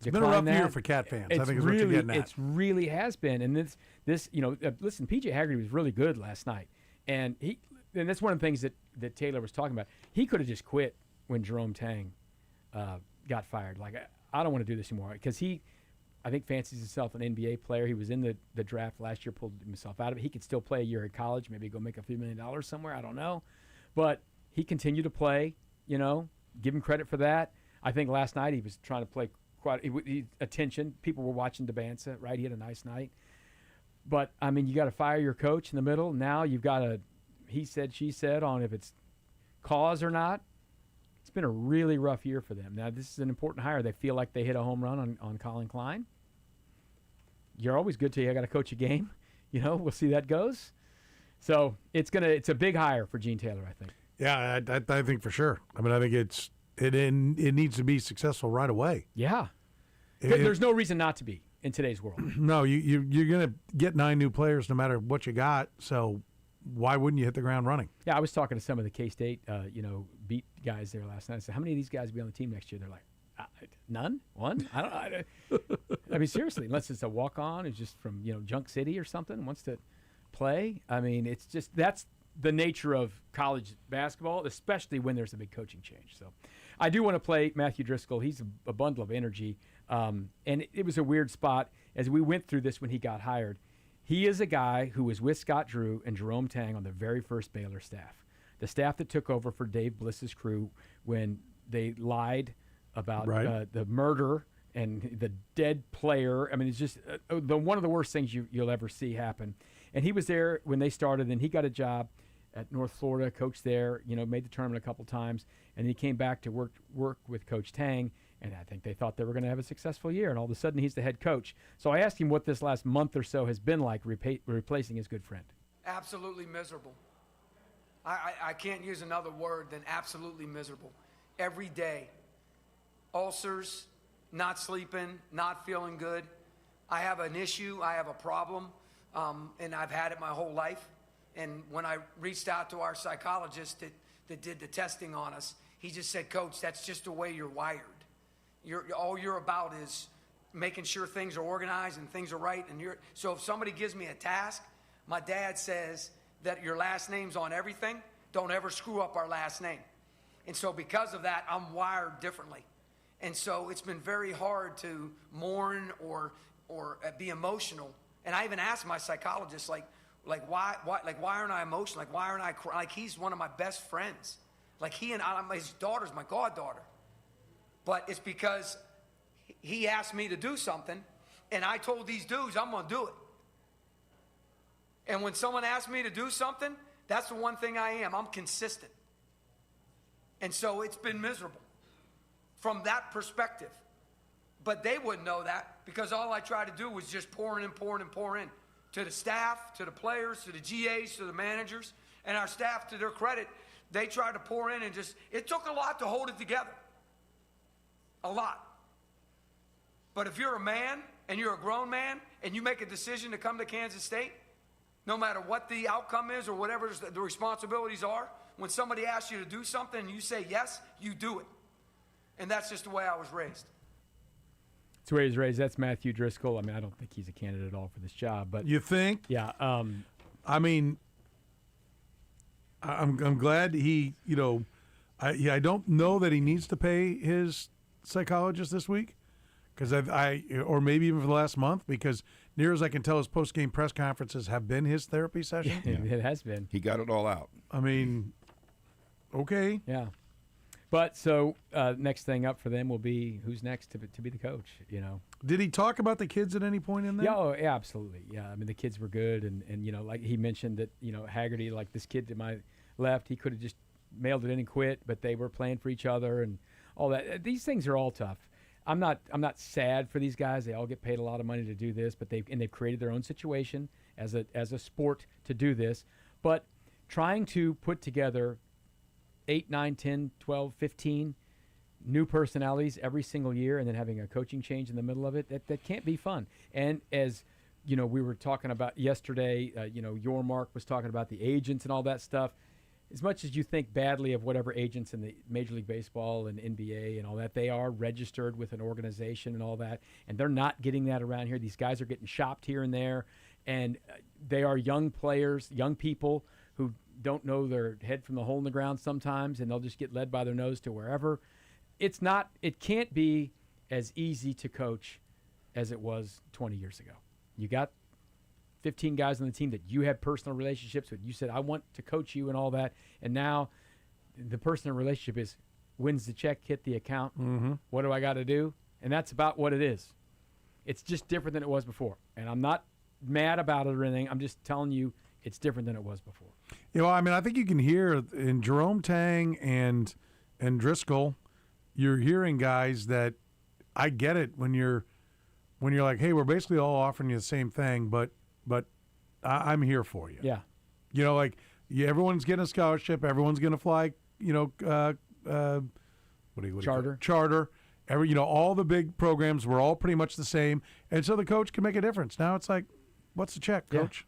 been a rough year for Cat fans. I think is what you're getting at. It really has been. And this listen, PJ Haggerty was really good last night. And that's one of the things that Taylor was talking about. He could have just quit when Jerome Tang got fired. Like, I don't want to do this anymore. Because I think fancies himself an NBA player. He was in the draft last year, pulled himself out of it. He could still play a year at college, maybe go make a few $1 million somewhere. I don't know. But he continued to play, give him credit for that. I think last night he was trying to play attention. People were watching DeBanza, right? He had a nice night. But, I mean, you got to fire your coach in the middle. Now you've got a he said, she said on if it's cause or not. It's been a really rough year for them. Now, this is an important hire. They feel like they hit a home run on Colin Klein. You're always good till you got to coach a game. We'll see how that goes. So it's a big hire for Gene Taylor, I think. Yeah, I think for sure. I mean, I think it needs to be successful right away. Yeah. There's no reason not to be in today's world. No, you're going to get 9 new players no matter what you got, so why wouldn't you hit the ground running? Yeah, I was talking to some of the K-State, beat guys there last night. I said, how many of these guys will be on the team next year? They're like, none? One? I mean, seriously, unless it's a walk-on who's just from, Junk City or something, wants to play. I mean, it's just that's the nature of college basketball, especially when there's a big coaching change. So I do want to play Matthew Driscoll. He's a bundle of energy. And it was a weird spot as we went through this when he got hired. He is a guy who was with Scott Drew and Jerome Tang on the very first Baylor staff, the staff that took over for Dave Bliss's crew when they lied about the murder and the dead player. I mean, it's just one of the worst things you'll ever see happen. And he was there when they started, and he got a job at North Florida, coached there, made the tournament a couple times, and he came back to work with Coach Tang, and I think they thought they were going to have a successful year, and all of a sudden he's the head coach. So I asked him what this last month or so has been like replacing his good friend. Absolutely miserable. I can't use another word than absolutely miserable. Every day, ulcers, not sleeping, not feeling good. I have an issue, I have a problem, and I've had it my whole life. And when I reached out to our psychologist that did the testing on us, he just said, Coach, that's just the way you're wired. All you're about is making sure things are organized and things are right. So if somebody gives me a task, my dad says that your last name's on everything. Don't ever screw up our last name. And so because of that, I'm wired differently. And so it's been very hard to mourn or be emotional. And I even asked my psychologist, why aren't I emotional? Why aren't I crying? He's one of my best friends. His daughter's my goddaughter. But it's because he asked me to do something, and I told these dudes I'm going to do it. And when someone asks me to do something, that's the one thing I am. I'm consistent. And so it's been miserable from that perspective. But they wouldn't know that because all I tried to do was just pour in to the staff, to the players, to the GAs, to the managers. And our staff, to their credit, they tried to pour in and it took a lot to hold it together. A lot. But if you're a man and you're a grown man and you make a decision to come to Kansas State, no matter what the outcome is or whatever the responsibilities are, when somebody asks you to do something and you say yes, you do it. And that's just the way I was raised. That's where he's raised. That's Matthew Driscoll. I mean, I don't think he's a candidate at all for this job. But you think? Yeah. I mean, I'm glad he, I don't know that he needs to pay his psychologist this week, because or maybe even for the last month, because near as I can tell, his post-game press conferences have been his therapy session. Yeah. It has been. He got it all out. I mean, okay. Yeah. But so next thing up for them will be who's next to be the coach, Did he talk about the kids at any point in there? Yeah, absolutely. Yeah, I mean, the kids were good. And like he mentioned that, Haggerty, like this kid to my left, he could have just mailed it in and quit, but they were playing for each other and all that. These things are all tough. I'm not sad for these guys. They all get paid a lot of money to do this, but they've created their own situation as a sport to do this. But trying to put together 8, 9, 10, 12, 15 new personalities every single year and then having a coaching change in the middle of it, that can't be fun. And as we were talking about yesterday, Yormark was talking about the agents and all that stuff. As much as you think badly of whatever agents in the Major League Baseball and NBA and all that, they are registered with an organization and all that, and they're not getting that around here. These guys are getting shopped here and there, and they are young players, young people who don't know their head from the hole in the ground sometimes, and they'll just get led by their nose to wherever. It can't be as easy to coach as it was 20 years ago. You got 15 guys on the team that you had personal relationships with. You said, I want to coach you and all that. And now the personal relationship is, when's the check hit the account? Mm-hmm. What do I got to do? And that's about what it is. It's just different than it was before. And I'm not mad about it or anything. I'm just telling you it's different than it was before. I mean, I think you can hear in Jerome Tang and Driscoll, you're hearing guys that I get it when you're like, hey, we're basically all offering you the same thing, but I'm here for you. Yeah. Everyone's getting a scholarship. Everyone's going to fly, Charter. Charter. All the big programs were all pretty much the same. And so the coach can make a difference. Now it's like, what's the check, coach?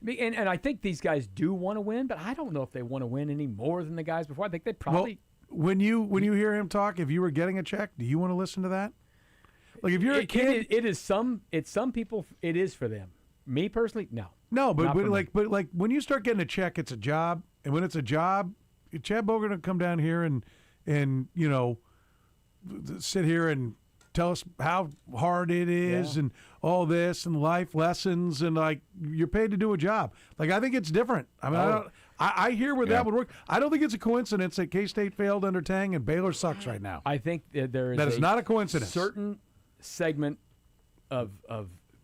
Yeah. And I think these guys do want to win, but I don't know if they want to win any more than the guys before. I think they probably. Well, when you hear him talk, if you were getting a check, do you want to listen to that? Like if you're a kid, it's some people. It is for them. Me personally, no. No, but when you start getting a check, it's a job, and when it's a job, Chad Bogart will come down here and sit here and tell us how hard it is and all this and life lessons and you're paid to do a job. I think it's different. I mean, I hear where that would work. I don't think it's a coincidence that K-State failed under Tang and Baylor sucks right now. I think that is not a coincidence. Certain segment of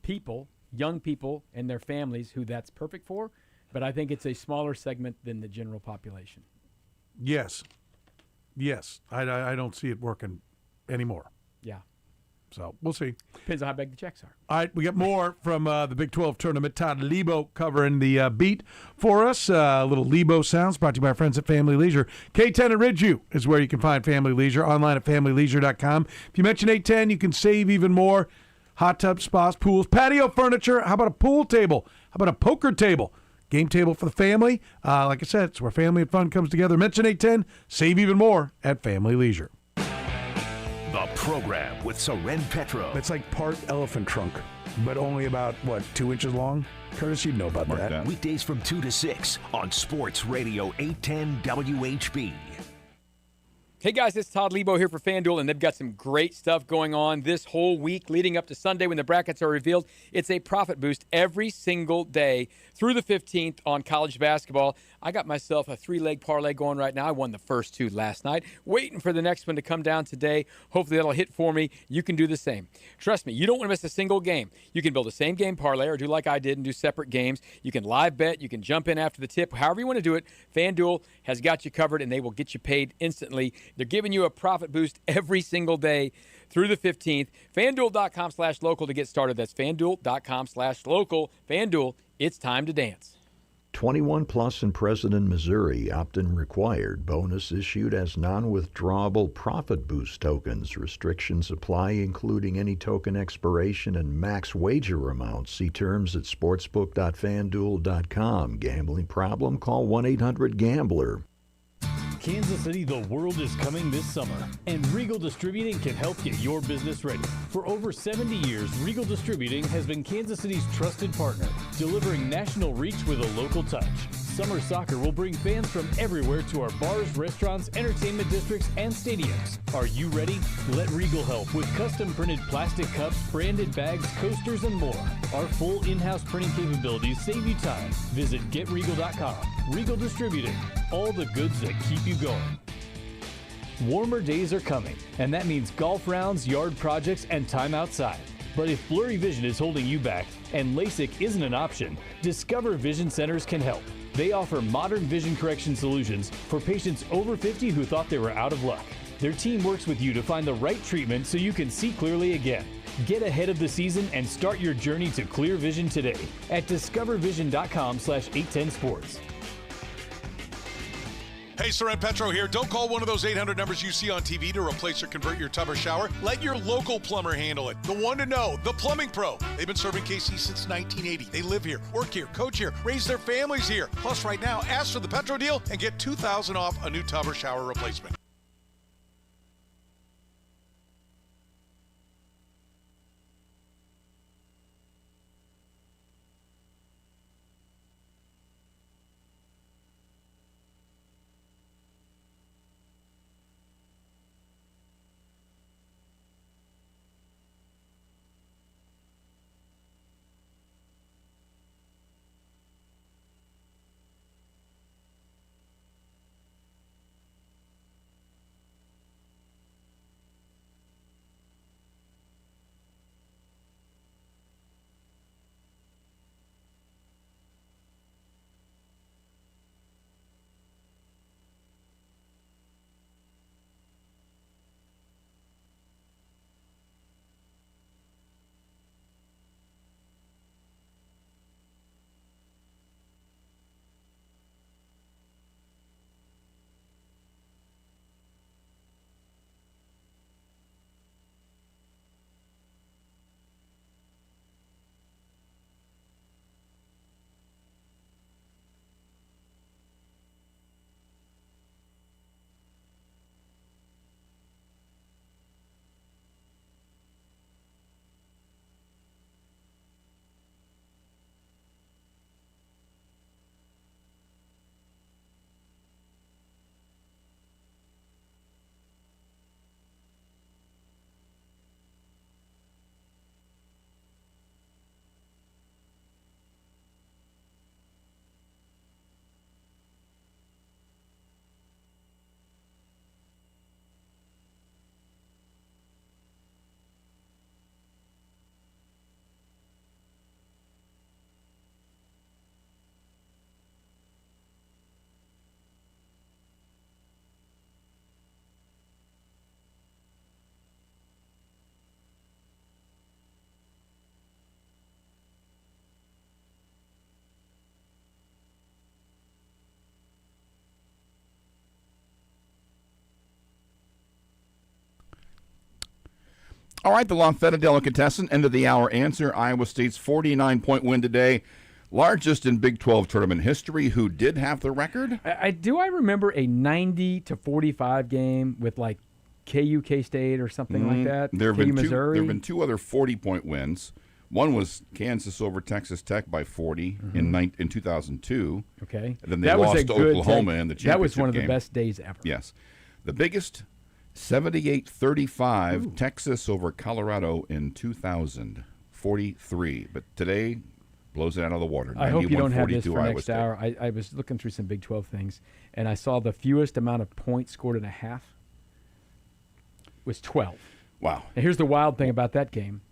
people, young people and their families who that's perfect for, But I think it's a smaller segment than the general population. Yes. I don't see it working anymore. Yeah. So we'll see. Depends on how big the checks are. All right, we got more from the Big 12 tournament. Todd Lebo covering the beat for us. A little Lebo sounds brought to you by our friends at Family Leisure. K10 at Ridgeview is where you can find Family Leisure, online at familyleisure.com. If you mention 810, you can save even more. Hot tubs, spas, pools, patio furniture. How about a pool table? How about a poker table? Game table for the family. Like I said, it's where family and fun comes together. Mention 810, save even more at Family Leisure. The program with Soren Petro. It's like part elephant trunk, but only about, 2 inches long? Curtis, you'd know about that. Weekdays from 2 to 6 on Sports Radio 810 WHB. Hey guys, it's Todd Lebo here for FanDuel, and they've got some great stuff going on this whole week leading up to Sunday when the brackets are revealed. It's a profit boost every single day through the 15th on college basketball. I got myself a 3-leg parlay going right now. I won the first 2 last night. Waiting for the next one to come down today. Hopefully that'll hit for me. You can do the same. Trust me, you don't want to miss a single game. You can build a same game parlay or do like I did and do separate games. You can live bet. You can jump in after the tip. However you want to do it, FanDuel has got you covered, and they will get you paid instantly. They're giving you a profit boost every single day through the 15th. FanDuel.com/local to get started. That's FanDuel.com/local. FanDuel, it's time to dance. 21 plus and present in Missouri. Opt-in required. Bonus issued as non-withdrawable profit boost tokens. Restrictions apply, including any token expiration and max wager amounts. See terms at sportsbook.fanduel.com. Gambling problem? Call 1-800-GAMBLER. Kansas City, the world is coming this summer, and Regal Distributing can help get your business ready. For over 70 years, Regal Distributing has been Kansas City's trusted partner, delivering national reach with a local touch. Summer soccer will bring fans from everywhere to our bars, restaurants, entertainment districts, and stadiums. Are you ready? Let Regal help with custom printed plastic cups, branded bags, coasters, and more. Our full in-house printing capabilities save you time. Visit getregal.com. Regal Distributing. All the goods that keep you going. Warmer days are coming, and that means golf rounds, yard projects, and time outside. But if blurry vision is holding you back and LASIK isn't an option, Discover Vision Centers can help. They offer modern vision correction solutions for patients over 50 who thought they were out of luck. Their team works with you to find the right treatment so you can see clearly again. Get ahead of the season and start your journey to clear vision today at discovervision.com/810sports. Hey, Soren Petro here. Don't call one of those 800 numbers you see on TV to replace or convert your tub or shower. Let your local plumber handle it. The one to know, the Plumbing Pro. They've been serving KC since 1980. They live here, work here, coach here, raise their families here. Plus, right now, ask for the Petro deal and get $2,000 off a new tub or shower replacement. All right, the Lafayette Delicatessen, end of the hour answer. Iowa State's 49-point win today, largest in Big 12 tournament history. Who did have the record? I remember a 90-45 game with like KU K-State or something like that. Missouri. There have been 2 other 40-point wins. One was Kansas over Texas Tech by 40 in 2002. Okay. And then they lost to Oklahoma in the championship game. That was one of the best days ever. Yes. The biggest, 78-35, Texas over Colorado in 2043. But today blows it out of the water. I hope you don't have this for Iowa next State. hour. I was looking through some Big 12 things, and I saw the fewest amount of points scored in a half was 12. Wow. And here's the wild thing about that game.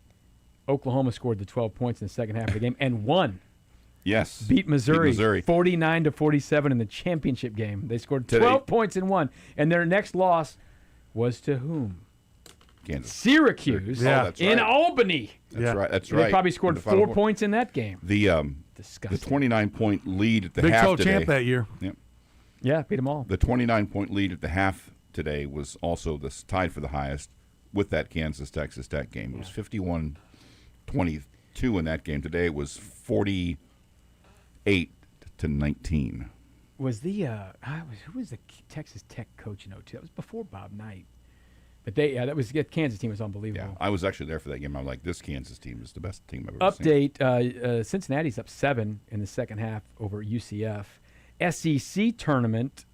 Oklahoma scored the 12 points in the second half of the game and won. Yes. Beat Missouri 49-47 in the championship game. They scored 12 points and won. And their next loss was to whom? Kansas. Syracuse in Albany. That's right. That's They right. probably scored 4 points in that game. The 29-point lead at the half Big 12 today. champ that year. Yep. Yeah, beat them all. The 29-point lead at the half today was also tied for the highest with that Kansas-Texas Tech game. It was 51-22 in that game. Today it was 48-19. Was who was the Texas Tech coach in 02? That was before Bob Knight. But that Kansas team was unbelievable. Yeah, I was actually there for that game. I'm like, this Kansas team is the best team I've ever seen. Update, Cincinnati's up 7 in the second half over UCF. SEC tournament,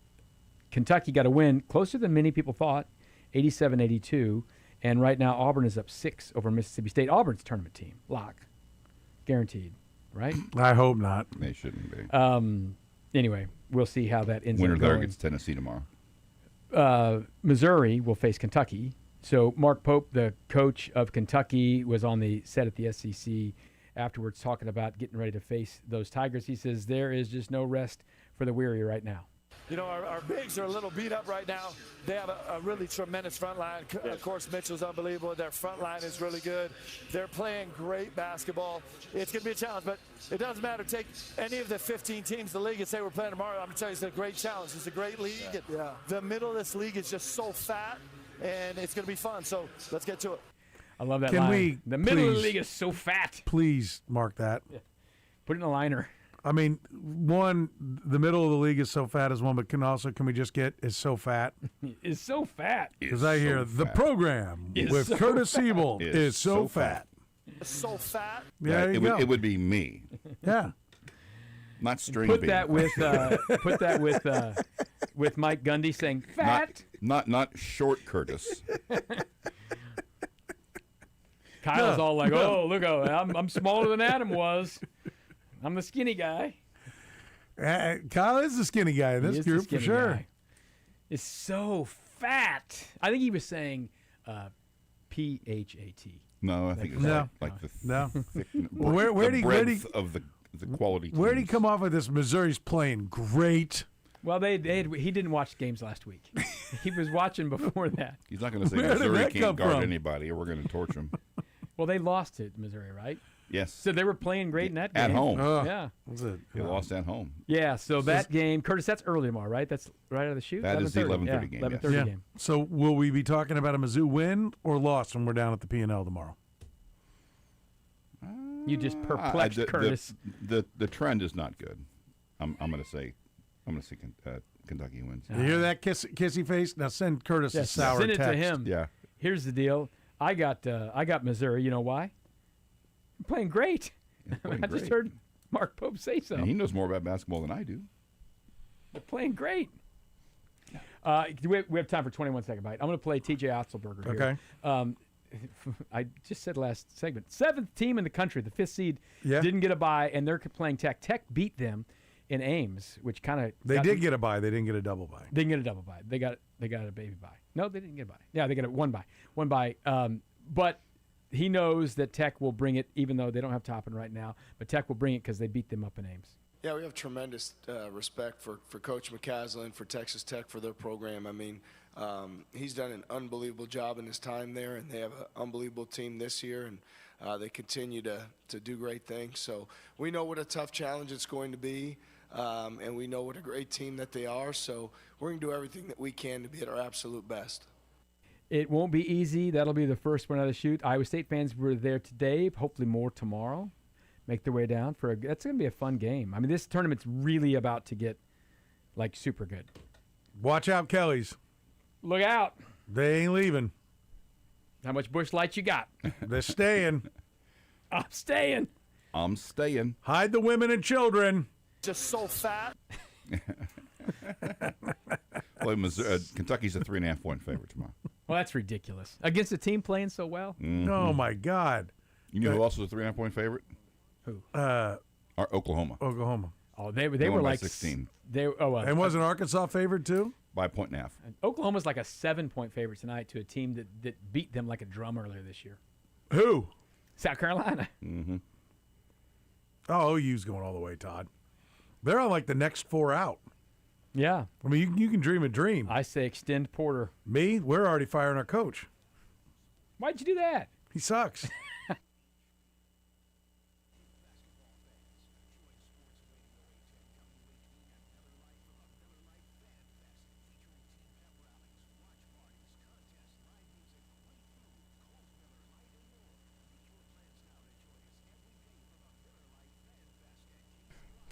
Kentucky got a win closer than many people thought, 87-82. And right now Auburn is up 6 over Mississippi State. Auburn's tournament team, lock, guaranteed, right? I hope not. They shouldn't be. Anyway, we'll see how that ends Winner up there going. gets Tennessee tomorrow. Missouri will face Kentucky. So Mark Pope, the coach of Kentucky, was on the set at the SEC afterwards talking about getting ready to face those Tigers. He says there is just no rest for the weary right now. You know, our bigs are a little beat up right now. They have a really tremendous front line. Of course, Mitchell's unbelievable. Their front line is really good. They're playing great basketball. It's going to be a challenge, but it doesn't matter. Take any of the 15 teams in the league and say we're playing tomorrow. I'm going to tell you, it's a great challenge. It's a great league. Yeah. The middle of this league is just so fat, and it's going to be fun. So let's get to it. I love that Can line. we The middle of the please- league is so fat. Please mark that. Put it in a liner. I mean, one, the middle of the league is so fat as one, but can we just get is so fat? Is so fat. Because I hear the program Is with so Curtis fat. Seaboldt is so fat. It's so fat. Yeah, there you go. It would be me. Yeah. Not string Put bean. that with Mike Gundy saying fat. Not short Curtis. Kyle's all like, "Oh, look, I'm smaller than Adam was. I'm the skinny guy." Kyle is the skinny guy in He this is the group for skinny sure. guy. It's so fat. I think he was saying PHAT. No, I think it's No. like the No. thick, Where the breadth of the quality. Where'd he teams. come off with this? Missouri's playing great. Well, he didn't watch games last week. He was watching before that. He's not going to say Where did Missouri that can't come guard from? anybody, or we're going to torch him. Well, they lost to Missouri, right? Yes. So they were playing great in that game. At home. Yeah. They lost at home. Yeah, so that game, Curtis, that's early tomorrow, right? That's right out of the chute? That is the 11:30 game, 11:30 Yeah. game. So will we be talking about a Mizzou win or loss when we're down at the P&L tomorrow? You just perplexed Curtis. The trend is not good. I'm going to say Kentucky wins. You hear that kissy face? Now send Curtis a sour send it text. to him. Yeah. Here's the deal. I got Missouri. You know why? I'm playing great. playing I just great. heard Mark Pope say so. And he knows more about basketball than I do. They're playing great. We have time for 21 second bite. I'm going to play TJ Otzelberger here. Okay. I just said last segment. 7th team in the country, the 5th seed, Yeah. didn't get a bye, and they're playing Tech. Tech beat them in Ames, which kind of They did get a bye. They didn't get a double bye. They didn't get a double bye. They got a baby bye. No, they didn't get a bye. Yeah, they got one bye. But he knows that Tech will bring it, even though they don't have Toppin right now. But Tech will bring it because they beat them up in Ames. Yeah, we have tremendous respect for Coach McCaslin, for Texas Tech, for their program. I mean, he's done an unbelievable job in his time there, and they have an unbelievable team this year, and they continue to do great things. So we know what a tough challenge it's going to be, and we know what a great team that they are. So we're going to do everything that we can to be at our absolute best. It won't be easy. That'll be the first one out of the chute. Iowa State fans were there today. Hopefully more tomorrow. Make their way down that's going to be a fun game. I mean, this tournament's really about to get like super good. Watch out, Kellys. Look out. They ain't leaving. How much Busch Light you got? They're staying. I'm staying. I'm staying. Hide the women and children. Just so fat. Well, Kentucky's a 3.5-point favorite tomorrow. Well, that's ridiculous. Against a team playing so well? Mm-hmm. Oh, my God. You know who else was a 3.5-point favorite? Who? Oklahoma. Oh, they were like 16. And wasn't Arkansas favored too? By 1.5. Oklahoma's like a 7-point favorite tonight to a team that beat them like a drum earlier this year. Who? South Carolina. Mm-hmm. Oh, OU's going all the way, Todd. They're on like the next 4 out. Yeah. I mean, you can dream a dream. I say extend Porter. Me? We're already firing our coach. Why'd you do that? He sucks.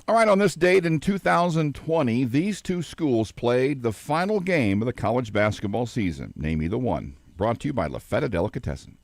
All right, on this date in 2020, these two schools played the final game of the college basketball season. Name either one. Brought to you by LaFetta Delicatessen.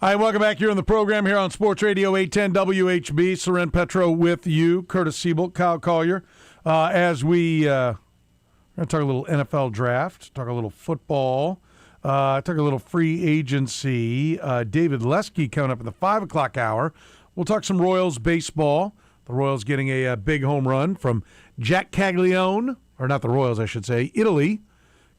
Hi, welcome back here on the program here on Sports Radio 810 WHB. Soren, Petro with you. Kurtis, Seaboldt, Kyle Collier. As we're going to talk a little NFL draft, talk a little football, talk a little free agency. David Leske coming up in the 5 o'clock hour. We'll talk some Royals baseball. The Royals getting a big home run from Jack Caglione, or not the Royals, I should say, Italy,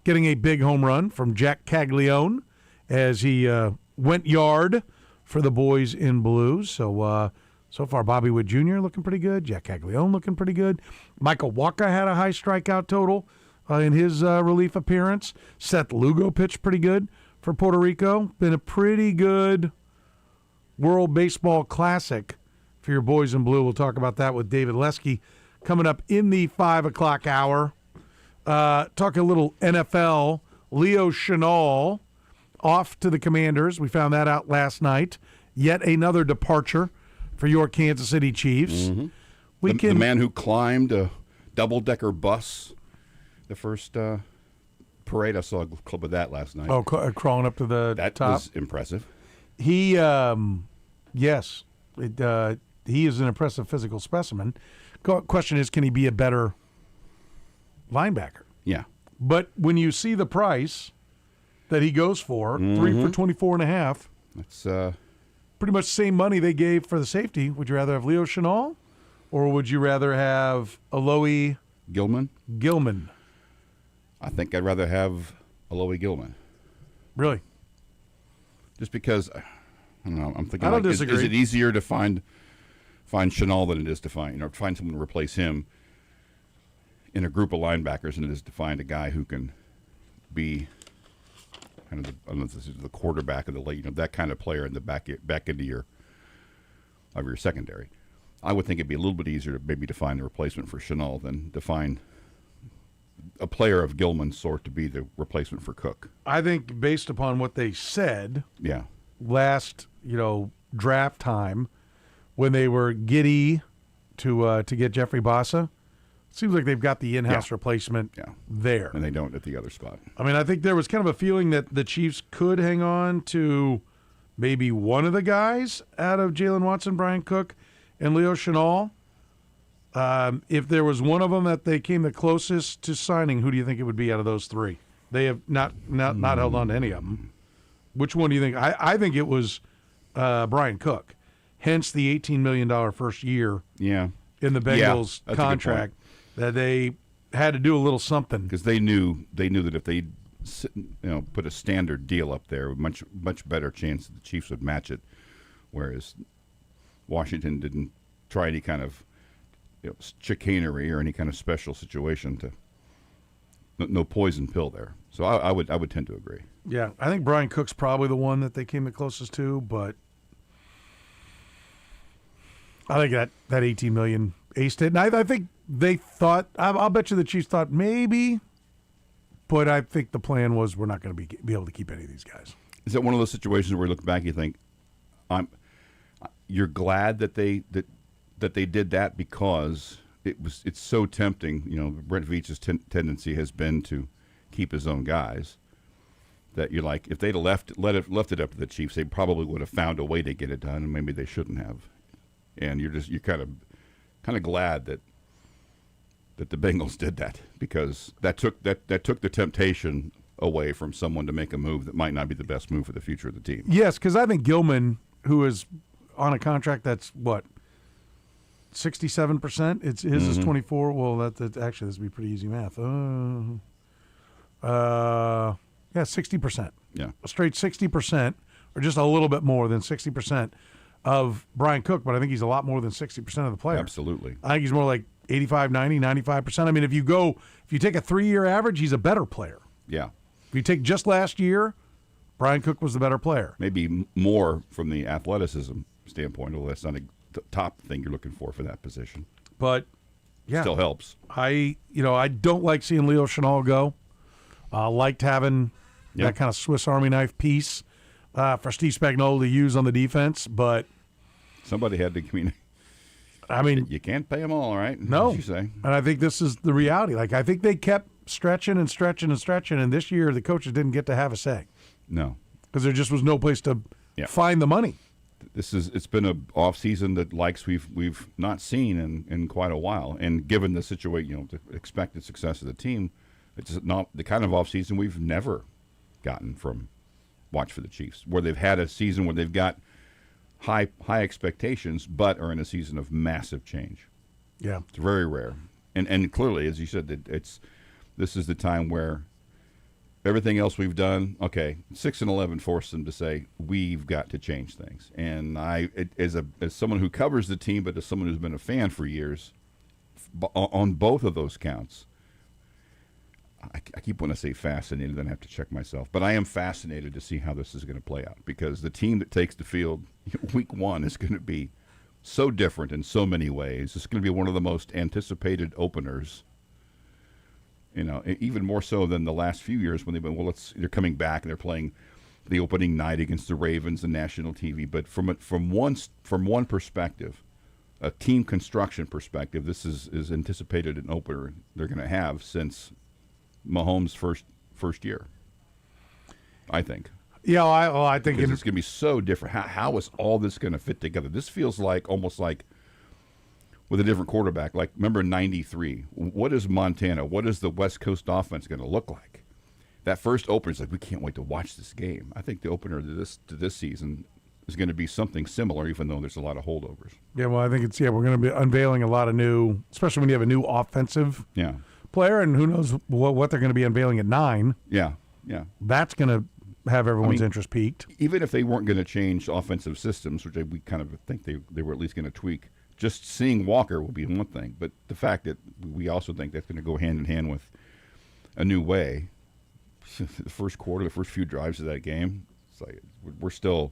getting a big home run from Jack Caglione as he went yard for the boys in blue. So far, Bobby Witt Jr. looking pretty good. Jack Caglione looking pretty good. Michael Wacha had a high strikeout total in his relief appearance. Seth Lugo pitched pretty good for Puerto Rico. Been a pretty good World Baseball Classic for your boys in blue. We'll talk about that with David Leske coming up in the 5 o'clock hour. Talk a little NFL. Leo Chenal off to the Commanders. We found that out last night. Yet another departure for your Kansas City Chiefs. Mm-hmm. The man who climbed a double-decker bus, the first parade. I saw a clip of that last night. Oh, crawling up to the top? That was impressive. He, yes, he is an impressive physical specimen. Question is, can he be a better linebacker? Yeah. But when you see the price that he goes for, 3 for 24.5. That's pretty much the same money they gave for the safety. Would you rather have Leo Chenal, or would you rather have Alohi Gilman? I think I'd rather have Alohi Gilman. Really? Just because, I don't know. I'm thinking, I don't disagree. Is it easier to find Chenal than it is to find someone to replace him in a group of linebackers than it is to find a guy who can be kind of I don't know if this is the quarterback of the late, that kind of player in the back end of your secondary. I would think it'd be a little bit easier to maybe to find a replacement for Chenal than to find a player of Gilman's sort to be the replacement for Cook. I think based upon what they said, last draft time when they were giddy to get Jeffrey Bassa, seems like they've got the in-house replacement there. And they don't at the other spot. I mean, I think there was kind of a feeling that the Chiefs could hang on to maybe one of the guys out of Jalen Watson, Brian Cook, and Leo Chenal. If there was one of them that they came the closest to signing, who do you think it would be out of those three? They have not held on to any of them. Which one do you think? I think it was Brian Cook, hence the $18 million first year in the Bengals contract that they had to do a little something. Because they knew that if they put a standard deal up there, much better chance that the Chiefs would match it, whereas Washington didn't try any kind of chicanery or any kind of special situation to no poison pill there. So I would tend to agree. Yeah, I think Brian Cook's probably the one that they came the closest to, but I think that $18 million aced it. And I think they thought, I'll bet you the Chiefs thought maybe, but I think the plan was we're not going to be able to keep any of these guys. Is that one of those situations where you look back, you think, you're glad that they did that because it's so tempting. Brent Veach's tendency has been to keep his own guys. That you're like, if they'd left it up to the Chiefs, they probably would have found a way to get it done, and maybe they shouldn't have. And you're kind of glad that the Bengals did that, because that took the temptation away from someone to make a move that might not be the best move for the future of the team. Yes, because I think Gilman, who is on a contract that's 67%. His is 24. Well, that actually this would be pretty easy math. 60%. Yeah, a straight 60%, or just a little bit more than 60% of Brian Cook. But I think he's a lot more than 60% of the players. Absolutely. I think he's more like 85, 90, 95%. I mean, if you take a 3-year average, he's a better player. Yeah. If you take just last year, Brian Cook was the better player. Maybe more from the athleticism standpoint, although that's not the top thing you're looking for that position. But yeah, still helps. I don't like seeing Leo Chenal go. Liked having that kind of Swiss Army knife piece for Steve Spagnuolo to use on the defense, but somebody had to communicate. I mean, you can't pay them all, right? No, you say. And I think this is the reality. Like, I think they kept stretching and stretching and stretching, and this year the coaches didn't get to have a say. No, because there just was no place to find the money. It's been a off season that we've not seen in quite a while, and given the situation, the expected success of the team, it's not the kind of off season we've never gotten from watch for the Chiefs, where they've had a season where they've got high expectations, but are in a season of massive change. Yeah, it's very rare, and clearly, as you said, this is the time where everything else we've done, 6-11 forced them to say we've got to change things. And as someone who covers the team, but as someone who's been a fan for years, on both of those counts, I keep wanting to say fascinated, then I have to check myself. But I am fascinated to see how this is going to play out, because the team that takes the field week one is going to be so different in so many ways. It's going to be one of the most anticipated openers, even more so than the last few years when they've been, they're coming back and they're playing the opening night against the Ravens and national TV. But from one perspective, a team construction perspective, this is anticipated an opener they're going to have since Mahomes' first year, I think. Yeah, I think it's going to be so different. How is all this going to fit together? This feels almost like with a different quarterback. Like, remember '93? What is Montana? What is the West Coast offense going to look like? That first opener is like, we can't wait to watch this game. I think the opener to this season is going to be something similar, even though there's a lot of holdovers. Yeah, well, I think we're going to be unveiling a lot of new, especially when you have a new offensive player, and who knows what they're going to be unveiling at 9. Yeah. That's going to have everyone's interest peaked. Even if they weren't going to change offensive systems, which we kind of think they were at least going to tweak, just seeing Walker will be one thing. But the fact that we also think that's going to go hand in hand with a new way, the first quarter, the first few drives of that game, it's like we're still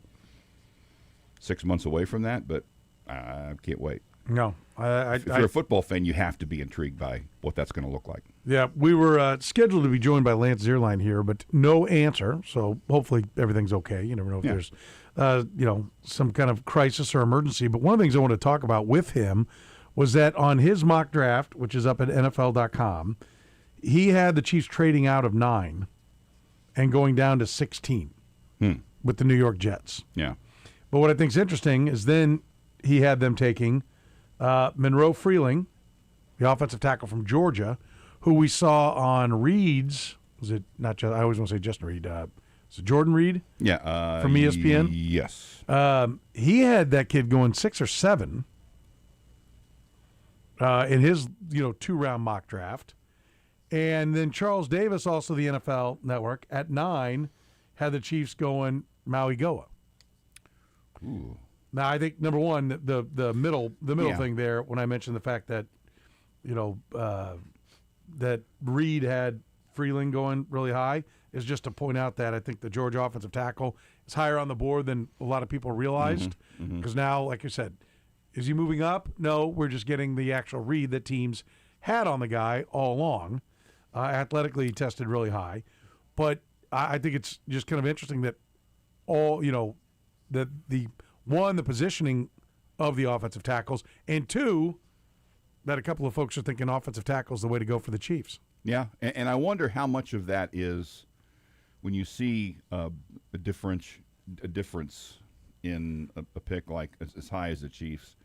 6 months away from that, but I can't wait. No. If you're a football fan, you have to be intrigued by what that's going to look like. Yeah, we were scheduled to be joined by Lance Zierlein here, but no answer, so hopefully everything's okay. You never know if there's some kind of crisis or emergency. But one of the things I want to talk about with him was that on his mock draft, which is up at NFL.com, he had the Chiefs trading out of 9 and going down to 16 with the New York Jets. Yeah. But what I think is interesting is then he had them taking Monroe Freeling, the offensive tackle from Georgia, who we saw on Reed's. Was it not just? I always want to say Justin Reed. Is it Jordan Reed? Yeah, from ESPN. Yes. He had that kid going 6 or 7 in his 2-round mock draft, and then Charles Davis, also the NFL Network, at 9 had the Chiefs going Maui Goa. Ooh. Now, I think, number one, the middle thing there, when I mentioned the fact that, that Reed had Freeling going really high, is just to point out that I think the Georgia offensive tackle is higher on the board than a lot of people realized. Because now, like you said, is he moving up? No, we're just getting the actual read that teams had on the guy all along. Athletically, he tested really high. But I think it's just kind of interesting that that the positioning of the offensive tackles, and 2, that a couple of folks are thinking offensive tackle is the way to go for the Chiefs. Yeah, and I wonder how much of that is when you see a difference in a pick like as high as the Chiefs,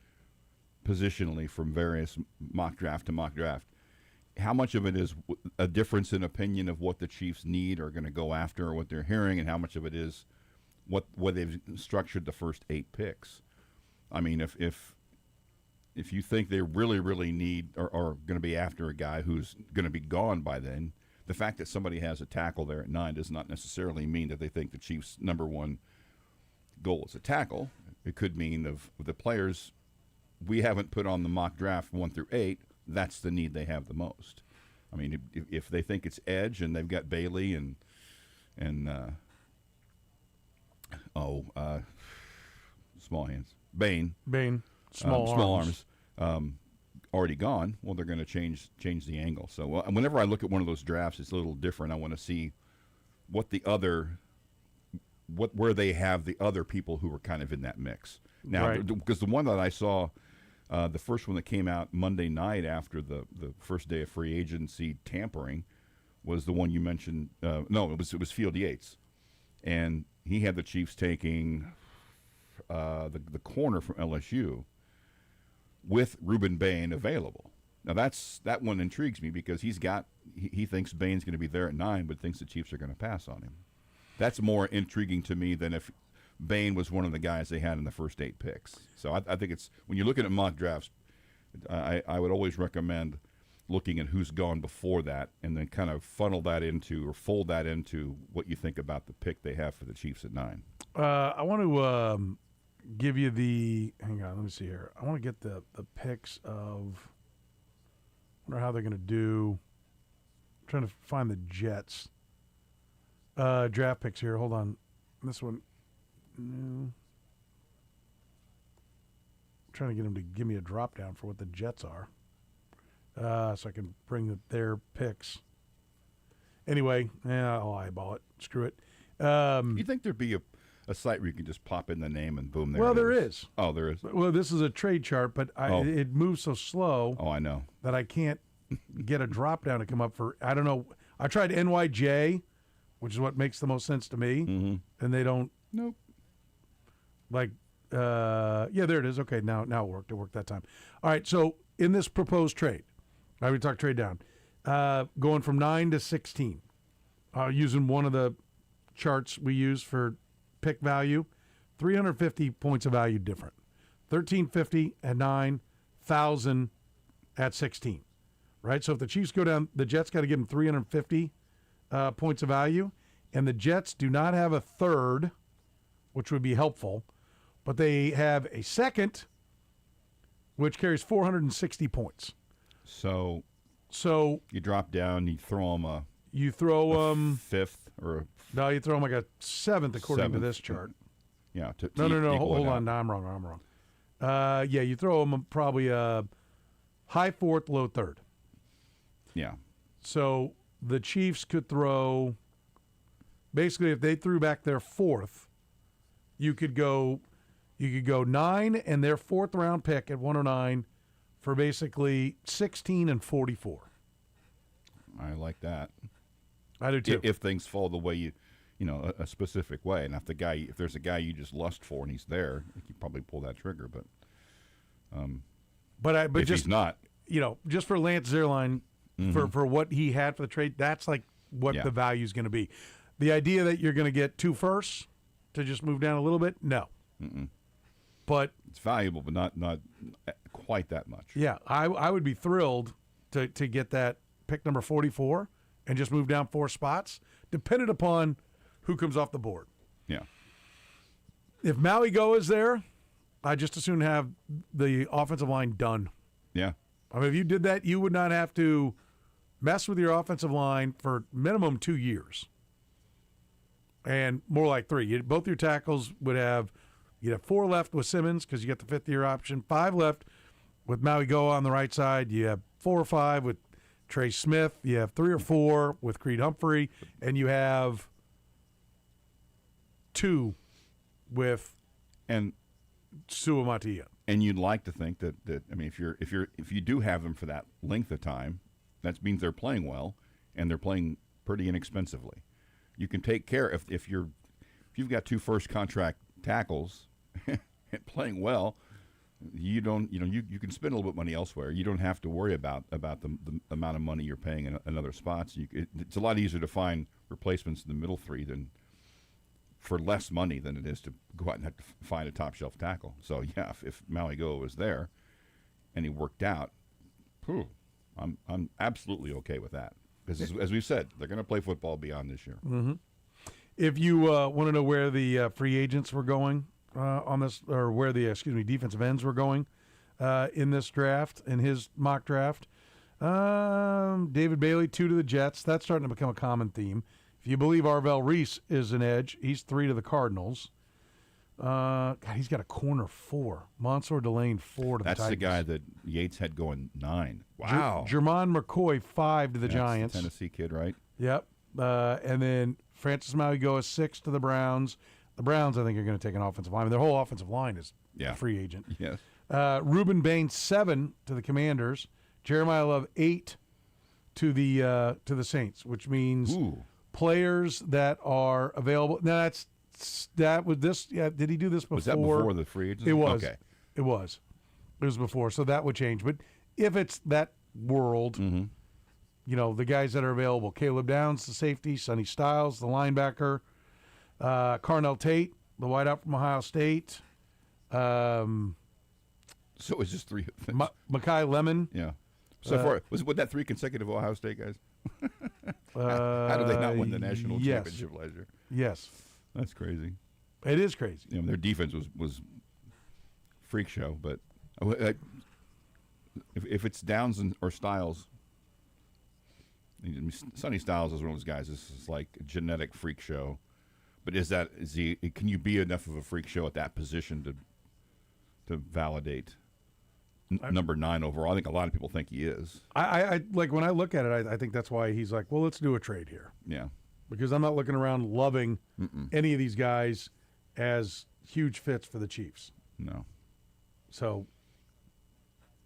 positionally from various mock draft to mock draft. How much of it is a difference in opinion of what the Chiefs need or going to go after or what they're hearing, and how much of it is what they've structured the first 8 picks? I mean, if you think they really, really need or are going to be after a guy who's going to be gone by then, the fact that somebody has a tackle there at 9 does not necessarily mean that they think the Chiefs' number one goal is a tackle. It could mean of the players we haven't put on the mock draft 1 through 8, that's the need they have the most. I mean, if they think it's edge and they've got Bailey and small hands, Bain, small arms, already gone. Well, they're going to change the angle. So whenever I look at one of those drafts, it's a little different. I want to see where they have the other people who are kind of in that mix. Now, because the one that I saw, the first one that came out Monday night after the first day of free agency tampering, was the one you mentioned. No, it was Field Yates, and he had the Chiefs taking the corner from LSU, with Ruben Bain available. Now that one intrigues me because he thinks Bain's going to be there at 9, but thinks the Chiefs are going to pass on him. That's more intriguing to me than if Bain was one of the guys they had in the first 8 picks. So I think it's, when you're looking at mock drafts, I would always recommend looking at who's gone before that and then kind of funnel that into or fold that into what you think about the pick they have for the Chiefs at 9. I want to give you the – hang on, let me see here. I want to get the picks of – I wonder how they're going to do – I'm trying to find the Jets draft picks here. Hold on. This one – no. I'm trying to get them to give me a drop down for what the Jets are. So I can bring their picks. Anyway, I'll eyeball it. Screw it. You think there'd be a site where you can just pop in the name and boom, there is. Oh, there is. Well, this is a trade chart, but it moves so slow. Oh, I know. That I can't get a drop down to come up for, I don't know. I tried NYJ, which is what makes the most sense to me, and they don't. Nope. Like, yeah, there it is. Okay, now it worked. It worked that time. All right, so in this proposed trade, we talked trade down, going from 9 to 16, using one of the charts we use for pick value, 350 points of value different. 1,350 at 9, 1,000 at 16, right? So if the Chiefs go down, the Jets got to give them 350 points of value, and the Jets do not have a third, which would be helpful, but they have a second, which carries 460 points. So you drop down, you throw them a fifth or no, you throw them like a seventh according to this chart. Yeah. No. Hold on. No, I'm wrong. Yeah, you throw them probably a high fourth, low third. Yeah. So the Chiefs could throw. Basically, if they threw back their fourth, you could go 9 and their fourth round pick at 109 for basically 16 and 44. I like that. I do too. If things fall the way a specific way, and if there's a guy you just lust for and he's there, you probably pull that trigger. But if just, he's not, just for Lance Zierlein, for what he had for the trade, that's like what the value is going to be. The idea that you're going to get 2 firsts to just move down a little bit, no. But it's valuable, but not quite that much. Yeah, I would be thrilled to get that pick number 44 and just move down 4 spots, dependent upon who comes off the board. Yeah. If Maui Go is there, I just as soon have the offensive line done. Yeah. I mean, if you did that, you would not have to mess with your offensive line for minimum 2 years. And more like 3. Both your tackles would have, you'd have 4 left with Simmons because you got the 5th-year option, 5 left with Maui Go on the right side. You have 4 or 5 with Trey Smith. You have 3 or 4 with Creed Humphrey, and you have 2 with Sua Matia. And you'd like to think that I mean, if you do have them for that length of time, that means they're playing well and they're playing pretty inexpensively. You can take care if you've got 2 first contract tackles and playing well. You don't, you can spend a little bit of money elsewhere. You don't have to worry about the amount of money you're paying in other spots. It's a lot easier to find replacements in the middle 3 for less money than it is to go out and have to find a top shelf tackle. So yeah, if Maui Go was there and he worked out, I'm absolutely okay with that because as we've said, they're going to play football beyond this year. Mm-hmm. If you want to know where the free agents were going on this, or where the defensive ends were going in this draft, in his mock draft, David Bailey 2 to the Jets. That's starting to become a common theme. If you believe Arvell Reese is an edge, he's 3 to the Cardinals. God, he's got a corner 4. Mansour Delane 4 to the Titans. That's the guy that Yates had going 9. Wow. Jermon McCoy 5 to the Giants. The Tennessee kid, right? Yep. And then Francis Mauigoa 6 to the Browns. The Browns, I think, are going to take an offensive line. Their whole offensive line is a free agent. Yes. Ruben Bain 7 to the Commanders. Jeremiah Love 8 to the Saints, which means players that are available. Now that's that was this. Yeah, did he do this before? Was that before the free agency? It was. Okay. It was. It was before, so that would change. But if it's that world, you know, the guys that are available: Caleb Downs, the safety; Sonny Styles, the linebacker; Carnell Tate, the wideout from Ohio State. So it's just three. Mekhi Lemon. Yeah. So far, was that 3 consecutive Ohio State guys? How did they not win the national championship last year? Yes. That's crazy. It is crazy. You know, their defense was freak show, but if it's Downs or Styles, Sonny Styles is one of those guys. This is like a genetic freak show. But can you be enough of a freak show at that position to validate number 9 overall? I think a lot of people think he is. I like when I look at it, I think that's why he's like, well, let's do a trade here. Yeah. Because I'm not looking around loving any of these guys as huge fits for the Chiefs. No. So,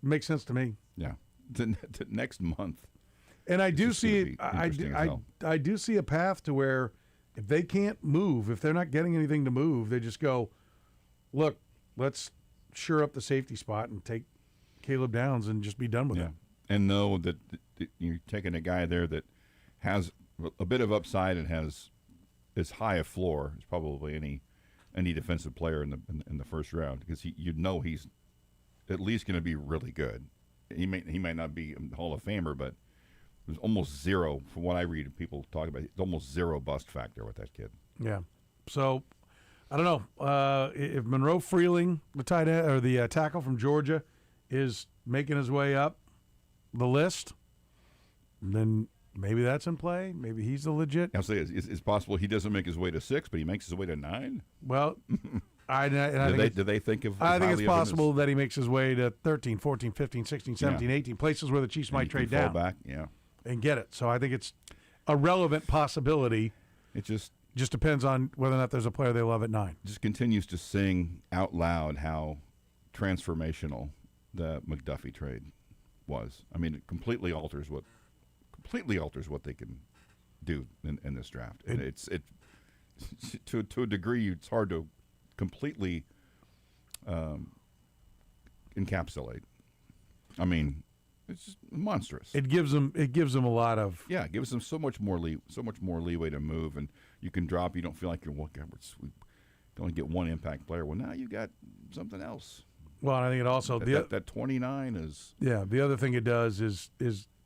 makes sense to me. Yeah. The next month. And I do see I do see a path to where if they can't move, if they're not getting anything to move, they just go, look, let's shore up the safety spot and take Caleb Downs and just be done with it. And know that you're taking a guy there that has a bit of upside and has as high a floor as probably any defensive player in the first round, because you'd know he's at least going to be really good. He might not be a Hall of Famer, but there's almost zero, from what I read people talk about, it's almost zero bust factor with that kid. Yeah. So I don't know if Monroe Freeling, the tight end or the tackle from Georgia, is making his way up the list, then maybe that's in play. Maybe he's the legit. I'll say it's possible he doesn't make his way to 6, but he makes his way to 9. Well, do they think of? I think it's possible that he makes his way to 13, 14, 15, 16, 17, 18 places where the Chiefs might trade down, back, and get it. So I think it's a relevant possibility. It just depends on whether or not there's a player they love at 9. Just continues to sing out loud how transformational the McDuffie trade was. I mean, it completely alters what they can do in this draft. And it's to a degree it's hard to completely encapsulate. I mean, it's just monstrous. It gives them a lot of it gives them so much more leeway to move, and you can drop. You don't feel like you're we only get one impact player. Well, now you got something else. Well, and I think it also that 29 is the other thing it does is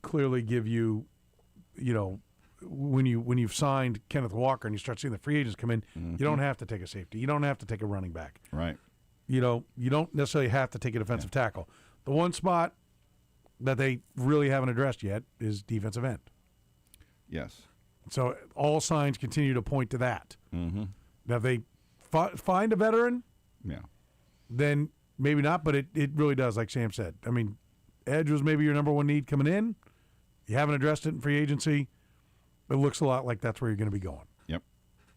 clearly give you, you know, when you've signed Kenneth Walker and you start seeing the free agents come in, you don't have to take a safety, you don't have to take a running back, right? You know, you don't necessarily have to take a defensive tackle. The one spot that they really haven't addressed yet is defensive end. Yes. So all signs continue to point to that. Mm-hmm. Now, if they find a veteran, then maybe not, but it really does, like Sam said. I mean, edge was maybe your number one need coming in. You haven't addressed it in free agency. It looks a lot like that's where you're going to be going. Yep.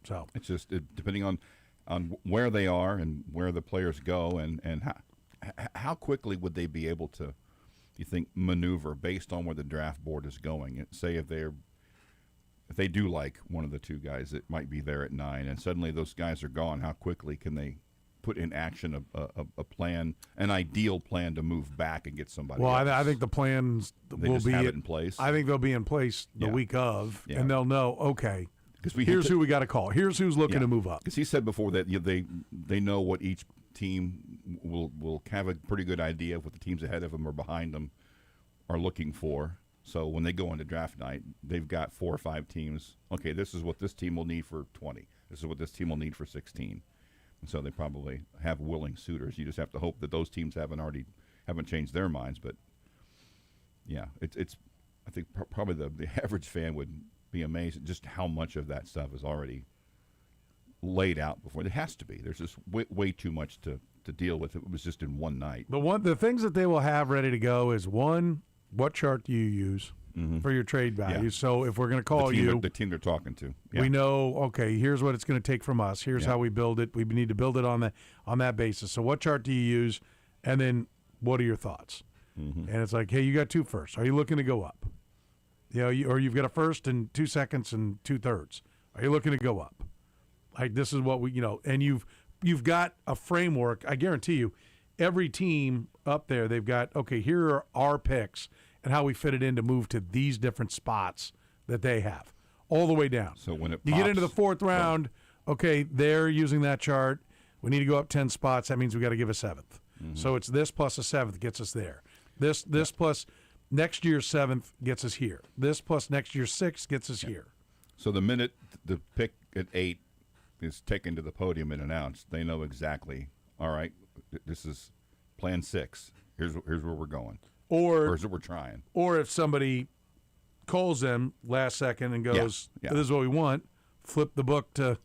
So it's just depending on where they are and where the players go and how quickly would they be able to, you think, maneuver based on where the draft board is going. Say if they do like one of the two guys that might be there at 9 and suddenly those guys are gone, how quickly can they put in action a plan, an ideal plan to move back and get somebody else? I think the plans will be in place. I think they'll be in place the week of, and they'll know, okay, here's who we got to call. Here's who's looking to move up. Because he said before that they know what each team will have a pretty good idea of what the teams ahead of them or behind them are looking for. So when they go into draft night, they've got 4 or 5 teams. Okay, this is what this team will need for 20. This is what this team will need for 16. And so they probably have willing suitors. You just have to hope that those teams haven't changed their minds. But yeah, it's I think probably the average fan would be amazed at just how much of that stuff is already laid out before. It has to be. There's just way too much to deal with. It was just in one night. The things that they will have ready to go is, one, what chart do you use for your trade value? Yeah. So if we're going to call the team they're talking to, we know, okay, here's what it's going to take from us. Here's how we build it. We need to build it on that basis. So what chart do you use? And then what are your thoughts? And it's like, hey, you got 2 firsts. Are you looking to go up? You know, or you've got a first and 2 seconds and 2/3. Are you looking to go up? Like this is what we, and you've got a framework. I guarantee you, every team up there, they've got, okay, here are our picks and how we fit it in to move to these different spots that they have, all the way down. So when you get into the fourth round, okay, they're using that chart. We need to go up 10 spots. That means we got to give a 7th. Mm-hmm. So it's this plus a 7th gets us there. This plus next year's 7th gets us here. This plus next year's 6th gets us here. So the minute the pick at 8 is taken to the podium and announced, they know exactly, all right, this is plan 6. Here's where we're going. Or here's what we're trying. Or if somebody calls them last second and goes, this is what we want, flip the book to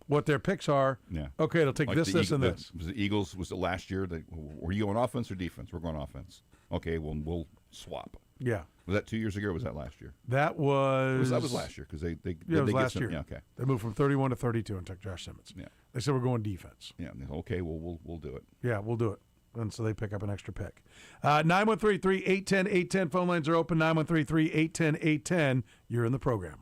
what their picks are. Yeah. Okay, it'll take this, and this. Was the Eagles, was it last year? Were you going offense or defense? We're going offense. Okay, well, we'll swap. Yeah. Was that 2 years ago or was that last year? That was last year because they it was last year. Yeah, okay. They moved from 31 to 32 and took Josh Simmons. Yeah. They said we're going defense. Yeah. Okay, well, we'll do it. Yeah, we'll do it. And so they pick up an extra pick. 913-3-810-810. Phone lines are open. 913-3-810-810. You're in the program.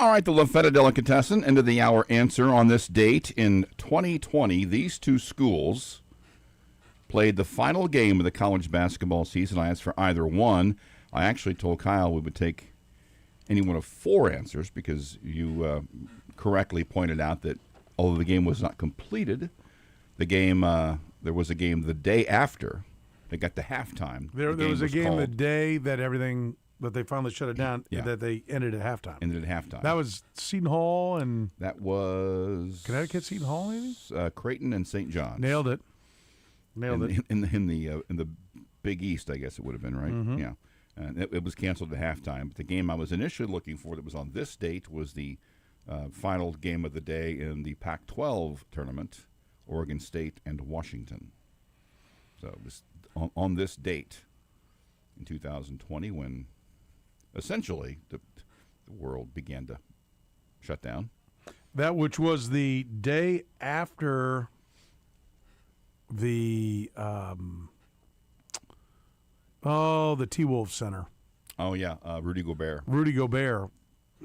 All right, the Lafayette Delicatessen, end of the hour answer. On this date in 2020, these two schools played the final game of the college basketball season. I asked for either one. I actually told Kyle we would take any one of four answers because you correctly pointed out that although the game was not completed, the game there was a game the day after they got to halftime. There was a game the day that everything that they finally shut it down. Yeah. That they ended at halftime. Ended at halftime. That was Seton Hall and that was Connecticut. Seton Hall, maybe Creighton and St. John's. Nailed it. In the Big East, I guess it would have been, right? Mhm. Yeah. And it was canceled at halftime. But the game I was initially looking for that was on this date was the final game of the day in the Pac-12 tournament, Oregon State and Washington. So this, on this date in 2020 when essentially the world began to shut down. That which was the day after the the T-Wolf Center. Oh yeah, Rudy Gobert. Rudy Gobert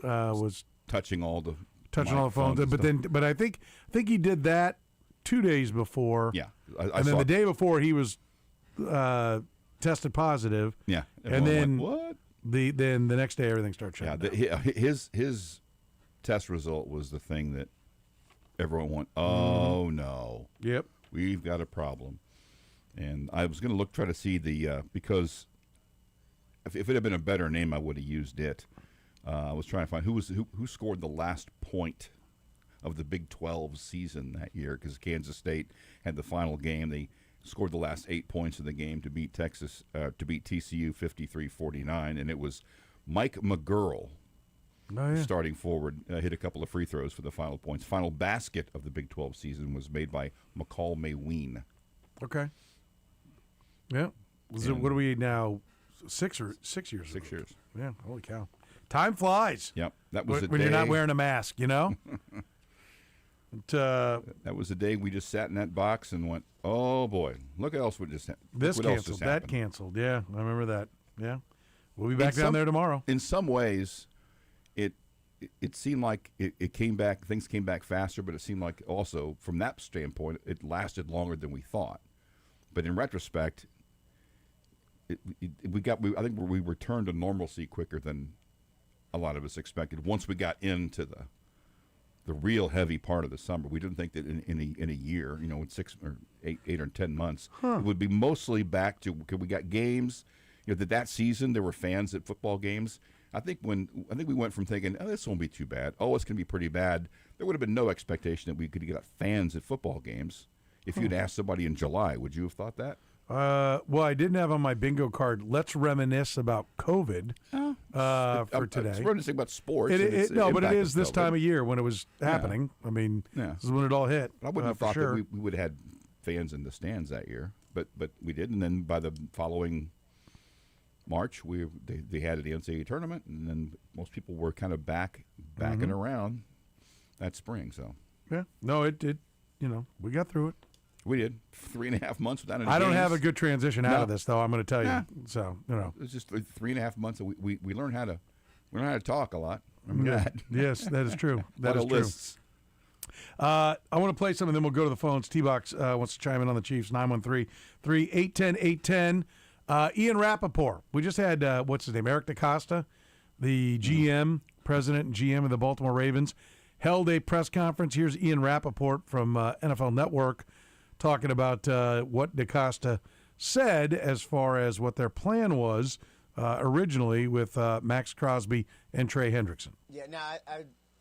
was touching all the phones, but I think he did that 2 days before. Yeah, and then the day before he was tested positive. Yeah, and then what? Then the next day everything started shutting down. His test result was the thing that everyone went, oh no, yep, we've got a problem. And I was going to try to see the because if it had been a better name, I would have used it. I was trying to find who scored the last point of the Big 12 season that year because Kansas State had the final game. They scored the last 8 points of the game to beat TCU 53-49, and it was Mike McGurl. Oh, yeah. Starting forward, hit a couple of free throws for the final points. Final basket of the Big 12 season was made by McCall Mayween. Okay. Yeah. What are we now? 6 years? 6 years. Yeah. Holy cow! Time flies. Yep. That was when you're not wearing a mask. You know. That was the day we just sat in that box and went, "Oh boy, look what else just happened." This canceled. That canceled. Yeah, I remember that. Yeah. We'll be back down there tomorrow. In some ways, it seemed like it came back. Things came back faster, but it seemed like also from that standpoint, it lasted longer than we thought. But in retrospect, I think we returned to normalcy quicker than a lot of us expected. Once we got into the real heavy part of the summer, we didn't think that in a year, in 6 or 8 or 10 months, it would be mostly back to because we got games. That season there were fans at football games. I think we went from thinking, oh, this won't be too bad. Oh, it's going to be pretty bad. There would have been no expectation that we could get fans at football games. If you'd asked somebody in July, would you have thought that? Well, I didn't have on my bingo card, let's reminisce about COVID for today. It's reminiscing about sports. But it is this time of year when it was happening. I mean, this is when it all hit. I wouldn't have thought that we would have had fans in the stands that year, but we did. And then by the following March, they had the NCAA tournament, and then most people were kind of backing around that spring. So yeah, no, it did. We got through it. We did 3.5 months without any I don't games. have a good transition out of this, though. I'm going to tell you. So it's just 3.5 months. We learned how to talk a lot. Remember that? Yes, that is true. That is true. Lists. I want to play something, then we'll go to the phones. T-Box wants to chime in on the Chiefs. 913-810-810. Ian Rappaport. We just had what's his name? Eric DaCosta, the GM, president and GM of the Baltimore Ravens, held a press conference. Here's Ian Rappaport from NFL Network talking about what DaCosta said as far as what their plan was originally with Max Crosby and Trey Hendrickson. Yeah, no,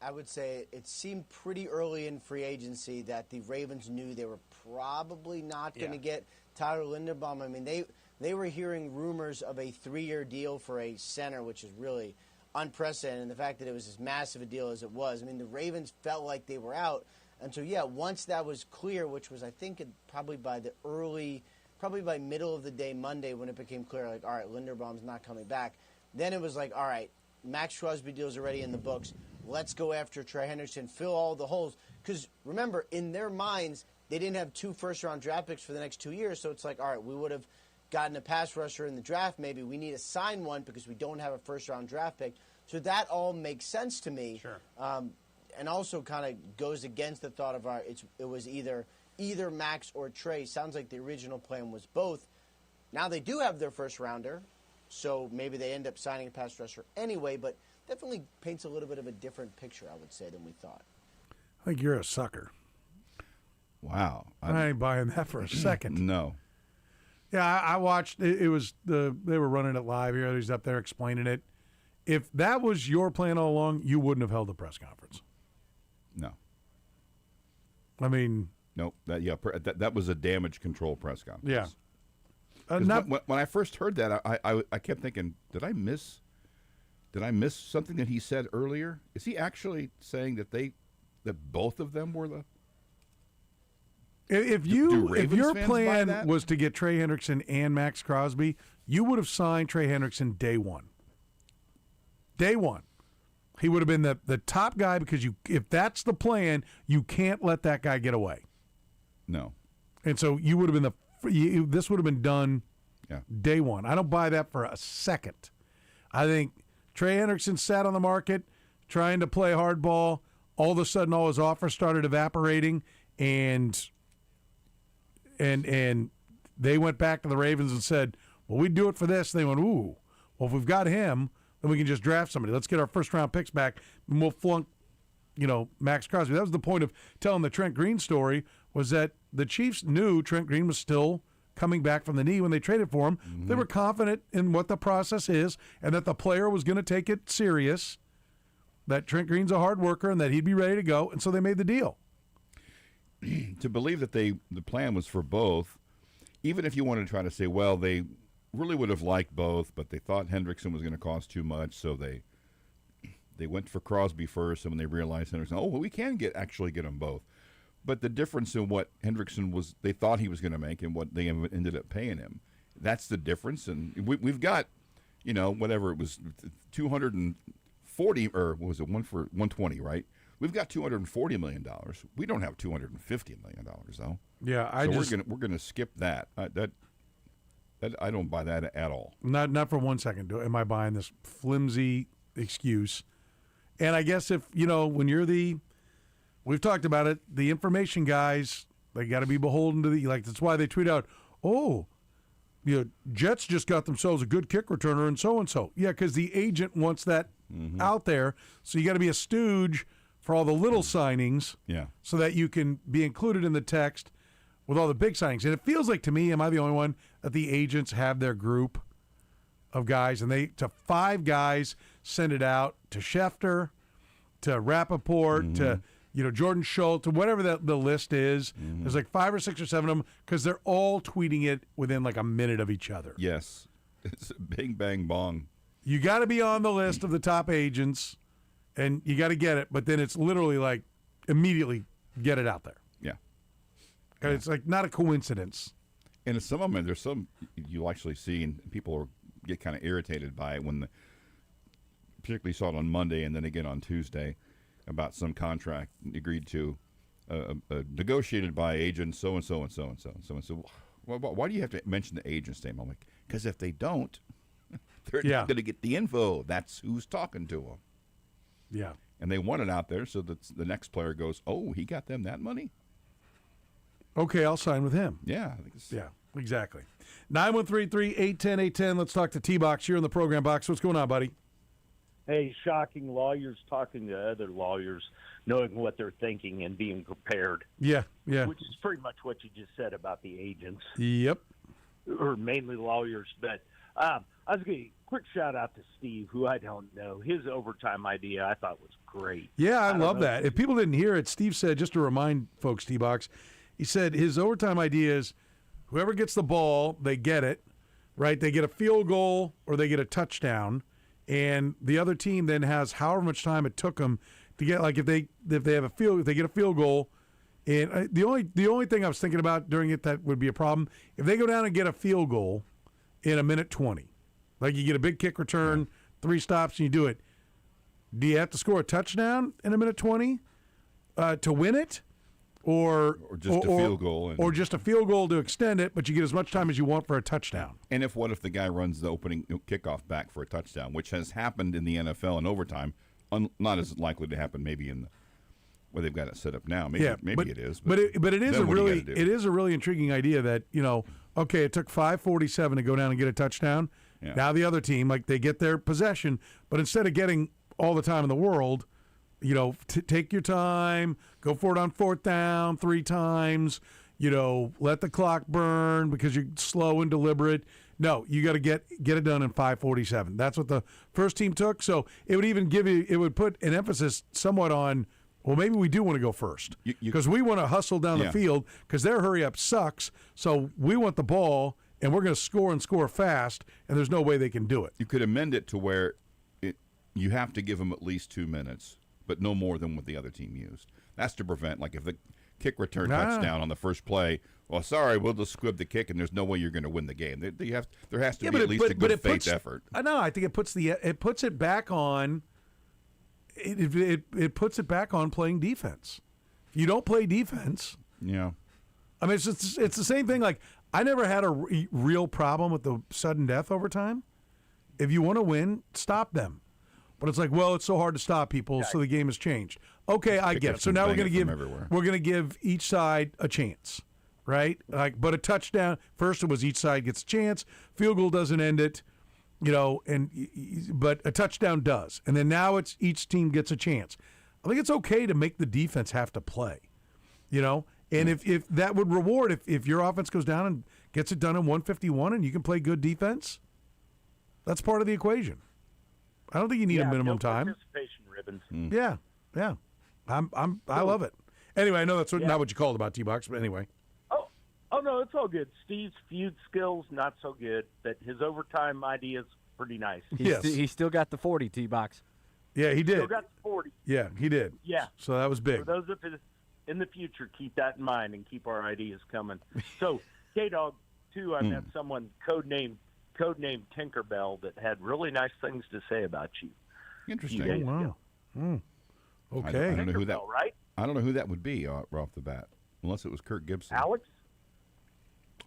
I would say it seemed pretty early in free agency that the Ravens knew they were probably not going to get Tyler Linderbaum. I mean, they were hearing rumors of a 3-year deal for a center, which is really unprecedented. And the fact that it was as massive a deal as it was, I mean, the Ravens felt like they were out. And so, once that was clear, which was, I think, probably by middle of the day Monday when it became clear, like, all right, Linderbaum's not coming back. Then it was like, all right, Max Crosby deal's already in the books. Let's go after Trey Hendrickson, fill all the holes. Because, remember, in their minds, they didn't have 2 first-round draft picks for the next 2 years. So it's like, all right, we would have gotten a pass rusher in the draft maybe. We need to sign one because we don't have a first-round draft pick. So that all makes sense to me. Sure. And also kind of goes against the thought of it was either Max or Trey. Sounds like the original plan was both. Now they do have their first rounder, so maybe they end up signing a pass rusher anyway, but definitely paints a little bit of a different picture, I would say, than we thought. I think you're a sucker. Wow. I ain't buying that for a second. No. Yeah, I watched. It was they were running it live here. He's up there explaining it. If that was your plan all along, you wouldn't have held a press conference. No. I mean, nope. That was a damage control press conference. Yeah. When I first heard that, I kept thinking, did I miss something that he said earlier? Is he actually saying that both of them were the? If your plan was to get Trey Hendrickson and Max Crosby, you would have signed Trey Hendrickson day one. Day one. He would have been the top guy because if that's the plan, you can't let that guy get away. No. And so you would have been this would have been done day one. I don't buy that for a second. I think Trey Hendrickson sat on the market trying to play hardball. All of a sudden, all his offers started evaporating, and they went back to the Ravens and said, well, we'd do it for this. And they went, ooh, well, if we've got him, then we can just draft somebody. Let's get our first-round picks back, and we'll flunk, Max Crosby. That was the point of telling the Trent Green story, was that the Chiefs knew Trent Green was still coming back from the knee when they traded for him. Mm-hmm. They were confident in what the process is and that the player was going to take it serious, that Trent Green's a hard worker and that he'd be ready to go, and so they made the deal. To believe that the plan was for both, even if you wanted to try to say, well, they really would have liked both, but they thought Hendrickson was going to cost too much, so they went for Crosby first, and when they realized Hendrickson, well, we can actually get them both. But the difference in what Hendrickson they thought he was going to make and what they ended up paying him, that's the difference. And we've got, whatever it was, 240, or what was it, one for 120, right? We've got $240 million. We don't have $250 million, though. Yeah, we're gonna skip that. I don't buy that at all. Not for 1 second. Am I buying this flimsy excuse? And I guess if when you're we've talked about it, the information guys, they got to be beholden to that's why they tweet out, Jets just got themselves a good kick returner and so. Yeah, because the agent wants that out there, so you got to be a stooge for all the little signings, so that you can be included in the text with all the big signings. And it feels like to me, am I the only one, that the agents have their group of guys, and to 5 guys send it out to Schefter, to Rappaport, to Jordan Schultz, to whatever the list is. There's like 5 or 6 or 7 of them because they're all tweeting it within like a minute of each other. Yes, it's bing bang bong. You got to be on the list of the top agents. And you got to get it, but then it's literally like immediately get it out there. Yeah. It's like not a coincidence. And some of them, there's some you actually see, and people get kind of irritated by it when particularly saw it on Monday and then again on Tuesday about some contract agreed to, negotiated by agent so-and-so and so-and-so and so-and-so. Well, why do you have to mention the agent's name? I'm like, because if they don't, they're not going to get the info. That's who's talking to them. Yeah. And they want it out there so that the next player goes, oh, he got them that money? Okay, I'll sign with him. Yeah. Yeah, exactly. 913-810-810. Let's talk to T-Box here in the program box. What's going on, buddy? Hey, shocking lawyers talking to other lawyers, knowing what they're thinking and being prepared. Yeah. Which is pretty much what you just said about the agents. Yep. Or mainly lawyers. But I was going to quick shout out to Steve, who I don't know. His overtime idea I thought was great. Yeah, I love that. If people didn't hear it, Steve said, just to remind folks, T-Box, he said his overtime idea is whoever gets the ball, they get it, right? They get a field goal or they get a touchdown, and the other team then has however much time it took them to get, like if they get a field goal. And the only thing I was thinking about during it that would be a problem, if they go down and get a field goal in a minute 20, like you get a big kick return, 3 stops, and you do it. Do you have to score a touchdown in a minute 20 to win it? or just a field goal, or just a field goal to extend it, but you get as much time as you want for a touchdown. And what if the guy runs the opening kickoff back for a touchdown, which has happened in the NFL in overtime, not as likely to happen maybe in the where they've got it set up now. Maybe it is. But it is a really intriguing idea that, okay, it took 5:47 to go down and get a touchdown. Yeah. Now the other team, they get their possession, but instead of getting all the time in the world, take your time, go for it on 4th down 3 times, let the clock burn because you're slow and deliberate. No, you got to get it done in 5:47. That's what the first team took. So it would even put an emphasis somewhat on, well, maybe we do want to go first because we want to hustle down the field because their hurry up sucks. So we want the ball and we're going to score and score fast, and there's no way they can do it. You could amend it to where you have to give them at least 2 minutes, but no more than what the other team used. That's to prevent, if the kick return touchdown on the first play, well, sorry, we'll just squib the kick, and there's no way you're going to win the game. There has to be at least a good faith effort. No, I think it puts it back on. It puts it back on playing defense. If you don't play defense, yeah. I mean, it's the same thing. I never had a real problem with the sudden death overtime. If you want to win, stop them. But it's it's so hard to stop people, so the game has changed. Okay, I get it. So now we're going to give each side a chance, right? But a touchdown first, it was each side gets a chance. Field goal doesn't end it, but a touchdown does. And then now it's each team gets a chance. I think it's okay to make the defense have to play, And if that would reward if your offense goes down and gets it done in 151 and you can play good defense, that's part of the equation. I don't think you need a minimum time. Participation ribbons. Yeah. I love it. Anyway, I know that's not what you called about T-Box, but anyway. Oh no, it's all good. Steve's feud skills not so good, but his overtime idea is pretty nice. He still got the 40 T-Box. Yeah, he did. Still got the 40. Yeah, he did. Yeah. So that was big. For those of us in the future, keep that in mind and keep our ideas coming. So, K-Dog, too, I met someone codenamed Tinkerbell that had really nice things to say about you. Interesting. Wow. Okay. I don't know who that. Right? I don't know who that would be right off the bat, unless it was Kirk Gibson. Alex.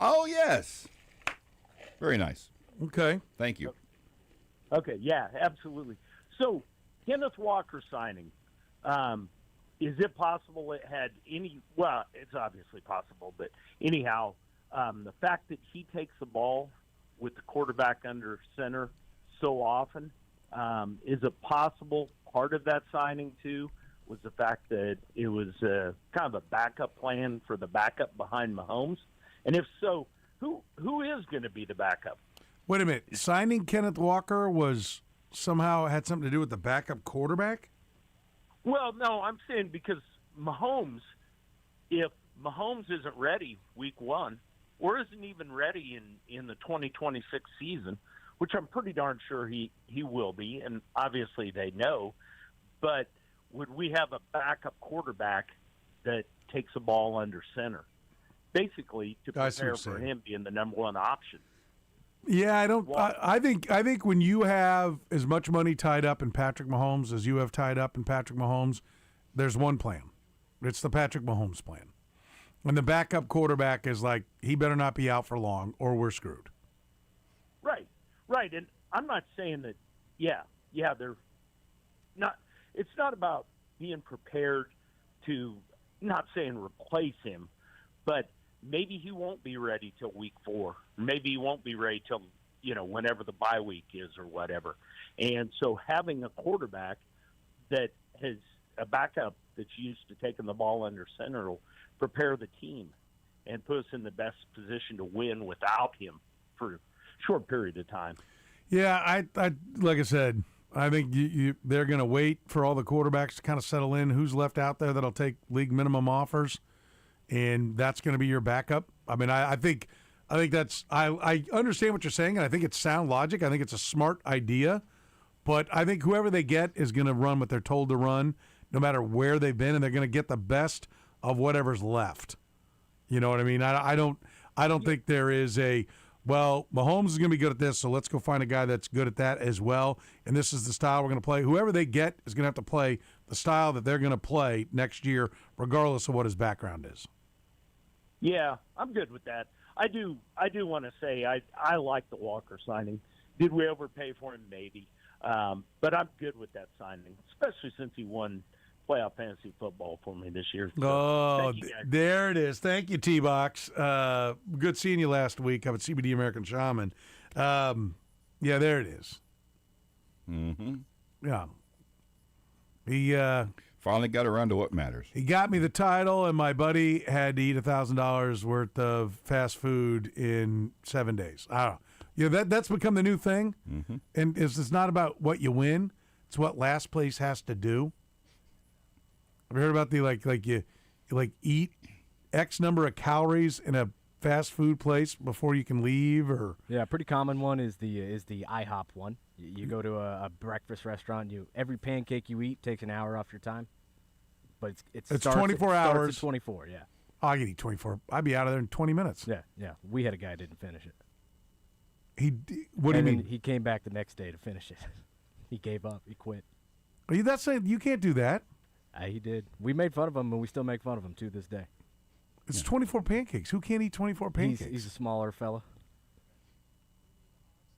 Oh yes. Very nice. Okay. Thank you. Okay. Yeah. Absolutely. So, Kenneth Walker signing. Is it possible it had any? Well, it's obviously possible, but anyhow, the fact that he takes the ball with the quarterback under center so often, is a possible part of that signing too? Was the fact that it was kind of a backup plan for the backup behind Mahomes, and if so, who is going to be the backup? Wait a minute, signing Kenneth Walker was somehow had something to do with the backup quarterback? Well, no, I'm saying because Mahomes, if Mahomes isn't ready week 1, or isn't even ready in the 2026 season, which I'm pretty darn sure he will be, and obviously they know, but would we have a backup quarterback that takes the ball under center, basically to prepare for him being the number 1 option? Yeah, I don't. I think when you have as much money tied up in Patrick Mahomes as you have tied up in Patrick Mahomes, there's one plan. It's the Patrick Mahomes plan. And the backup quarterback is he better not be out for long or we're screwed. Right. And I'm not saying that, they're not, it's not about being prepared to, not saying replace him, but maybe he won't be ready till week 4. Maybe he won't be ready till, whenever the bye week is or whatever. And so having a quarterback that has a backup that's used to taking the ball under center will prepare the team and put us in the best position to win without him for a short period of time. Yeah, I like I said, I think they're going to wait for all the quarterbacks to kind of settle in. Who's left out there that'll take league minimum offers, and that's going to be your backup. I mean, I think that's I understand what you're saying, and I think it's sound logic. I think it's a smart idea, but I think whoever they get is going to run what they're told to run, no matter where they've been, and they're going to get the best of whatever's left. You know what I mean? I don't think there is well, Mahomes is going to be good at this, so let's go find a guy that's good at that as well. And this is the style we're going to play. Whoever they get is going to have to play the style that they're going to play next year, regardless of what his background is. Yeah, I'm good with that. I do want to say I like the Walker signing. Did we overpay for him? Maybe. But I'm good with that signing, especially since he won playoff fantasy football for me this year. So, there it is. Thank you, T-Box. Good seeing you last week. I'm at CBD American Shaman. Yeah, there it is. Mm-hmm. Yeah. He finally got around to what matters. He got me the title, and my buddy had to eat $1,000 worth of fast food in 7 days. I don't know. Yeah, that's become the new thing. Mm-hmm. And it's not about what you win. It's what last place has to do. Have you heard about the you eat X number of calories in a fast food place before you can leave? Or yeah, a pretty common one is the IHOP one. You go to a breakfast restaurant. Every pancake you eat takes an hour off your time, but it's 24 hours. At 24, yeah. I could eat 24. I'd be out of there in 20 minutes. Yeah. We had a guy who didn't finish it. What do you mean? He came back the next day to finish it. He gave up. He quit. Are you that saying you can't do that? He did. We made fun of him, and we still make fun of him to this day. It's 24 pancakes. Who can't eat 24 pancakes? He's a smaller fella.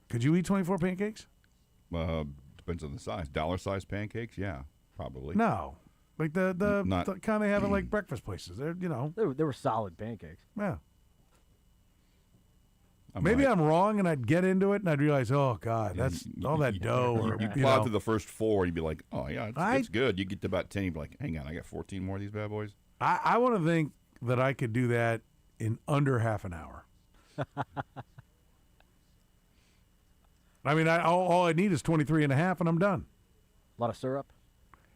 Could you eat 24 pancakes? Depends on the size. Dollar-sized pancakes? Yeah, probably. No. Like the kind they have at like breakfast places. They were solid pancakes. Yeah. Maybe I'm wrong, and I'd get into it, and I'd realize, oh, God, that's all that dough. You plow through the first 4, and you'd be like, oh, yeah, it's good. You get to about 10, you'd be like, hang on, I got 14 more of these bad boys. I want to think that I could do that in under half an hour. I mean, all I need is 23 and a half, and I'm done. A lot of syrup?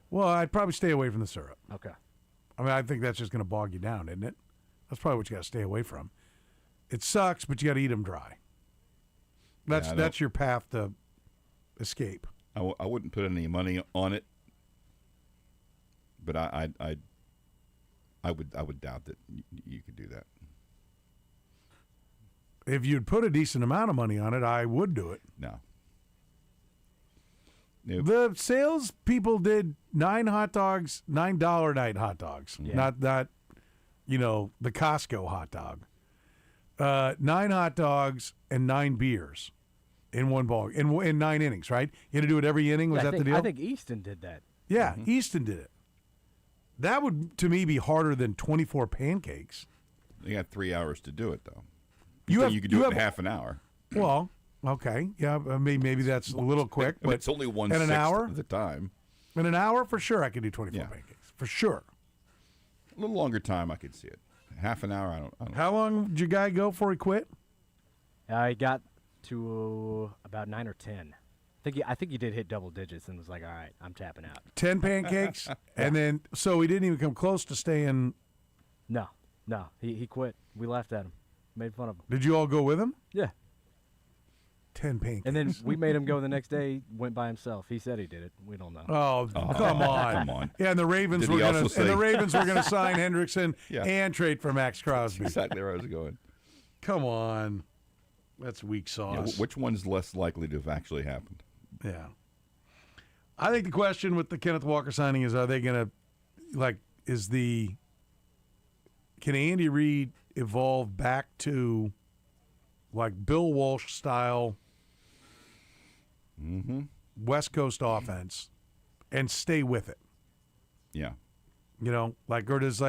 Well, I'd probably stay away from the syrup. Okay. I mean, I think that's just going to bog you down, isn't it? That's probably what you got to stay away from. It sucks, but you got to eat them dry. That's your path to escape. I wouldn't put any money on it, but I would doubt that you could do that. If you'd put a decent amount of money on it, I would do it. No. Nope. The sales people did $9 night hot dogs, not the Costco hot dog. 9 hot dogs and 9 beers in one ball in 9 innings, right? You had to do it every inning. Was that the deal? I think Easton did that. Yeah, Easton did it. That would, to me, be harder than 24 pancakes. You got 3 hours to do it, though. You could do it in half an hour. Well, okay, yeah. I mean, maybe that's a little quick, but it's only 1/6 an hour of the time. In an hour, for sure, I could do 24 pancakes for sure. A little longer time, I could see it. Half an hour, I don't. How long did your guy go before he quit? I got to about 9 or 10. I think he did hit double digits and was like, all right, I'm tapping out. 10 pancakes, and then so he didn't even come close to staying. No, he quit. We laughed at him, made fun of him. Did you all go with him? Yeah. 10 pancakes. And then we made him go the next day. Went by himself. He said he did it. We don't know. Oh, come on! Come on. Yeah, and the Ravens were going to sign Hendrickson and trade for Max Crosby. That's exactly where I was going. Come on, that's weak sauce. Yeah, which one's less likely to have actually happened? Yeah, I think the question with the Kenneth Walker signing is: are they going to can Andy Reid evolve back to like Bill Walsh style? Mm-hmm. West Coast offense and stay with it. Yeah. Or does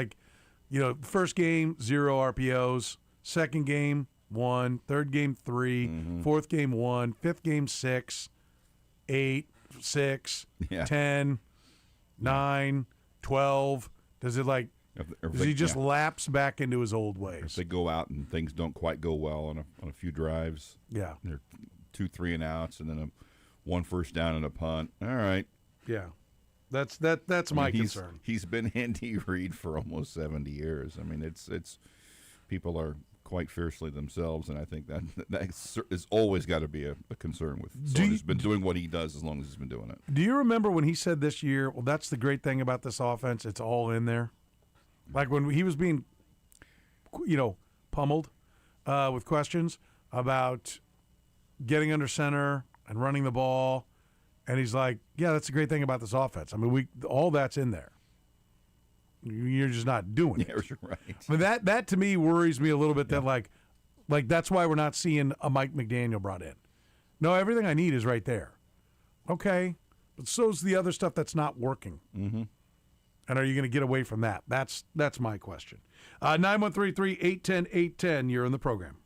first game, 0 RPOs, second game, 1, third game, 3, fourth game, 1, fifth game, 6, 8, 6, 10, 9, 12. Does it does he just lapse back into his old ways? If they go out and things don't quite go well on a few drives. Yeah. They're 2 3-and-outs and then one first down and a punt. All right. Yeah. That's my concern. He's been Andy Reid for almost 70 years. I mean, it's people are quite fiercely themselves, and I think that is always got to be a concern with someone who's been doing what he does as long as he's been doing it. Do you remember when he said this year, well, that's the great thing about this offense, it's all in there? Like when he was being, pummeled with questions, about getting under center and running the ball. And he's like, yeah, that's the great thing about this offense. I mean, all that's in there. You're just not doing it. Yeah, you're right. I mean, that to me worries me a little bit. That like that's why we're not seeing a Mike McDaniel brought in. No, everything I need is right there. Okay, but so's the other stuff that's not working. Mm-hmm. And are you going to get away from that? That's my question. 913-810-810. You're in the program.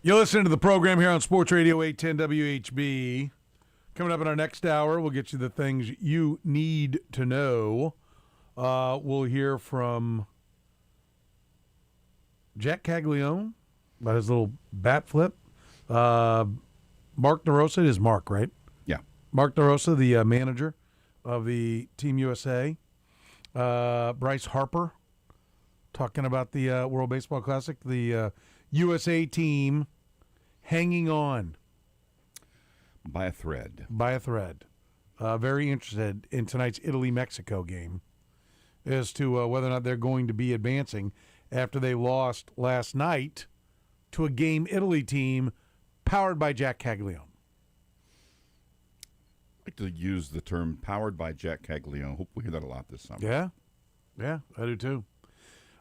You're listening to the program here on Sports Radio 810 WHB. Coming up in our next hour, we'll get you the things you need to know. We'll hear from Jack Caglione about his little bat flip. Mark Narosa, it is Mark, right? Yeah. Mark Narosa, the manager of the Team USA. Bryce Harper talking about the World Baseball Classic. The USA team hanging on. By a thread. By a thread. Very interested in tonight's Italy-Mexico game as to whether or not they're going to be advancing after they lost last night to a Game Italy team powered by Jack Caglione. I like to use the term powered by Jack Caglione. Hope we hear that a lot this summer. Yeah, I do too.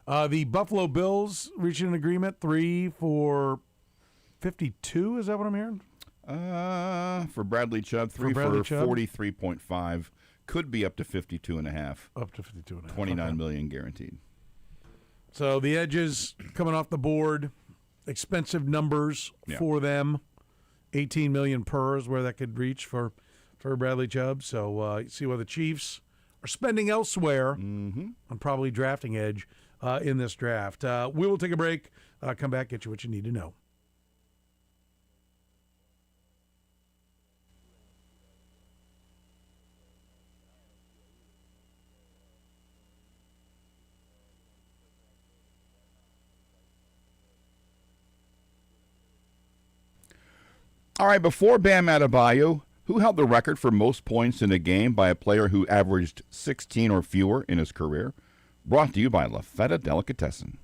The Buffalo Bills reached an agreement, 3 for $52. Is that what I'm hearing? For Bradley Chubb, 3 for $43.5. Could be up to 52.5. Up to 52.5. $29 million guaranteed. So the Edges coming off the board, expensive numbers for them. 18 million per is where that could reach for Bradley Chubb. So you see why the Chiefs are spending elsewhere on probably drafting edge in this draft. We will take a break. Come back, get you what you need to know. All right, before Bam Adebayo, who held the record for most points in a game by a player who averaged 16 or fewer in his career? Brought to you by La Feta Delicatessen.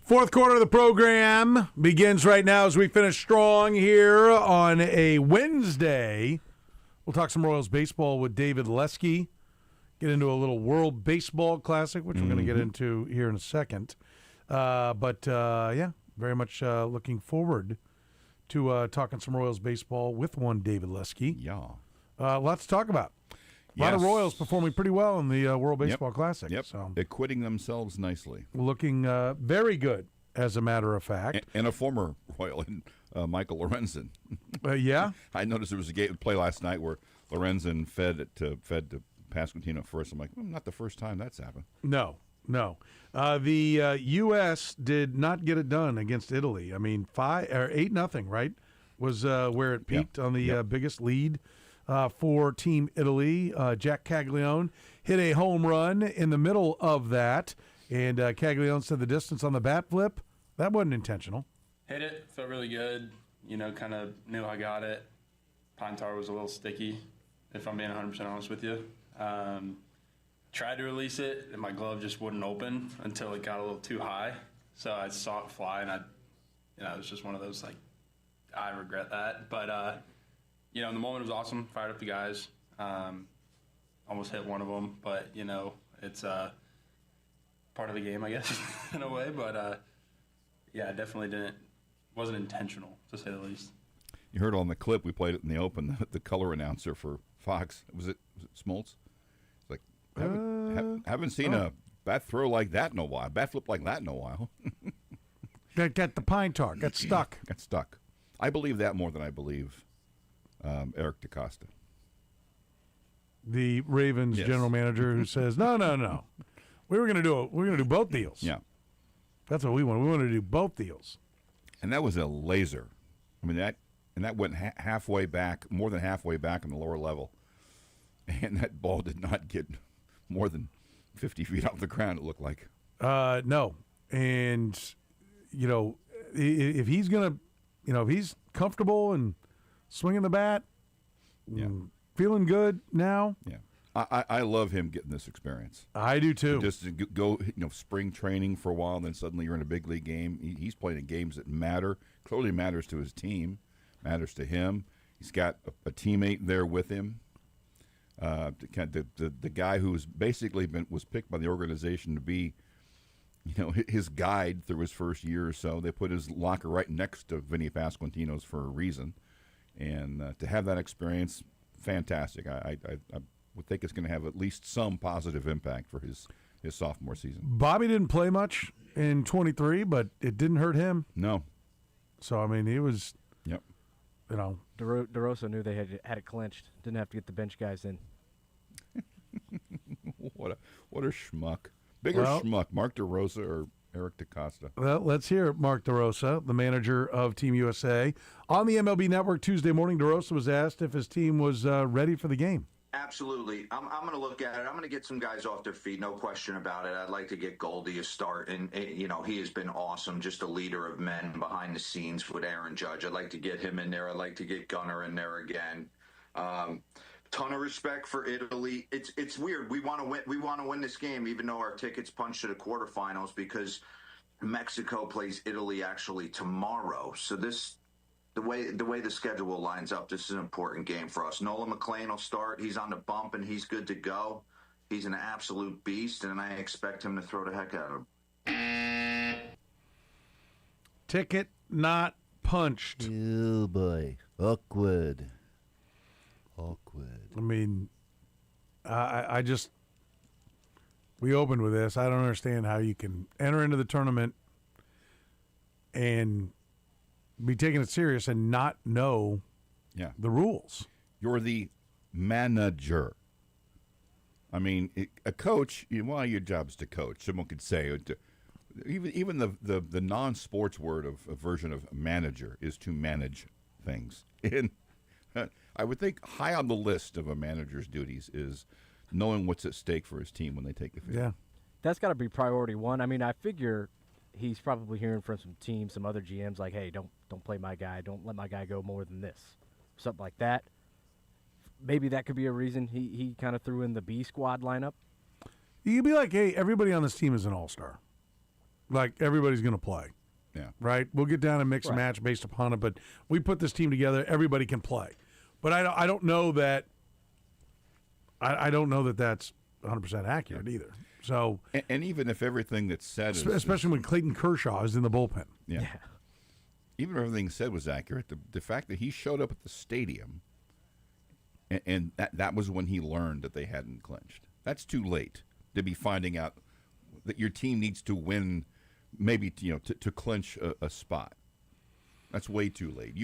Fourth quarter of the program begins right now as we finish strong here on a Wednesday. We'll talk some Royals baseball with David Lesky, get into a little World Baseball Classic, which we're going to get into here in a second. Yeah, very much looking forward to talking some Royals baseball with one David Lesky. Yeah. Lots to talk about. A lot of Royals performing pretty well in the World Baseball Classic. Yep. So Acquitting themselves nicely. Looking very good, as a matter of fact. And a former Royal, Michael Lorenzen. Yeah? I noticed there was a game play last night where Lorenzen fed to Pasquantino first. I'm like, not the first time that's happened. No. The U.S. did not get it done against Italy. I mean, 8-0, right, was where it peaked on the biggest lead for Team Italy. Jack Caglione hit a home run in the middle of that, and Caglione said the distance on the bat flip, that wasn't intentional. Hit it, felt really good. Kind of knew I got it. Pine tar was a little sticky, if I'm being 100% honest with you. Tried to release it, and my glove just wouldn't open until it got a little too high. So I saw it fly, and it was just one of those, I regret that. But, in the moment it was awesome. Fired up the guys. Almost hit one of them, but, it's part of the game, I guess, in a way. But, definitely wasn't intentional, to say the least. You heard on the clip, we played it in the Open, the color announcer for Fox, was it Smoltz? It's like, haven't seen a bat throw like that in a while, bat flip like that in a while. Got the pine tar, got stuck. Got stuck. I believe that more than I believe Eric DaCosta. The Ravens general manager who says, no. We're going to do both deals. Yeah. That's what we want. We want to do both deals. And that was a laser. I mean, that went halfway back, more than halfway back on the lower level. And that ball did not get more than 50 feet off the ground, it looked like. No. And, if he's going to, if he's comfortable and swinging the bat, feeling good now. Yeah. I love him getting this experience. I do too. Just to go, spring training for a while, and then suddenly you're in a big league game. He's playing in games that matter. Clearly matters to his team, matters to him. He's got a teammate there with him. The guy who's basically was picked by the organization to be, his guide through his first year or so. They put his locker right next to Vinny Pasquantino's for a reason, and to have that experience, fantastic. I would think it's going to have at least some positive impact for his sophomore season. Bobby didn't play much in 23, but it didn't hurt him. No. So, I mean, he was, DeRosa knew they had it clinched. Didn't have to get the bench guys in. What a schmuck. Bigger schmuck, Mark DeRosa or Eric DaCosta? Well, let's hear Mark DeRosa, the manager of Team USA. On the MLB Network Tuesday morning, DeRosa was asked if his team was ready for the game. Absolutely. I'm going to look at it. I'm going to get some guys off their feet, no question about it. I'd like to get Goldie a start, and he has been awesome, just a leader of men behind the scenes with Aaron Judge. I'd like to get him in there. I'd like to get Gunnar in there again. Ton of respect for Italy. It's weird. We want to win. We want to win this game, even though our tickets punched to the quarterfinals, because Mexico plays Italy actually tomorrow. So the way the schedule lines up, this is an important game for us. Nolan McLean will start. He's on the bump, and he's good to go. He's an absolute beast, and I expect him to throw the heck out of him. Ticket not punched. Oh, boy. Awkward. I mean, we opened with this. I don't understand how you can enter into the tournament and be taking it serious and not know the rules. You're the manager. I mean, a coach, your job is to coach. Someone could say, even the non-sports word of a version of manager is to manage things. And I would think high on the list of a manager's duties is knowing what's at stake for his team when they take the field. Yeah. That's got to be priority one. I mean, I figure he's probably hearing from some teams, some other GMs, like, hey, don't play my guy. Don't let my guy go more than this. Something like that. Maybe that could be a reason he kind of threw in the B squad lineup. You could be like, hey, everybody on this team is an all-star. like everybody's going to play. Yeah. Right? We'll get down and mix and match based upon it, but we put this team together, everybody can play. But I don't know that I don't know that that's 100% accurate either. So and even if everything that's said especially when Clayton Kershaw is in the bullpen. Yeah. Even if everything said was accurate, the fact that he showed up at the stadium and that was when he learned that they hadn't clinched. That's too late to be finding out that your team needs to win, maybe to clinch a spot. That's way too late.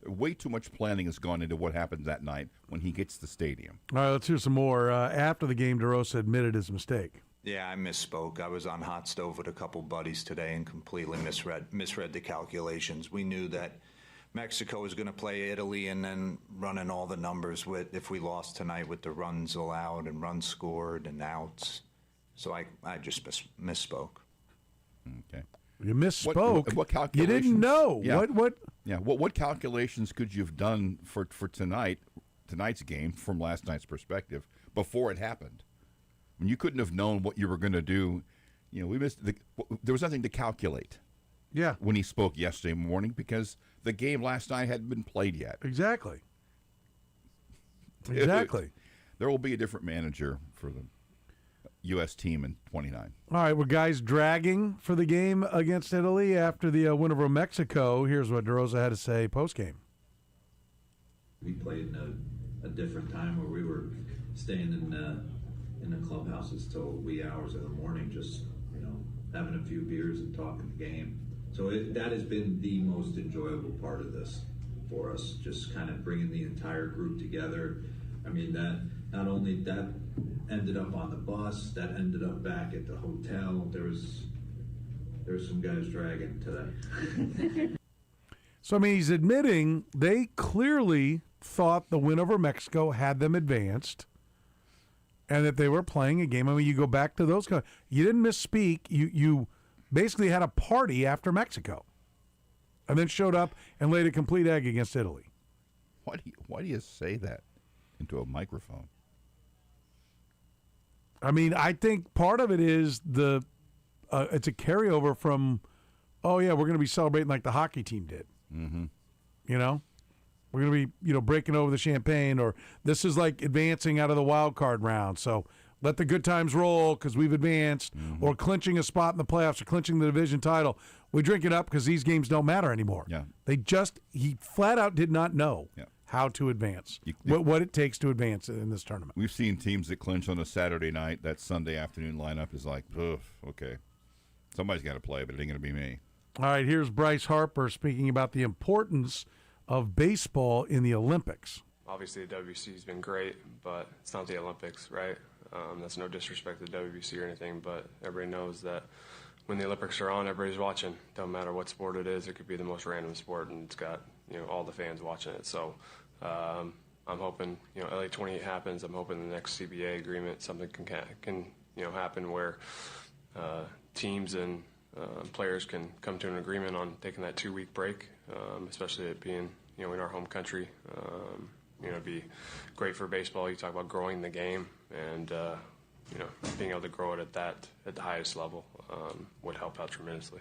Way too much planning has gone into what happened that night when he gets to the stadium. All right, let's hear some more. After the game, DeRosa admitted his mistake. Yeah, I misspoke. I was on hot stove with a couple buddies today and completely misread the calculations. We knew that Mexico was going to play Italy and then running all the numbers with if we lost tonight with the runs allowed and runs scored and outs. So I just misspoke. Okay. You misspoke. What calculations? You didn't know. Yeah. What? Yeah. What calculations could you have done for tonight's game from last night's perspective before it happened? I mean, you couldn't have known what you were going to do. We missed. There was nothing to calculate. Yeah. When he spoke yesterday morning because the game last night hadn't been played yet. Exactly. Exactly. There will be a different manager for the U.S. team in 29. All right, were guys dragging for the game against Italy after the win over Mexico? Here's what DeRosa had to say post-game. We played in a different time where we were staying in the clubhouses till wee hours of the morning, just having a few beers and talking the game. So that has been the most enjoyable part of this for us, just kind of bringing the entire group together. I mean, that not only that ended up on the bus, that ended up back at the hotel. There was some guys dragging today. So, I mean, he's admitting they clearly thought the win over Mexico had them advanced and that they were playing a game. I mean, you go back to those guys. You didn't misspeak. You basically had a party after Mexico and then showed up and laid a complete egg against Italy. Why do you say that into a microphone? I mean, I think part of it is it's a carryover from, oh, yeah, we're going to be celebrating like the hockey team did. Mm-hmm. We're going to be, breaking over the champagne, or this is like advancing out of the wild card round. So let the good times roll because we've advanced, or clinching a spot in the playoffs or clinching the division title. We drink it up because these games don't matter anymore. Yeah. He flat out did not know how to advance, what it takes to advance in this tournament. We've seen teams that clinch on a Saturday night. That Sunday afternoon lineup is like, okay, somebody's got to play, but it ain't going to be me. All right, here's Bryce Harper speaking about the importance of baseball in the Olympics. Obviously, the WBC has been great, but it's not the Olympics, right? That's no disrespect to the WBC or anything, but everybody knows that when the Olympics are on, everybody's watching. Don't matter what sport it is. It could be the most random sport, and it's got all the fans watching it. So I'm hoping LA 28 happens. I'm hoping the next CBA agreement something can happen where teams and players can come to an agreement on taking that 2-week break, especially it being in our home country. It'd be great for baseball. You talk about growing the game, and being able to grow it at the highest level would help out tremendously.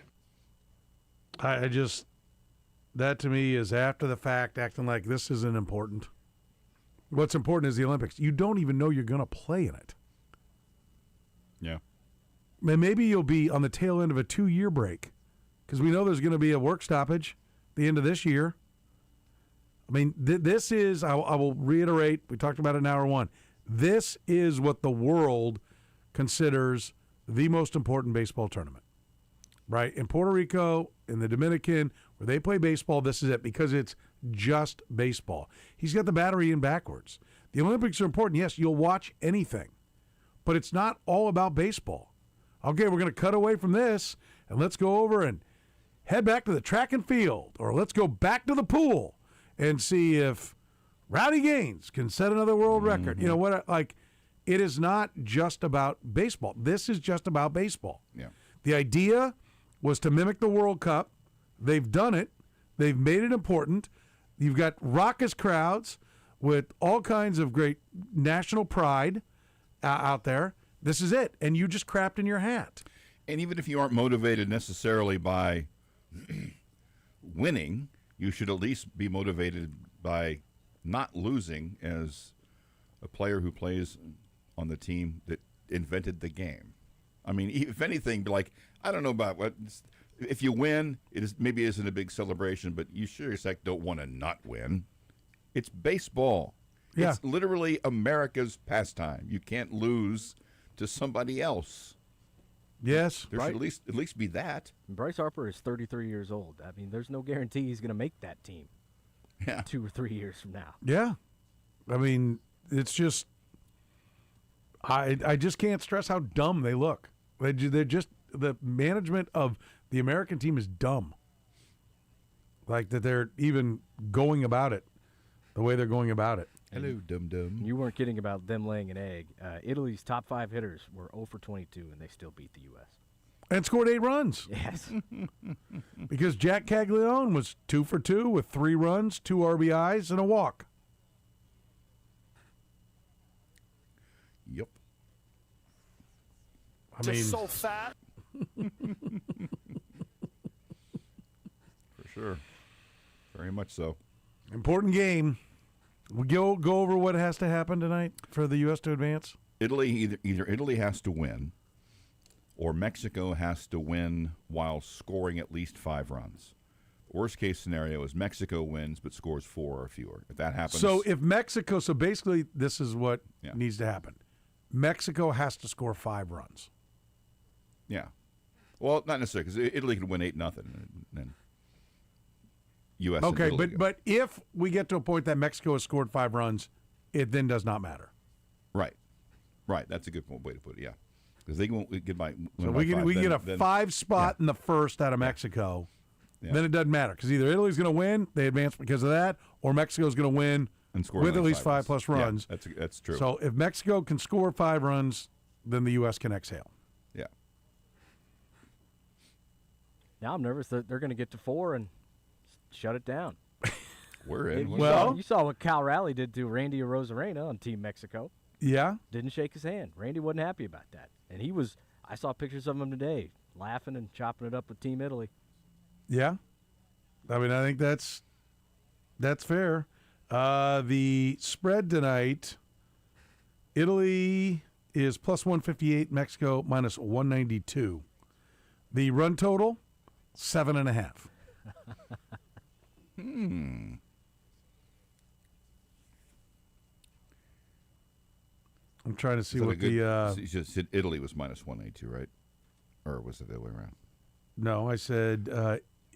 That to me is after the fact, acting like this isn't important. What's important is the Olympics. You don't even know you're going to play in it. Yeah. And maybe you'll be on the tail end of a 2-year break because we know there's going to be a work stoppage at the end of this year. I mean, this is, I will reiterate, we talked about it in hour one. This is what the world considers the most important baseball tournament, right? In Puerto Rico, in the Dominican, where they play baseball, this is it because it's just baseball. He's got the battery in backwards. The Olympics are important. Yes, you'll watch anything, but it's not all about baseball. Okay, we're going to cut away from this, and let's go over and head back to the track and field, or let's go back to the pool and see if Rowdy Gaines can set another world record. You know what? Like, it is not just about baseball. This is just about baseball. Yeah. The idea was to mimic the World Cup. They've done it. They've made it important. You've got raucous crowds with all kinds of great national pride out there. This is it, and you just crapped in your hat. And even if you aren't motivated necessarily by winning, you should at least be motivated by not losing as a player who plays on the team that invented the game. I mean, if anything, like, I don't know about what. If you win, maybe isn't a big celebration, but you sure as heck don't want to not win. It's baseball. Yeah. It's literally America's pastime. You can't lose to somebody else. Yes. There should at least be that. Bryce Harper is 33 years old. I mean, there's no guarantee he's going to make that team 2 or 3 years from now. Yeah. I mean, it's just I just can't stress how dumb they look. They're just, the management of the American team is dumb. Like that they're even going about it the way they're going about it. Hello, dum-dum. You weren't kidding about them laying an egg. Italy's top 5 hitters were 0 for 22, and they still beat the U.S. And scored 8 runs. Yes. Because Jack Caglione was 2 for 2 with 3 runs, 2 RBIs, and a walk. Yep. I mean, so fat. For sure. Very much so. Important game. We go over what has to happen tonight for the U.S. to advance. Italy, either Italy has to win or Mexico has to win while scoring at least 5 runs. Worst case scenario is Mexico wins but scores 4 or fewer. If that happens. So if Mexico, so basically this is what needs to happen. Mexico has to score 5 runs. Yeah. Well, not necessarily, because Italy could win 8-0. And U.S. Okay, and Italy but if we get to a point that Mexico has scored 5 runs, it then does not matter. Right. That's a good way to put it, yeah. Because they won't get by. So we get a 5 spot in the first out of Mexico. Yeah. Then it doesn't matter because either Italy's going to win, they advance because of that, or Mexico's going to win and score with at least 5 runs. plus runs. Yeah, that's true. So if Mexico can score 5 runs, then the U.S. can exhale. Yeah. Now I'm nervous that they're going to get to 4 and shut it down. We're in. You saw what Cal Raleigh did to Randy Arozarena on Team Mexico. Yeah. Didn't shake his hand. Randy wasn't happy about that. And I saw pictures of him today laughing and chopping it up with Team Italy. Yeah. I mean, I think that's fair. The spread tonight, Italy is plus 158, Mexico minus 192. The run total, 7.5. I'm trying to see what you just said Italy was minus 182, right? Or was it the other way around? No, I said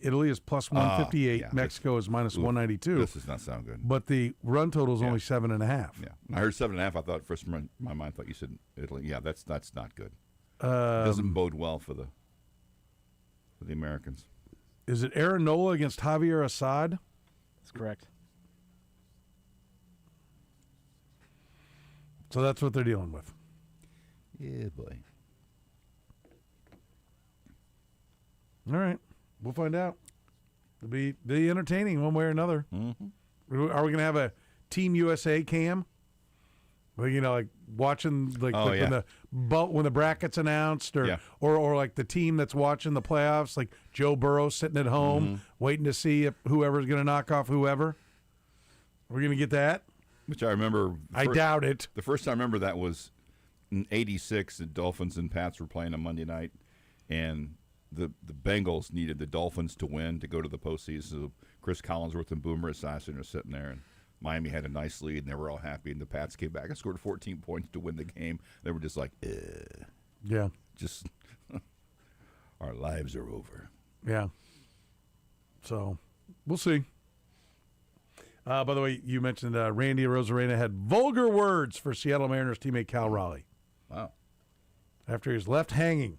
Italy is plus 158. Mexico is minus 192. This does not sound good. But the run total is only 7.5. Yeah, I heard 7.5. I thought first in my mind thought you said Italy. Yeah, that's not good. Doesn't bode well for the Americans. Is it Aaron Nola against Javier Assad? That's correct. So that's what they're dealing with. Yeah, boy. All right. We'll find out. It'll be entertaining one way or another. Mm-hmm. Are we going to have a Team USA cam? Like, like watching when the bracket's announced or like the team that's watching the playoffs, like Joe Burrow sitting at home waiting to see if whoever's going to knock off whoever. We're going to get that? Which I remember. I doubt it. The first time I remember that was in '86. The Dolphins and Pats were playing on Monday night, and the Bengals needed the Dolphins to win to go to the postseason. So Chris Collinsworth and Boomer Esiason are sitting there, and Miami had a nice lead, and they were all happy. And the Pats came back and scored 14 points to win the game. They were just like, yeah, just our lives are over. Yeah. So we'll see. By the way, you mentioned Randy Arozarena had vulgar words for Seattle Mariners teammate Cal Raleigh. Wow. After he was left hanging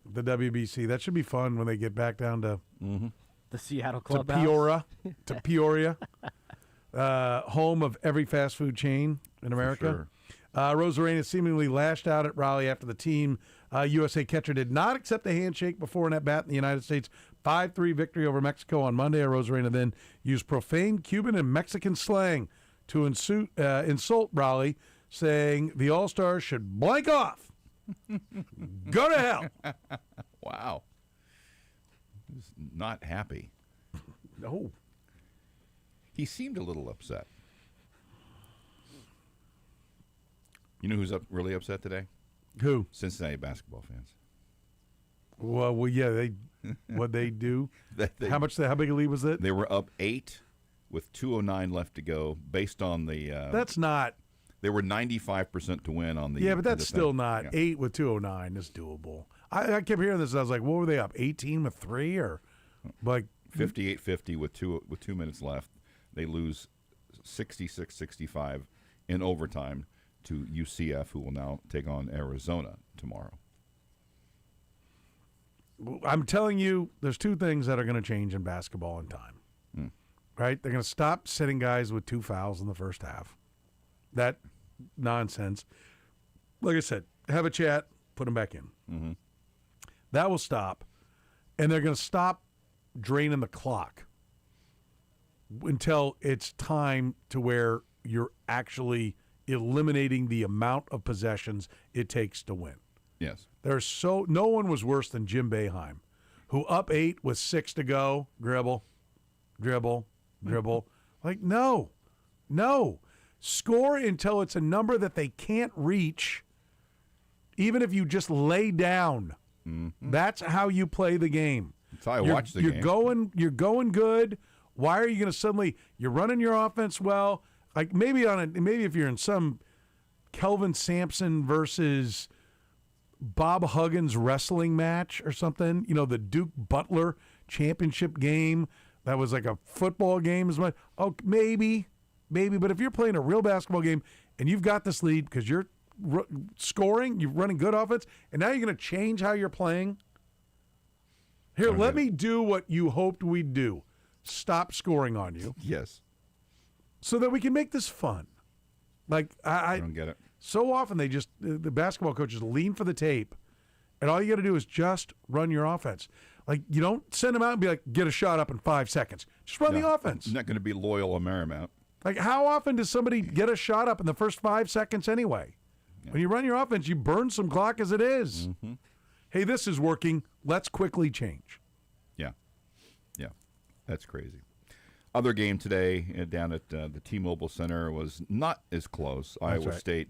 at the WBC. That should be fun when they get back down to the Seattle clubhouse. To Peoria. Home of every fast food chain in America. Sure. Arozarena seemingly lashed out at Raleigh after the Team USA catcher did not accept a handshake before an at-bat in the United States 5-3 victory over Mexico on Monday. Arozarena then used profane Cuban and Mexican slang to insult Raleigh, saying the All-Stars should blank off Go to hell. Wow. He's not happy. No. He seemed a little upset. You know who's really upset today? Who? Cincinnati basketball fans. Well, yeah, what'd they do? How big a lead was it? They were up 8 with 2:09 left to go. Based on the that's not. They were 95% to win on the. Yeah, but that's still not. Yeah. 8 with 2:09 is doable. I kept hearing this. And I was like, what were they up? 18 with 3 or like 58-50 with 2 minutes left. They lose 66-65 in overtime to UCF, who will now take on Arizona tomorrow. I'm telling you, there's 2 things that are going to change in basketball in time. Right? They're going to stop sitting guys with 2 fouls in the first half. That nonsense. Like I said, have a chat, put them back in. Mm-hmm. That will stop. And they're going to stop draining the clock until it's time to where you're actually eliminating the amount of possessions it takes to win. Yes. No one was worse than Jim Boeheim, who up 8 with 6 to go, dribble. Like, no. Score until it's a number that they can't reach, even if you just lay down. Mm-hmm. That's how you play the game. That's how I watch the game. You're going good. Why are you going to suddenly? You're running your offense well. Like maybe if you're in some Kelvin Sampson versus Bob Huggins wrestling match or something. You know, the Duke Butler championship game that was like a football game as much. Oh, maybe. But if you're playing a real basketball game and you've got this lead because you're scoring, you're running good offense, and now you're going to change how you're playing. Here, let me do what you hoped we'd do. Stop scoring on you. Yes. So that we can make this fun. Like I don't get it. So often the basketball coaches lean for the tape, and all you got to do is just run your offense. Like you don't send them out and be like, get a shot up in 5 seconds. Just run the offense. I'm not going to be loyal or Marymount. Like how often does somebody get a shot up in the first 5 seconds anyway? Yeah. When you run your offense, you burn some clock as it is. Mm-hmm. Hey, this is working. Let's quickly change. Yeah, that's crazy. Other game today down at the T-Mobile Center was not as close. That's Iowa right. State,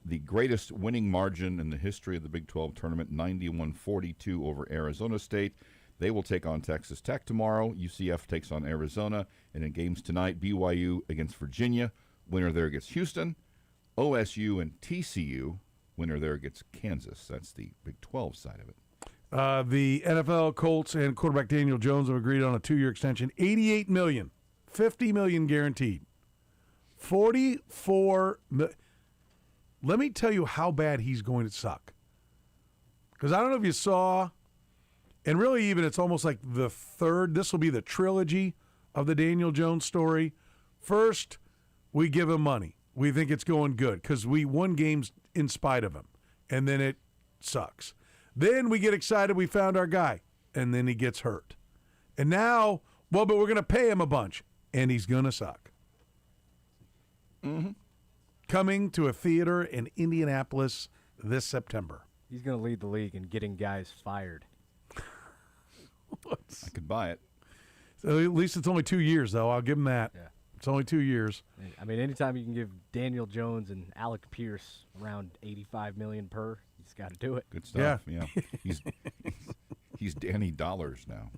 the greatest winning margin in the history of the Big 12 tournament, 91-42 over Arizona State. They will take on Texas Tech tomorrow. UCF takes on Arizona. And in games tonight, BYU against Virginia. Winner there gets Houston. OSU and TCU. Winner there gets Kansas. That's the Big 12 side of it. The NFL Colts and quarterback Daniel Jones have agreed on a 2-year extension. $88 million, $50 million guaranteed. $44 million. Let me tell you how bad he's going to suck. Because I don't know if you saw, and really even it's almost like the third, this will be the trilogy of the Daniel Jones story. First, we give him money. We think it's going good because we won games in spite of him. And then it sucks. Then we get excited we found our guy. And then he gets hurt. And now, but we're going to pay him a bunch. And he's going to suck. Mm-hmm. Coming to a theater in Indianapolis this September. He's going to lead the league in getting guys fired. I could buy it. So at least it's only 2 years, though. I'll give him that. Yeah. It's only 2 years. I mean, anytime you can give Daniel Jones and Alec Pierce around $85 million per, you just got to do it. Good stuff. Yeah. He's Danny Dollars now.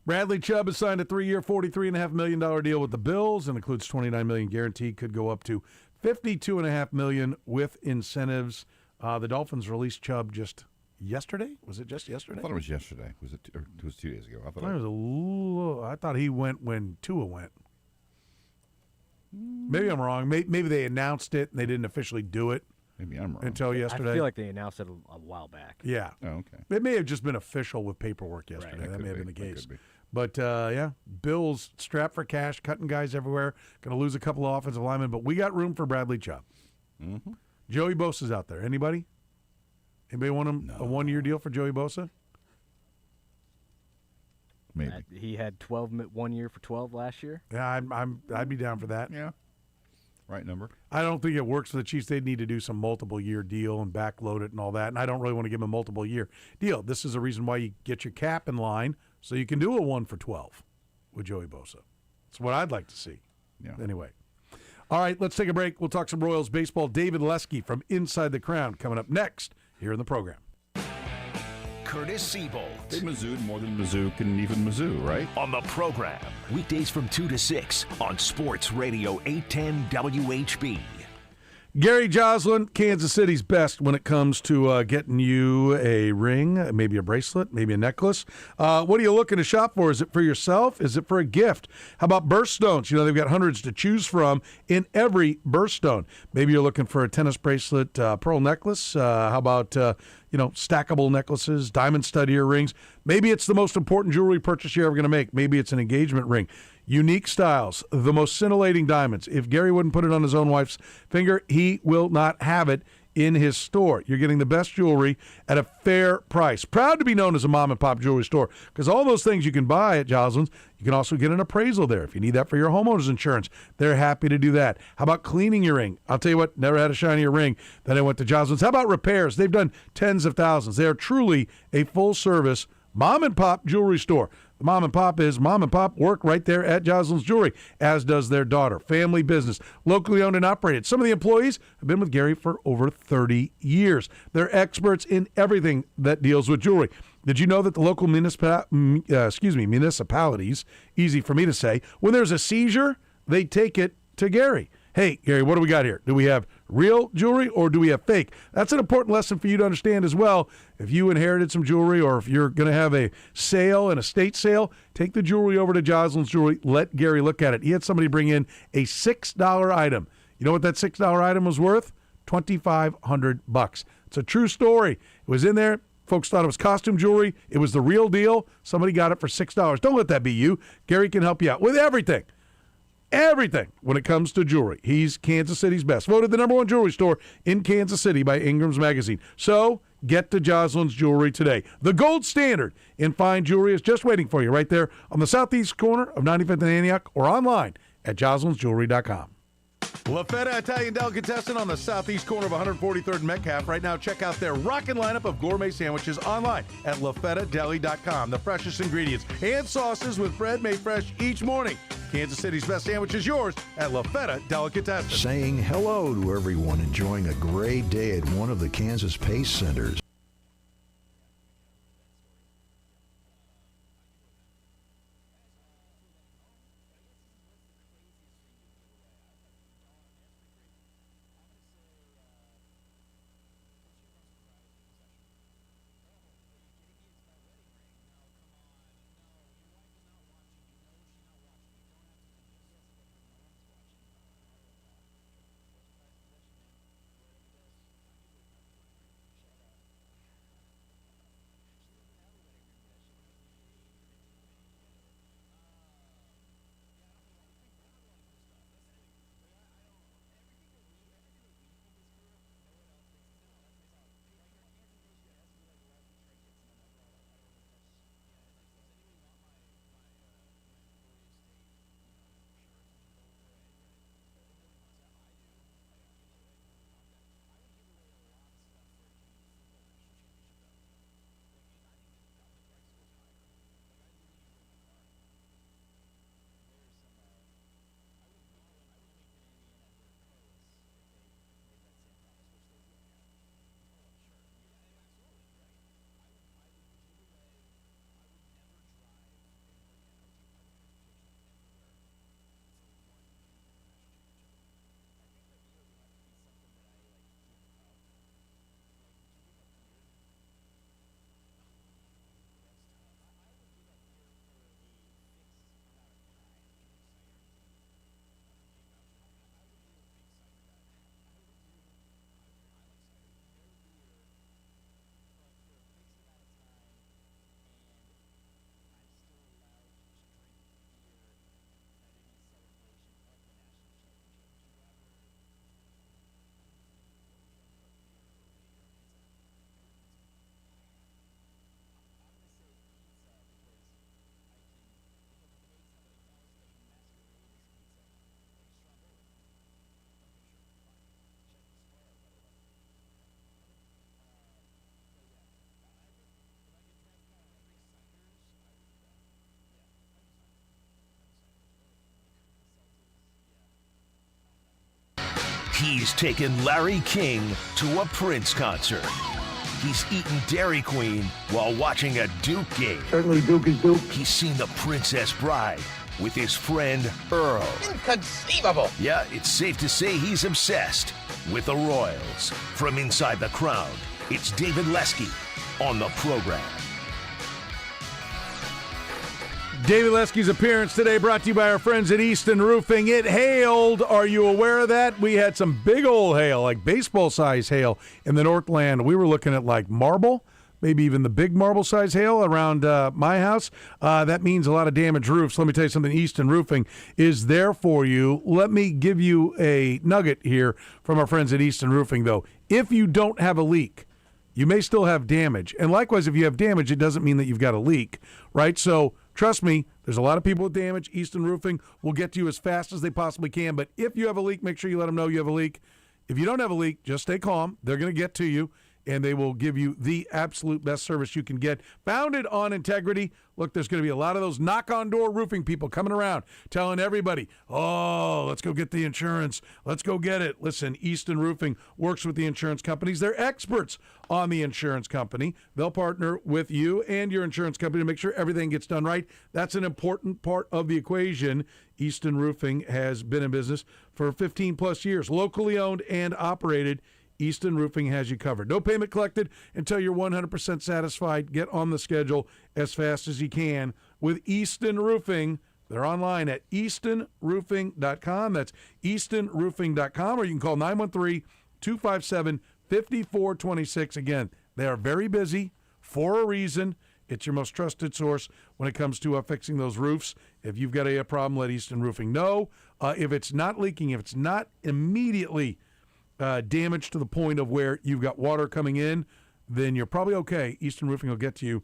Bradley Chubb has signed a 3-year, $43.5 million deal with the Bills and includes $29 million guaranteed. Could go up to $52.5 million with incentives. The Dolphins released Chubb just yesterday. Was it just yesterday? I thought it was yesterday. Was it? Or it was 2 days ago. I thought he went when Tua went. Maybe I'm wrong. Maybe they announced it and they didn't officially do it. Maybe I'm wrong. Until yesterday. I feel like they announced it a while back. Yeah. Oh, okay. It may have just been official with paperwork yesterday. Right. That may have been the case. Be. But, yeah, Bills strapped for cash, cutting guys everywhere. Going to lose a couple of offensive linemen, but we got room for Bradley Chubb. Mm-hmm. Joey Bosa's out there. Anybody want him a 1-year deal for Joey Bosa? Maybe. He had 1 year for 12 last year. Yeah, I'd be down for that. Yeah. right number. I don't think it works for the Chiefs. They'd need to do some multiple-year deal and backload it and all that, and I don't really want to give them a multiple-year deal. This is a reason why you get your cap in line so you can do a 1 for 12 with Joey Bosa. That's what I'd like to see. Yeah. Anyway. All right, let's take a break. We'll talk some Royals baseball. David Lesky from Inside the Crown coming up next here in the program. Kurtis Seaboldt. They Mizzou'd more than Mizzou can even Mizzou, right? On the program, weekdays from 2 to 6 on Sports Radio 810 WHB. Gary Joslin, Kansas City's best when it comes to getting you a ring, maybe a bracelet, maybe a necklace. What are you looking to shop for? Is it for yourself? Is it for a gift? How about birthstones? You know, they've got hundreds to choose from in every birthstone. Maybe you're looking for a tennis bracelet, pearl necklace. How about, stackable necklaces, diamond stud earrings? Maybe it's the most important jewelry purchase you're ever going to make. Maybe it's an engagement ring. Unique styles, the most scintillating diamonds. If Gary wouldn't put it on his own wife's finger, he will not have it in his store. You're getting the best jewelry at a fair price. Proud to be known as a mom-and-pop jewelry store, because all those things you can buy at Joslin's, you can also get an appraisal there. If you need that for your homeowner's insurance, they're happy to do that. How about cleaning your ring? I'll tell you what, never had a shinier ring than I went to Joslin's. How about repairs? They've done tens of thousands. They are truly a full-service mom-and-pop jewelry store. The mom and pop is mom and pop work right there at Joslin's Jewelry, as does their daughter. Family business, locally owned and operated. Some of the employees have been with Gary for over 30 years. They're experts in everything that deals with jewelry. Did you know that the local municipalities, easy for me to say, when there's a seizure, they take it to Gary? Hey, Gary, what do we got here? Do we have real jewelry or do we have fake? That's an important lesson for you to understand as well. If you inherited some jewelry or if you're going to have a sale, an estate sale, take the jewelry over to Joslin's Jewelry. Let Gary look at it. He had somebody bring in a $6 item. You know what that $6 item was worth? $2,500. It's a true story. It was in there. Folks thought it was costume jewelry. It was the real deal. Somebody got it for $6. Don't let that be you. Gary can help you out with everything. Everything when it comes to jewelry. He's Kansas City's best. Voted the #1 jewelry store in Kansas City by Ingram's Magazine. So get to Joslin's Jewelry today. The gold standard in fine jewelry is just waiting for you right there on the southeast corner of 95th and Antioch or online at joslinsjewelry.com. La Feta Italian Delicatessen on the southeast corner of 143rd and Metcalf. Right now, check out their rockin' lineup of gourmet sandwiches online at lafetadeli.com. The freshest ingredients and sauces with bread made fresh each morning. Kansas City's best sandwich is yours at La Feta Delicatessen. Saying hello to everyone enjoying a great day at one of the Kansas Pace Centers. He's taken Larry King to a Prince concert. He's eaten Dairy Queen while watching a Duke game. Certainly Duke is Duke. He's seen The Princess Bride with his friend Earl. Inconceivable. Yeah, it's safe to say he's obsessed with the Royals. From inside the Crown, it's David Lesky on the program. David Lesky's appearance today brought to you by our friends at Easton Roofing. It hailed. Are you aware of that? We had some big old hail, like baseball-size hail in the Northland. We were looking at like marble, maybe even the big marble-size hail around my house. That means a lot of damaged roofs. Let me tell you something. Easton Roofing is there for you. Let me give you a nugget here from our friends at Easton Roofing, though. If you don't have a leak, you may still have damage. And likewise, if you have damage, it doesn't mean that you've got a leak, right? So trust me, there's a lot of people with damage. Easton Roofing will get to you as fast as they possibly can. But if you have a leak, make sure you let them know you have a leak. If you don't have a leak, just stay calm. They're going to get to you, and they will give you the absolute best service you can get. Founded on integrity. Look, there's going to be a lot of those knock-on-door roofing people coming around telling everybody, oh, let's go get the insurance. Let's go get it. Listen, Easton Roofing works with the insurance companies. They're experts on the insurance company. They'll partner with you and your insurance company to make sure everything gets done right. That's an important part of the equation. Easton Roofing has been in business for 15-plus years, locally owned and operated. Easton Roofing has you covered. No payment collected until you're 100% satisfied. Get on the schedule as fast as you can with Easton Roofing. They're online at eastonroofing.com. That's eastonroofing.com, or you can call 913-257-5426. Again, they are very busy for a reason. It's your most trusted source when it comes to fixing those roofs. If you've got a problem, let Easton Roofing know. If it's not leaking, if it's not immediately damage to the point of where you've got water coming in, then you're probably okay. Easton Roofing will get to you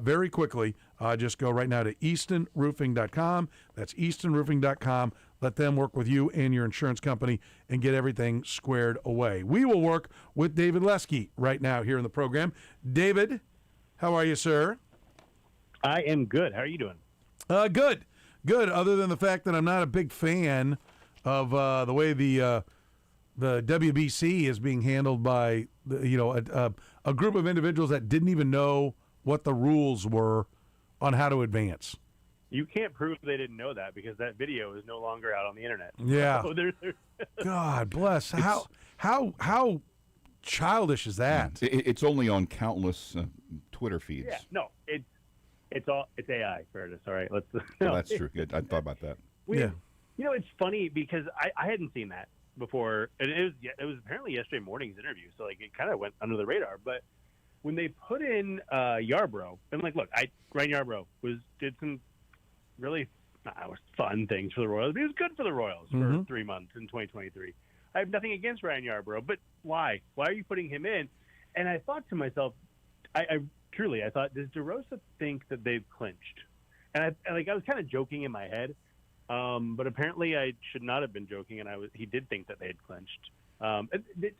very quickly. Just go right now to eastonroofing.com. That's eastonroofing.com. Let them work with you and your insurance company and get everything squared away. We will work with David Lesky right now here in the program. David, how are you, sir? I am good. How are you doing? Good. Other than the fact that I'm not a big fan of the way the WBC is being handled by a group of individuals that didn't even know what the rules were on how to advance. You can't prove they didn't know that because that video is no longer out on the internet. Yeah. So God bless. How childish is that? It's only on countless Twitter feeds. Yeah. No. It's AI, Curtis. All right. Let's. Well, that's true. Good. I thought about that. Yeah. It's funny because I hadn't seen that before, and it was apparently yesterday morning's interview, so like it kind of went under the radar. But when they put in Yarbrough, and like, look, Ryan Yarbrough did some really fun things for the Royals. He was good for the Royals for 3 months in 2023. I have nothing against Ryan Yarbrough, but why? Why are you putting him in? And I thought to myself, I thought, does DeRosa think that they've clinched? And I was kind of joking in my head. But apparently I should not have been joking, and he did think that they had clinched. I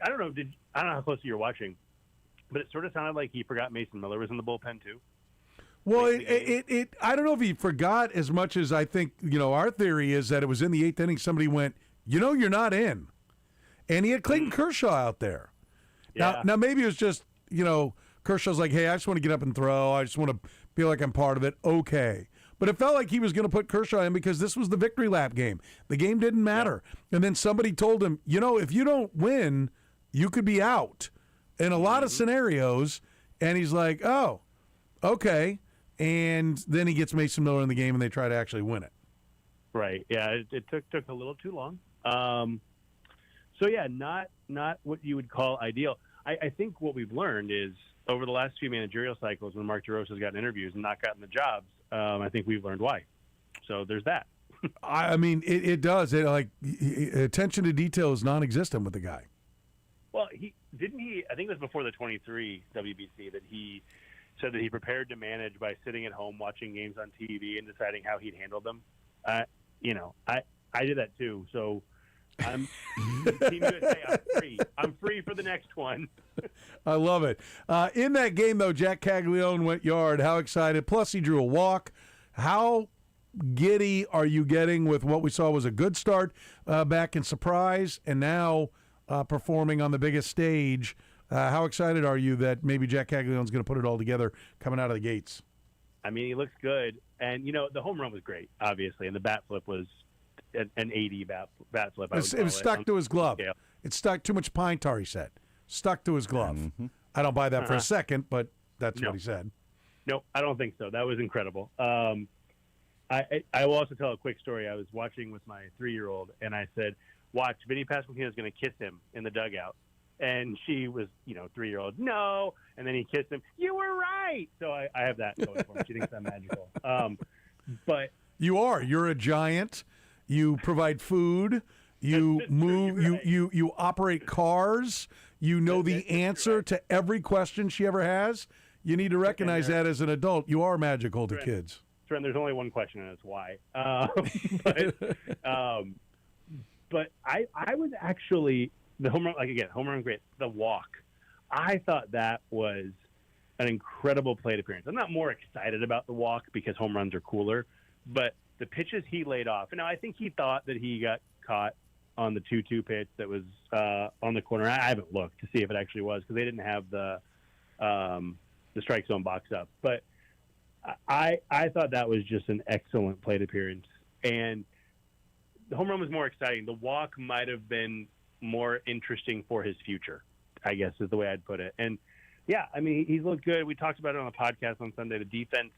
don't know how close you're watching, but it sort of sounded like he forgot Mason Miller was in the bullpen too. Well, I don't know if he forgot as much as I think, our theory is that it was in the 8th inning. Somebody went, you're not in. And he had Clayton Kershaw out there. Yeah. Now maybe it was just, Kershaw's like, hey, I just want to get up and throw. I just want to feel like I'm part of it. Okay. But it felt like he was going to put Kershaw in because this was the victory lap game. The game didn't matter. Yeah. And then somebody told him, if you don't win, you could be out in a lot of scenarios. And he's like, oh, okay. And then he gets Mason Miller in the game, and they try to actually win it. Right. Yeah, it took a little too long. So, yeah, not what you would call ideal. I think what we've learned is over the last few managerial cycles when Mark DeRosa's gotten interviews and not gotten the jobs, I think we've learned why. So there's that. I mean, it does. Attention to detail is non-existent with the guy. Well, I think it was before the 23 WBC that he said that he prepared to manage by sitting at home watching games on TV and deciding how he'd handle them. I did that too. So I'm Team USA. I'm free. I'm free for the next one. I love it. In that game, though, Jack Caglione went yard. How excited. Plus, he drew a walk. How giddy are you getting with what we saw was a good start back in Surprise, and now performing on the biggest stage. How excited are you that maybe Jack Caglianone's going to put it all together coming out of the gates? I mean, he looks good. And, the home run was great, obviously, and the bat flip was an 80 bat flip. It was stuck to his glove. Scale. It stuck too much pine tar, he said. Stuck to his glove. Mm-hmm. I don't buy that for a second, but that's No. what he said. No, I don't think so. That was incredible. I will also tell a quick story. I was watching with my 3-year-old, and I said, watch, Vinny Pasquantino is going to kiss him in the dugout. And she was, 3-year-old, no. And then he kissed him. You were right. So I have that going for me. She thinks I'm magical. But you are. You're a giant. You provide food. You move. Right. You operate cars. You know the answer to every question she ever has. You need to recognize that as an adult. You are magical to kids. Soren, there's only one question, and it's why. But I was actually the home run. Home run great. The walk. I thought that was an incredible plate appearance. I'm not more excited about the walk because home runs are cooler, but the pitches he laid off. And now I think he thought that he got caught on the 2-2 pitch that was on the corner. I haven't looked to see if it actually was because they didn't have the strike zone box up. But I thought that was just an excellent plate appearance. And the home run was more exciting. The walk might have been more interesting for his future, I guess is the way I'd put it. And, yeah, I mean, he's looked good. We talked about it on the podcast on Sunday. The defense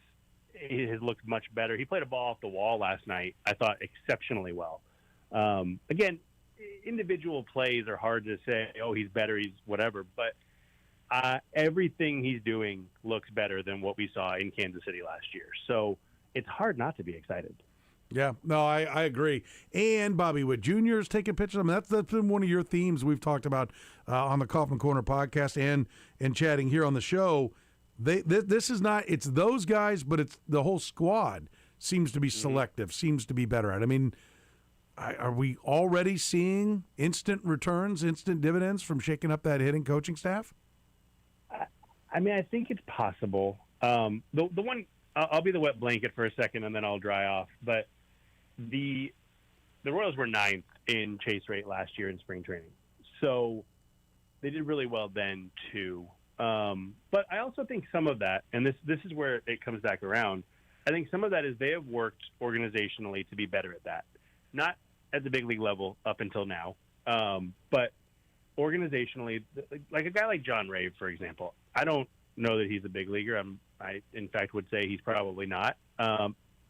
has looked much better. He played a ball off the wall last night, I thought, exceptionally well. Again, individual plays are hard to say, oh, he's better, he's whatever. But everything he's doing looks better than what we saw in Kansas City last year. So it's hard not to be excited. Yeah, no, I agree. And Bobby Witt Jr. is taking pictures. I mean, that's been one of your themes we've talked about on the Kaufman Corner podcast and chatting here on the show. This is not, it's those guys, but it's the whole squad seems to be selective, seems to be better at it. I mean, are we already seeing instant returns, instant dividends from shaking up that hitting coaching staff? I mean, I think it's possible. The one, I'll be the wet blanket for a second and then I'll dry off. But the Royals were 9th in chase rate last year in spring training. So they did really well then too. But I also think some of that, and this is where it comes back around, I think some of that is they have worked organizationally to be better at that. Not at the big league level up until now, but organizationally, like a guy like John Ray, for example, I don't know that he's a big leaguer. I in fact would say he's probably not.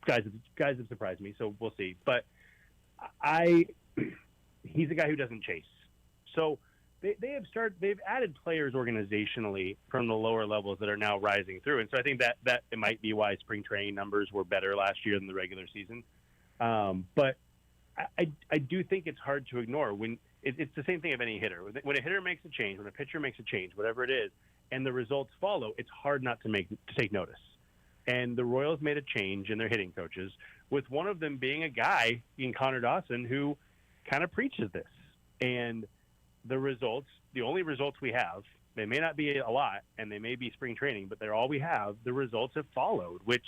Guys have surprised me, so we'll see. But he's a guy who doesn't chase. So they've added players organizationally from the lower levels that are now rising through. And so I think that it might be why spring training numbers were better last year than the regular season. But I do think it's hard to ignore when it's the same thing of any hitter. When a hitter makes a change, when a pitcher makes a change, whatever it is, and the results follow, it's hard not to take notice. And the Royals made a change in their hitting coaches, with one of them being a guy in Connor Dawson who kind of preaches this. And the results, the only results we have, they may not be a lot, and they may be spring training, but they're all we have. The results have followed, which,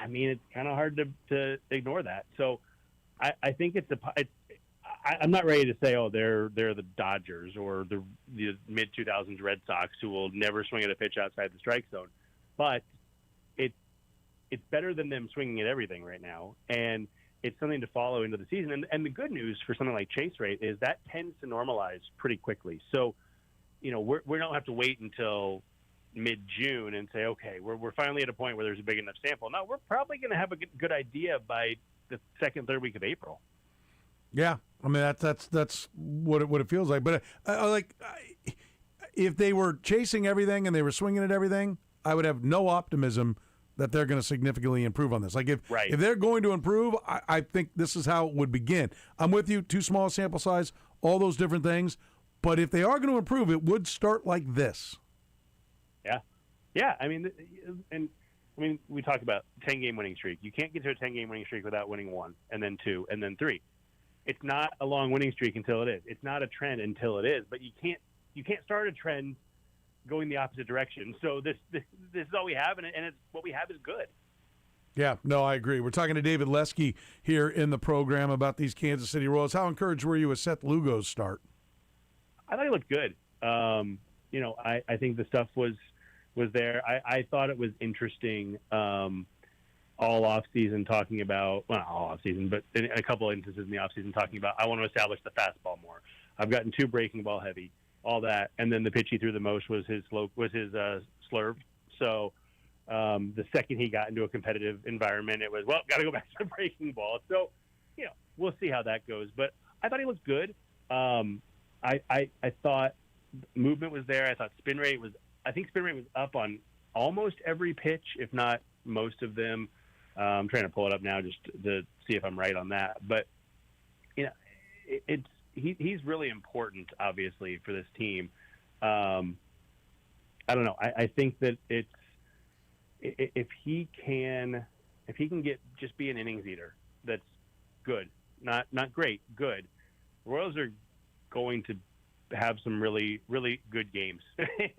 I mean, it's kind of hard to ignore that. So I think I'm not ready to say, oh, they're the Dodgers or the mid-2000s Red Sox who will never swing at a pitch outside the strike zone. But it's better than them swinging at everything right now, and it's something to follow into the season. And the good news for something like chase rate is that tends to normalize pretty quickly. So, we don't have to wait until mid-June and say, okay, we're finally at a point where there's a big enough sample. No, we're probably going to have a good idea by the second, third week of April. Yeah, I mean that's what it feels like. But if they were chasing everything and they were swinging at everything, I would have no optimism that they're going to significantly improve on this. Like if they're going to improve, I think this is how it would begin. I'm with you. Too small sample size, all those different things. But if they are going to improve, it would start like this. Yeah. I mean, we talk about 10-game winning streak. You can't get to a 10-game winning streak without winning 1, and then 2, and then 3. It's not a long winning streak until it is. It's not a trend until it is. But you can't start a trend going the opposite direction. So this is all we have, and it's what we have is good. Yeah, no, I agree. We're talking to David Lesky here in the program about these Kansas City Royals. How encouraged were you with Seth Lugo's start? I thought he looked good. I think the stuff was there. I thought it was interesting all off season talking about, well, not all off season, but in a couple of instances in the off season talking about, I want to establish the fastball more. I've gotten too breaking ball heavy, all that, and then the pitch he threw the most was his slurve. So the second he got into a competitive environment, it was, well, got to go back to the breaking ball. So we'll see how that goes. But I thought he looked good. I thought movement was there. I thought spin rate was up on almost every pitch, if not most of them. I'm trying to pull it up now just to see if I'm right on that. But he's really important, obviously, for this team. I don't know. I think that if he can just be an innings eater, that's good. Not great, good. Royals are going to have some really, really good games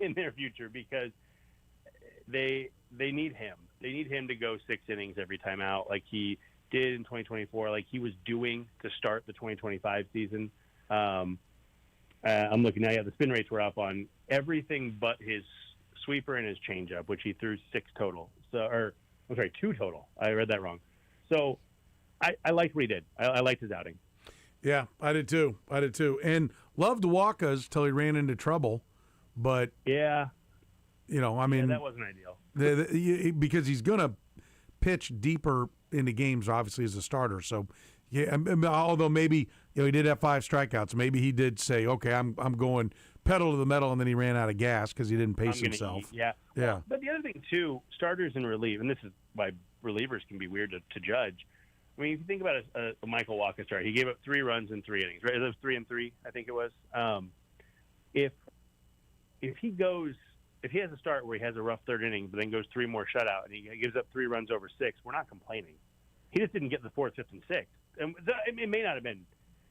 in their future because they need him. They need him to go 6 innings every time out like he did in 2024, like he was doing to start the 2025 season. I'm looking now. Yeah, the spin rates were up on everything but his sweeper and his changeup, which he threw 2 total. I read that wrong. So I liked what he did. I liked his outing. Yeah, I did too. And loved Walker's till he ran into trouble. But yeah, that wasn't ideal. Because he's going to pitch deeper into games, obviously, as a starter. So, yeah, although maybe he did have 5 strikeouts. Maybe he did say, okay, I'm going pedal to the metal, and then he ran out of gas because he didn't pace himself. Yeah. Yeah. But the other thing, too, starters and relief, and this is why relievers can be weird to judge. I mean, if you think about a Michael Wacha start, he gave up 3 runs in 3 innings, right? It was 3 and 3, I think it was. If he has a start where he has a rough 3rd inning, but then goes 3 more shutout and he gives up 3 runs over 6, we're not complaining. He just didn't get the 4th, 5th, and 6th. And it may not have been.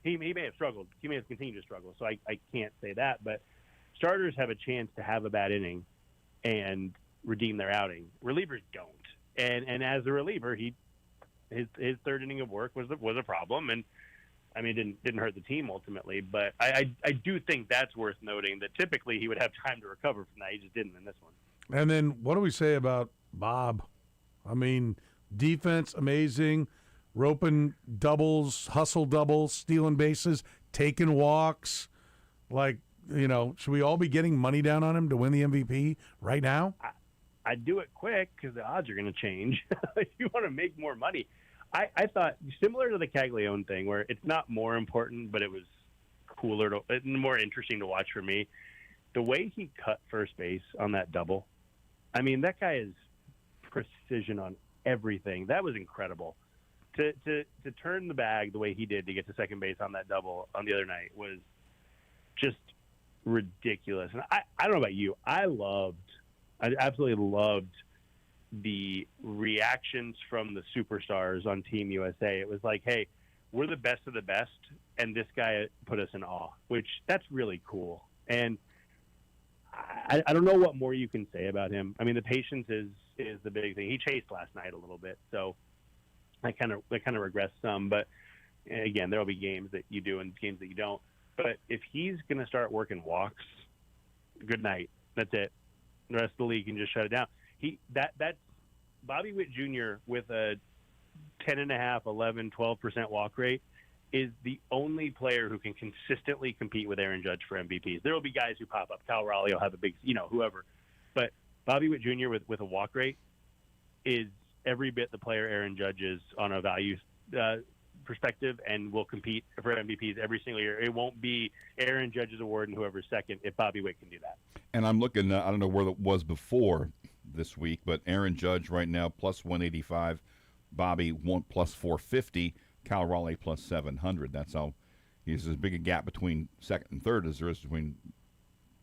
He may have struggled. He may have continued to struggle. So I can't say that. But starters have a chance to have a bad inning and redeem their outing. Relievers don't. And as a reliever, his 3rd inning of work was a problem. And I mean, it didn't hurt the team ultimately, but I do think that's worth noting that typically he would have time to recover from that. He just didn't in this one. And then what do we say about Bob? I mean, defense, amazing, roping doubles, hustle doubles, stealing bases, taking walks. Should we all be getting money down on him to win the MVP right now? I'd do it quick because the odds are going to change. If you want to make more money. I thought similar to the Caglione thing where it's not more important, but it was cooler, more interesting to watch for me. The way he cut first base on that double, I mean, that guy is precision on everything. That was incredible. To turn the bag the way he did to get to second base on that double on the other night was just ridiculous. And I don't know about you. I absolutely loved the reactions from the superstars on Team USA. It was like, hey, we're the best of the best, and this guy put us in awe, which that's really cool. And I don't know what more you can say about him. I mean, the patience is the big thing. He chased last night a little bit, so I kind of regressed some. But again, there will be games that you do and games that you don't. But if he's going to start working walks, good night. That's it. The rest of the league can just shut it down. That's Bobby Witt Jr. with a 10.5, 11, 12% walk rate is the only player who can consistently compete with Aaron Judge for MVPs. There will be guys who pop up. Cal Raleigh will have a big, whoever. But Bobby Witt Jr. with a walk rate is every bit the player Aaron Judge is on a value perspective and will compete for MVPs every single year. It won't be Aaron Judge's award and whoever's second if Bobby Witt can do that. And I'm looking, I don't know where it was before this week, but Aaron Judge right now plus 185, Bobby plus 450, Cal Raleigh plus 700. That's how he's as big a gap between second and third as there is between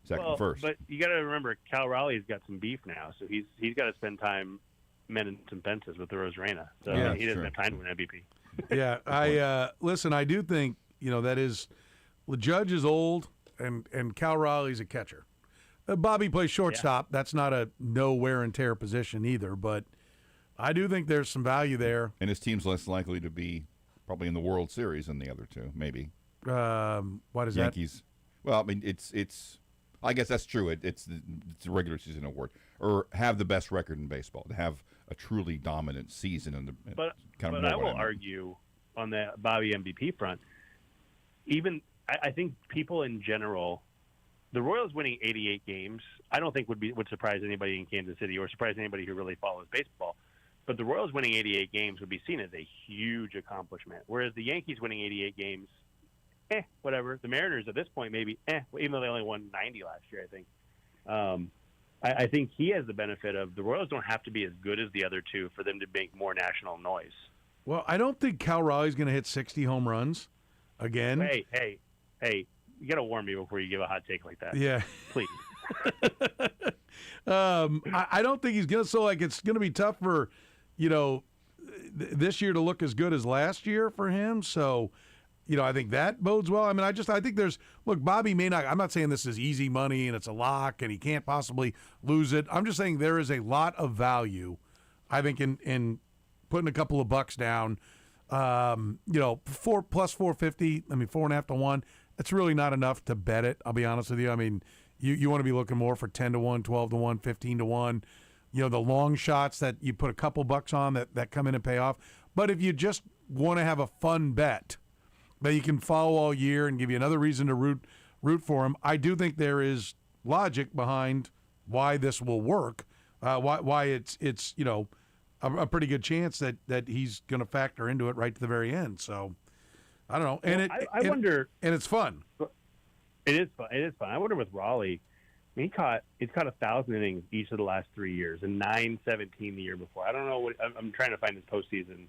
second and first. But you got to remember, Cal Raleigh's got some beef now, so he's got to spend time mending some fences with the Rosarena. So Yeah, he doesn't have time to win MVP. Yeah, I do think that is Judge is old and Cal Raleigh's a catcher. Bobby plays shortstop. Yeah. That's not a no wear and tear position either, but I do think there's some value there. And his team's less likely to be probably in the World Series than the other two, maybe. What is Yankees. that? Well, I mean, it's. I guess that's true. It's a regular season award, or have the best record in baseball, to have a truly dominant season. But I will argue on the Bobby MVP front. Even I think people in general, the Royals winning 88 games, I don't think would surprise anybody in Kansas City or surprise anybody who really follows baseball. But the Royals winning 88 games would be seen as a huge accomplishment, whereas the Yankees winning 88 games, whatever. The Mariners at this point maybe, even though they only won 90 last year, I think. I think he has the benefit of the Royals don't have to be as good as the other two for them to make more national noise. Well, I don't think Cal Raleigh's going to hit 60 home runs again. Hey, you got to warn me before you give a hot take like that. Yeah. Please. I don't think he's going to. So, like, it's going to be tough for, this year to look as good as last year for him. So, I think that bodes well. I mean, I think Bobby may not. I'm not saying this is easy money and it's a lock and he can't possibly lose it. I'm just saying there is a lot of value, I think, in putting a couple of bucks down. 4 plus 450. I mean, 4.5 to 1. It's really not enough to bet it. I'll be honest with you. I mean, you want to be looking more for 10 to 1, 12 to 1, 15 to 1. The long shots that you put a couple bucks on that come in and pay off. But if you just want to have a fun bet that you can follow all year and give you another reason to root for him, I do think there is logic behind why this will work. Why it's a pretty good chance that he's going to factor into it right to the very end. So I don't know. And I wonder. And it's fun. It is fun. It is fun. I wonder with Raleigh. I mean, he's caught 1,000 innings each of the last 3 years and 917 the year before. I don't know I'm trying to find his postseason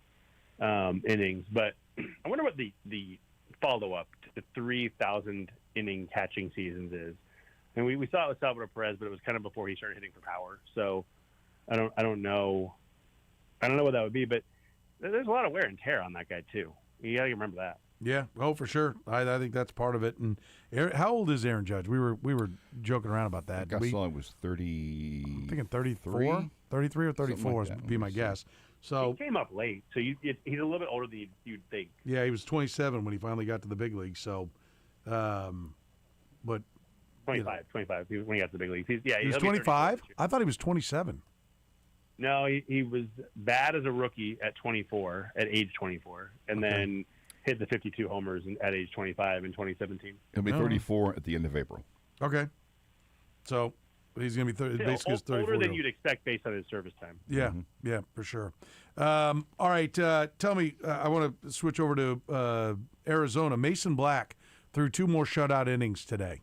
innings, but I wonder what the follow up to the 3,000 inning catching seasons is. And we saw it with Salvador Perez, but it was kind of before he started hitting for power. So I don't know. I don't know what that would be, but there's a lot of wear and tear on that guy too. You got to remember that. Yeah, for sure. I think that's part of it. And how old is Aaron Judge? We were joking around about that. I saw it was 30. I'm thinking 34, 33 or 34 would be my guess. So he came up late, so he's a little bit older than you'd think. Yeah, he was 27 when he finally got to the big league. So, but 25 when he got to the big league. He was 25. I thought he was 27. No, he was bad as a rookie at 24, at age 24, and then hit the 52 homers at age 25 in 2017. He'll be 34 at the end of April. Okay. So he's going to be basically 34. Older than you'd expect based on his service time. Yeah, yeah, for sure. All right, tell me, I want to switch over to Arizona. Mason Black threw 2 more shutout innings today.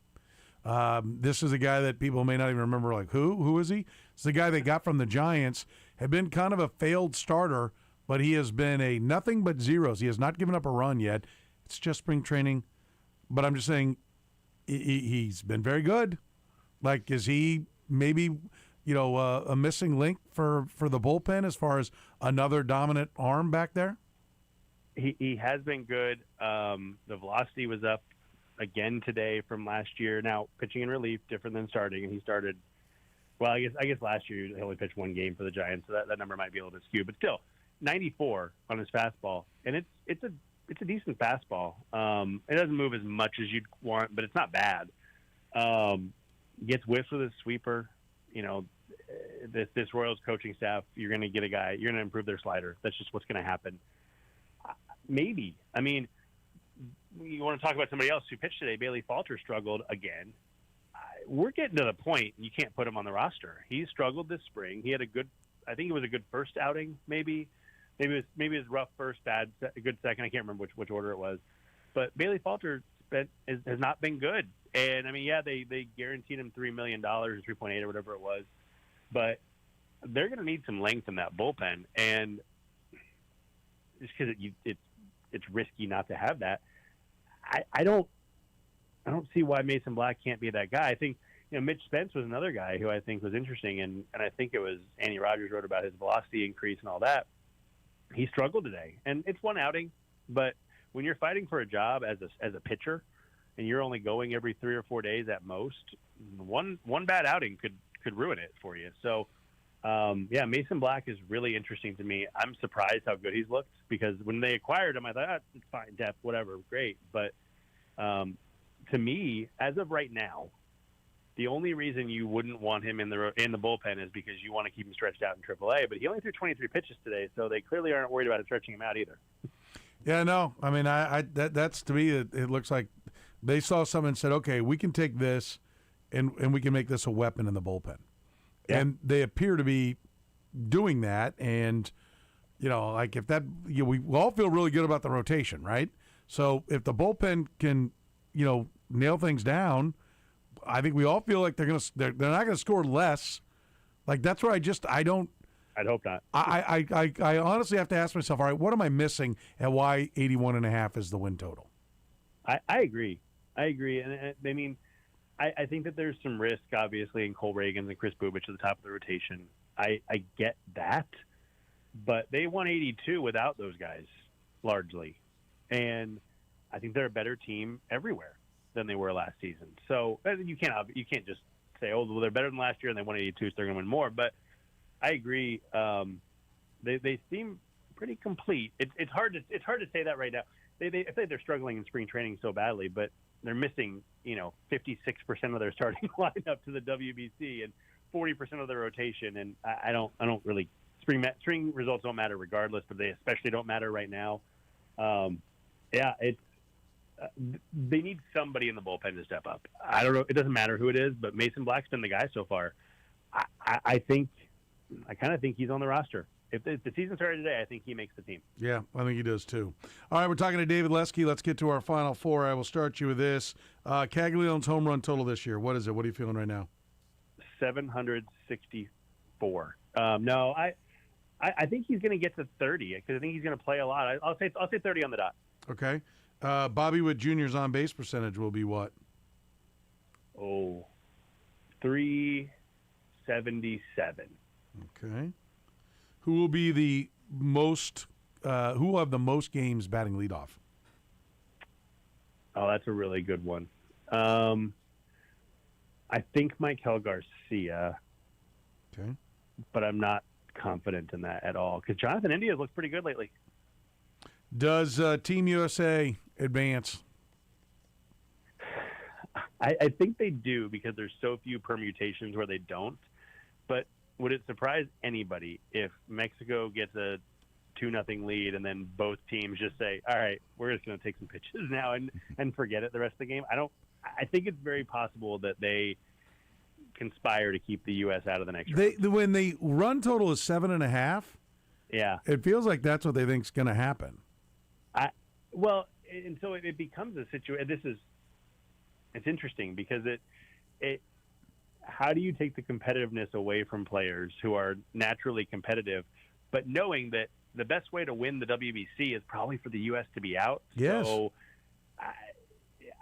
This is a guy that people may not even remember, like, who is he? It's the guy they got from the Giants, had been kind of a failed starter, but he has been a nothing but zeros. He has not given up a run yet. It's just spring training. But I'm just saying he's been very good. Like, is he maybe, a missing link for the bullpen as far as another dominant arm back there? He has been good. The velocity was up again today from last year. Now, pitching in relief, different than starting, and he started, well, I guess last year he only pitched 1 game for the Giants, so that number might be a little bit skewed. But still, 94 on his fastball, and it's a decent fastball. It doesn't move as much as you'd want, but it's not bad. Gets whiffs with his sweeper. This Royals coaching staff, you're going to get a guy, you're going to improve their slider. That's just what's going to happen. Maybe. I mean, you want to talk about somebody else who pitched today. Bailey Falter struggled again. We're getting to the point you can't put him on the roster. He struggled this spring. He had I think it was a good first outing, maybe it was rough first, a good second. I can't remember which order it was. But Bailey Falter has not been good. And I mean, yeah, they guaranteed him $3 million or 3.8 or whatever it was. But they're going to need some length in that bullpen, and just because it's risky not to have that. I don't see why Mason Black can't be that guy. I think Mitch Spence was another guy who I think was interesting, and I think it was Andy Rogers wrote about his velocity increase and all that. He struggled today, and it's one outing, but when you're fighting for a job as a pitcher, and you're only going every 3 or 4 days at most, one bad outing could ruin it for you. So, Mason Black is really interesting to me. I'm surprised how good he's looked, because when they acquired him, I thought, it's fine, depth, whatever, great. But to me, as of right now, the only reason you wouldn't want him in the bullpen is because you want to keep him stretched out in AAA. But he only threw 23 pitches today, so they clearly aren't worried about stretching him out either. Yeah, no. I mean, that's to me, it looks like they saw something and said, okay, we can take this and we can make this a weapon in the bullpen. Yeah. And they appear to be doing that. And, like if that, we all feel really good about the rotation, right? So if the bullpen can, nail things down, I think we all feel like they're not going to score less. Like that's where I'd hope not. I honestly have to ask myself, all right, what am I missing and why 81.5 is the win total? I agree. And I mean, I think that there's some risk, obviously, in Cole Reagans and Chris Bubich at the top of the rotation. I get that, but they won 82 without those guys, largely. And I think they're a better team everywhere than they were last season. So you can't just say, oh, well, they're better than last year and they won 82, so they're going to win more. But I agree. They seem pretty complete. It's hard to say that right now. I think they're struggling in spring training so badly, but they're missing 56% of their starting lineup to the WBC and 40% of their rotation. And I don't really spring results don't matter regardless, but they especially don't matter right now. They need somebody in the bullpen to step up. I don't know. It doesn't matter who it is, but Mason Black's been the guy so far. I kind of think he's on the roster. If the season started today, I think he makes the team. Yeah, I think he does too. All right, we're talking to David Lesky. Let's get to our final four. I will start you with this. Caglianone's home run total this year. What is it? What are you feeling right now? 764. No, I think he's going to get to 30 because I think he's going to play a lot. I'll say 30 on the dot. Okay. Bobby Witt Jr.'s on-base percentage will be what? 377. Okay. Who will be the most? Who will have the most games batting leadoff? Oh, that's a really good one. I think Michael Garcia. Okay. But I'm not confident in that at all because Jonathan India looks pretty good lately. Does Team USA advance? I think they do because there's so few permutations where they don't. But would it surprise anybody if Mexico gets a 2-0 lead and then both teams just say, all right, we're just going to take some pitches now and forget it the rest of the game? I think it's very possible that they conspire to keep the U.S. out of the next round. When the run total is 7.5, yeah, it feels like that's what they think is going to happen. And so it becomes a situation. It's interesting because it how do you take the competitiveness away from players who are naturally competitive, but knowing that the best way to win the WBC is probably for the U.S. to be out? Yes. So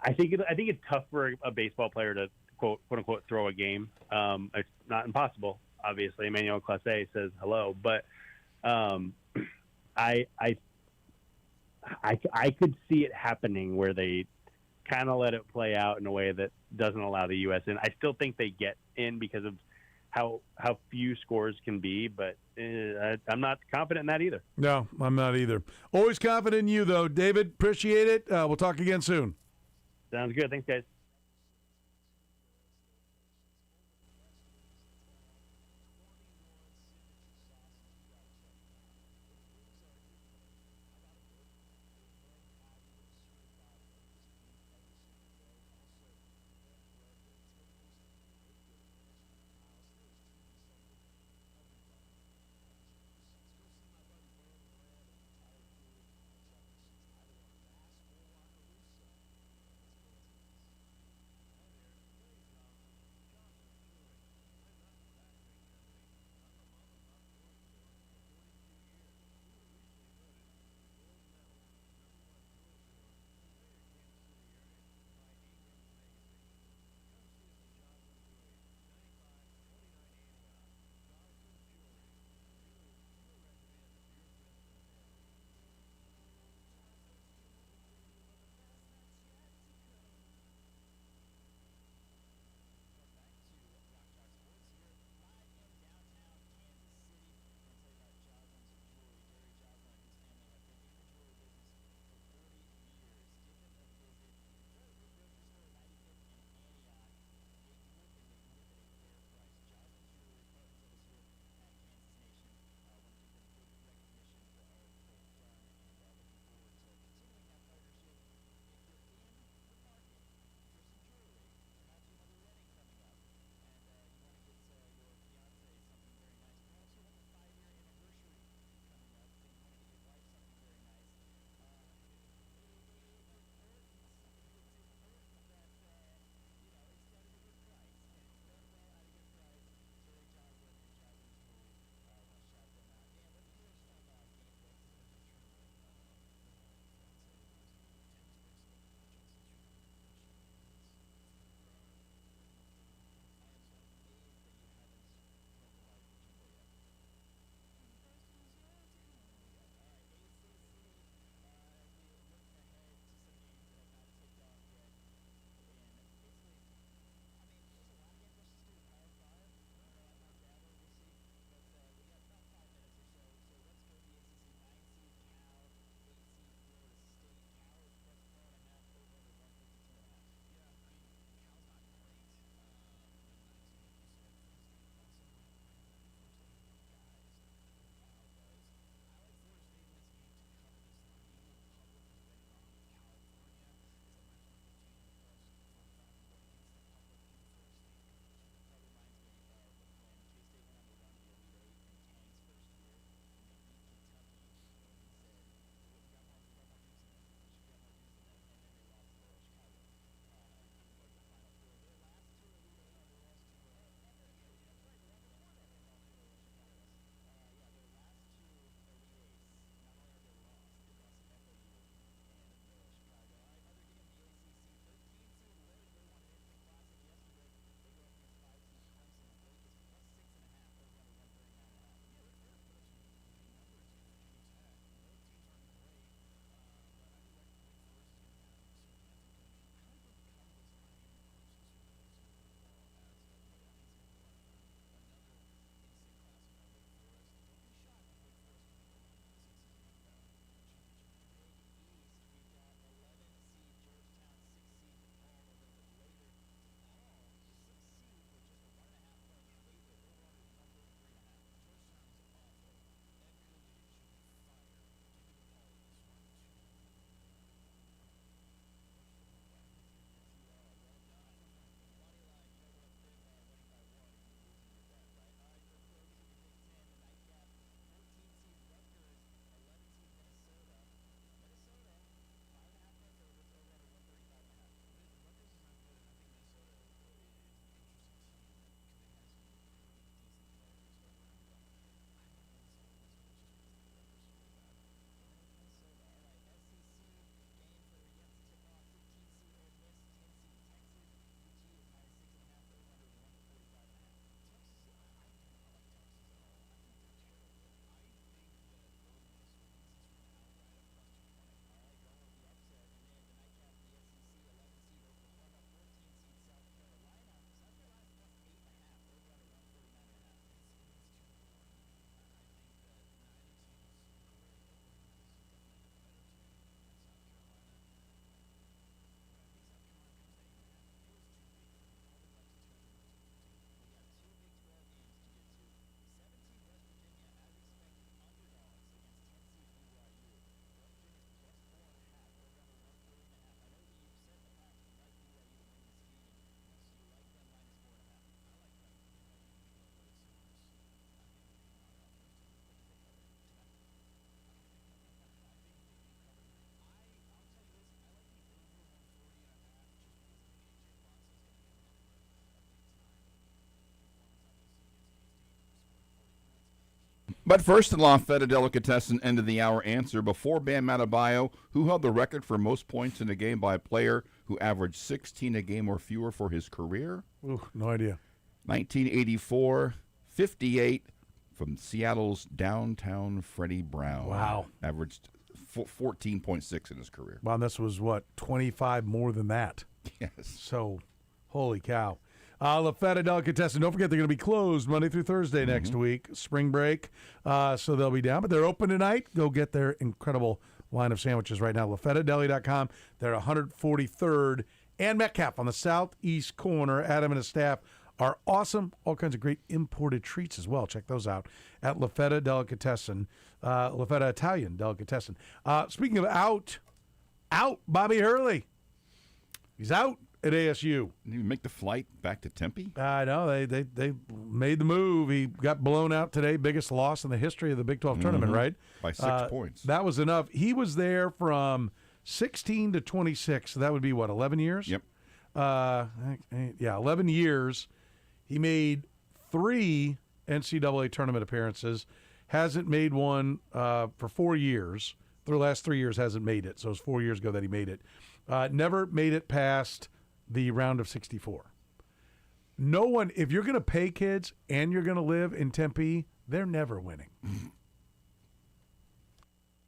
I think it's tough for a baseball player to quote unquote throw a game. It's not impossible, obviously. Emmanuel Clase says hello, but I could see it happening where they kind of let it play out in a way that doesn't allow the U.S. in. I still think they get in because of how few scores can be, but I'm not confident in that either. No, I'm not either. Always confident in you, though. David, appreciate it. We'll talk again soon. Sounds good. Thanks, guys. But first, the La Feta Delicatessen end of the hour answer. Before Bam Adebayo, who held the record for most points in a game by a player who averaged 16 a game or fewer for his career? Ooh, no idea. 1984, 58 from Seattle's downtown Freddie Brown. Wow. Averaged 14.6 in his career. Wow, and this was, 25 more than that? Yes. So, holy cow. La Feta Delicatessen, don't forget they're going to be closed Monday through Thursday next week, spring break, so they'll be down. But they're open tonight. Go get their incredible line of sandwiches right now. LaFetaDeli.com. They're 143rd and Metcalf on the southeast corner. Adam and his staff are awesome. All kinds of great imported treats as well. Check those out at La Feta Delicatessen, La Feta Italian Delicatessen. Speaking of out, Bobby Hurley. He's out at ASU. Did he make the flight back to Tempe? I know. They made the move. He got blown out today. Biggest loss in the history of the Big 12 tournament, right? By 6 points. That was enough. He was there from 16 to 26. So that would be, 11 years? Yep. 11 years. He made 3 NCAA tournament appearances. Hasn't made one for 4 years. The last 3 years hasn't made it. So it was 4 years ago that he made it. Never made it past the round of 64. No one, if you're going to pay kids and you're going to live in Tempe, they're never winning.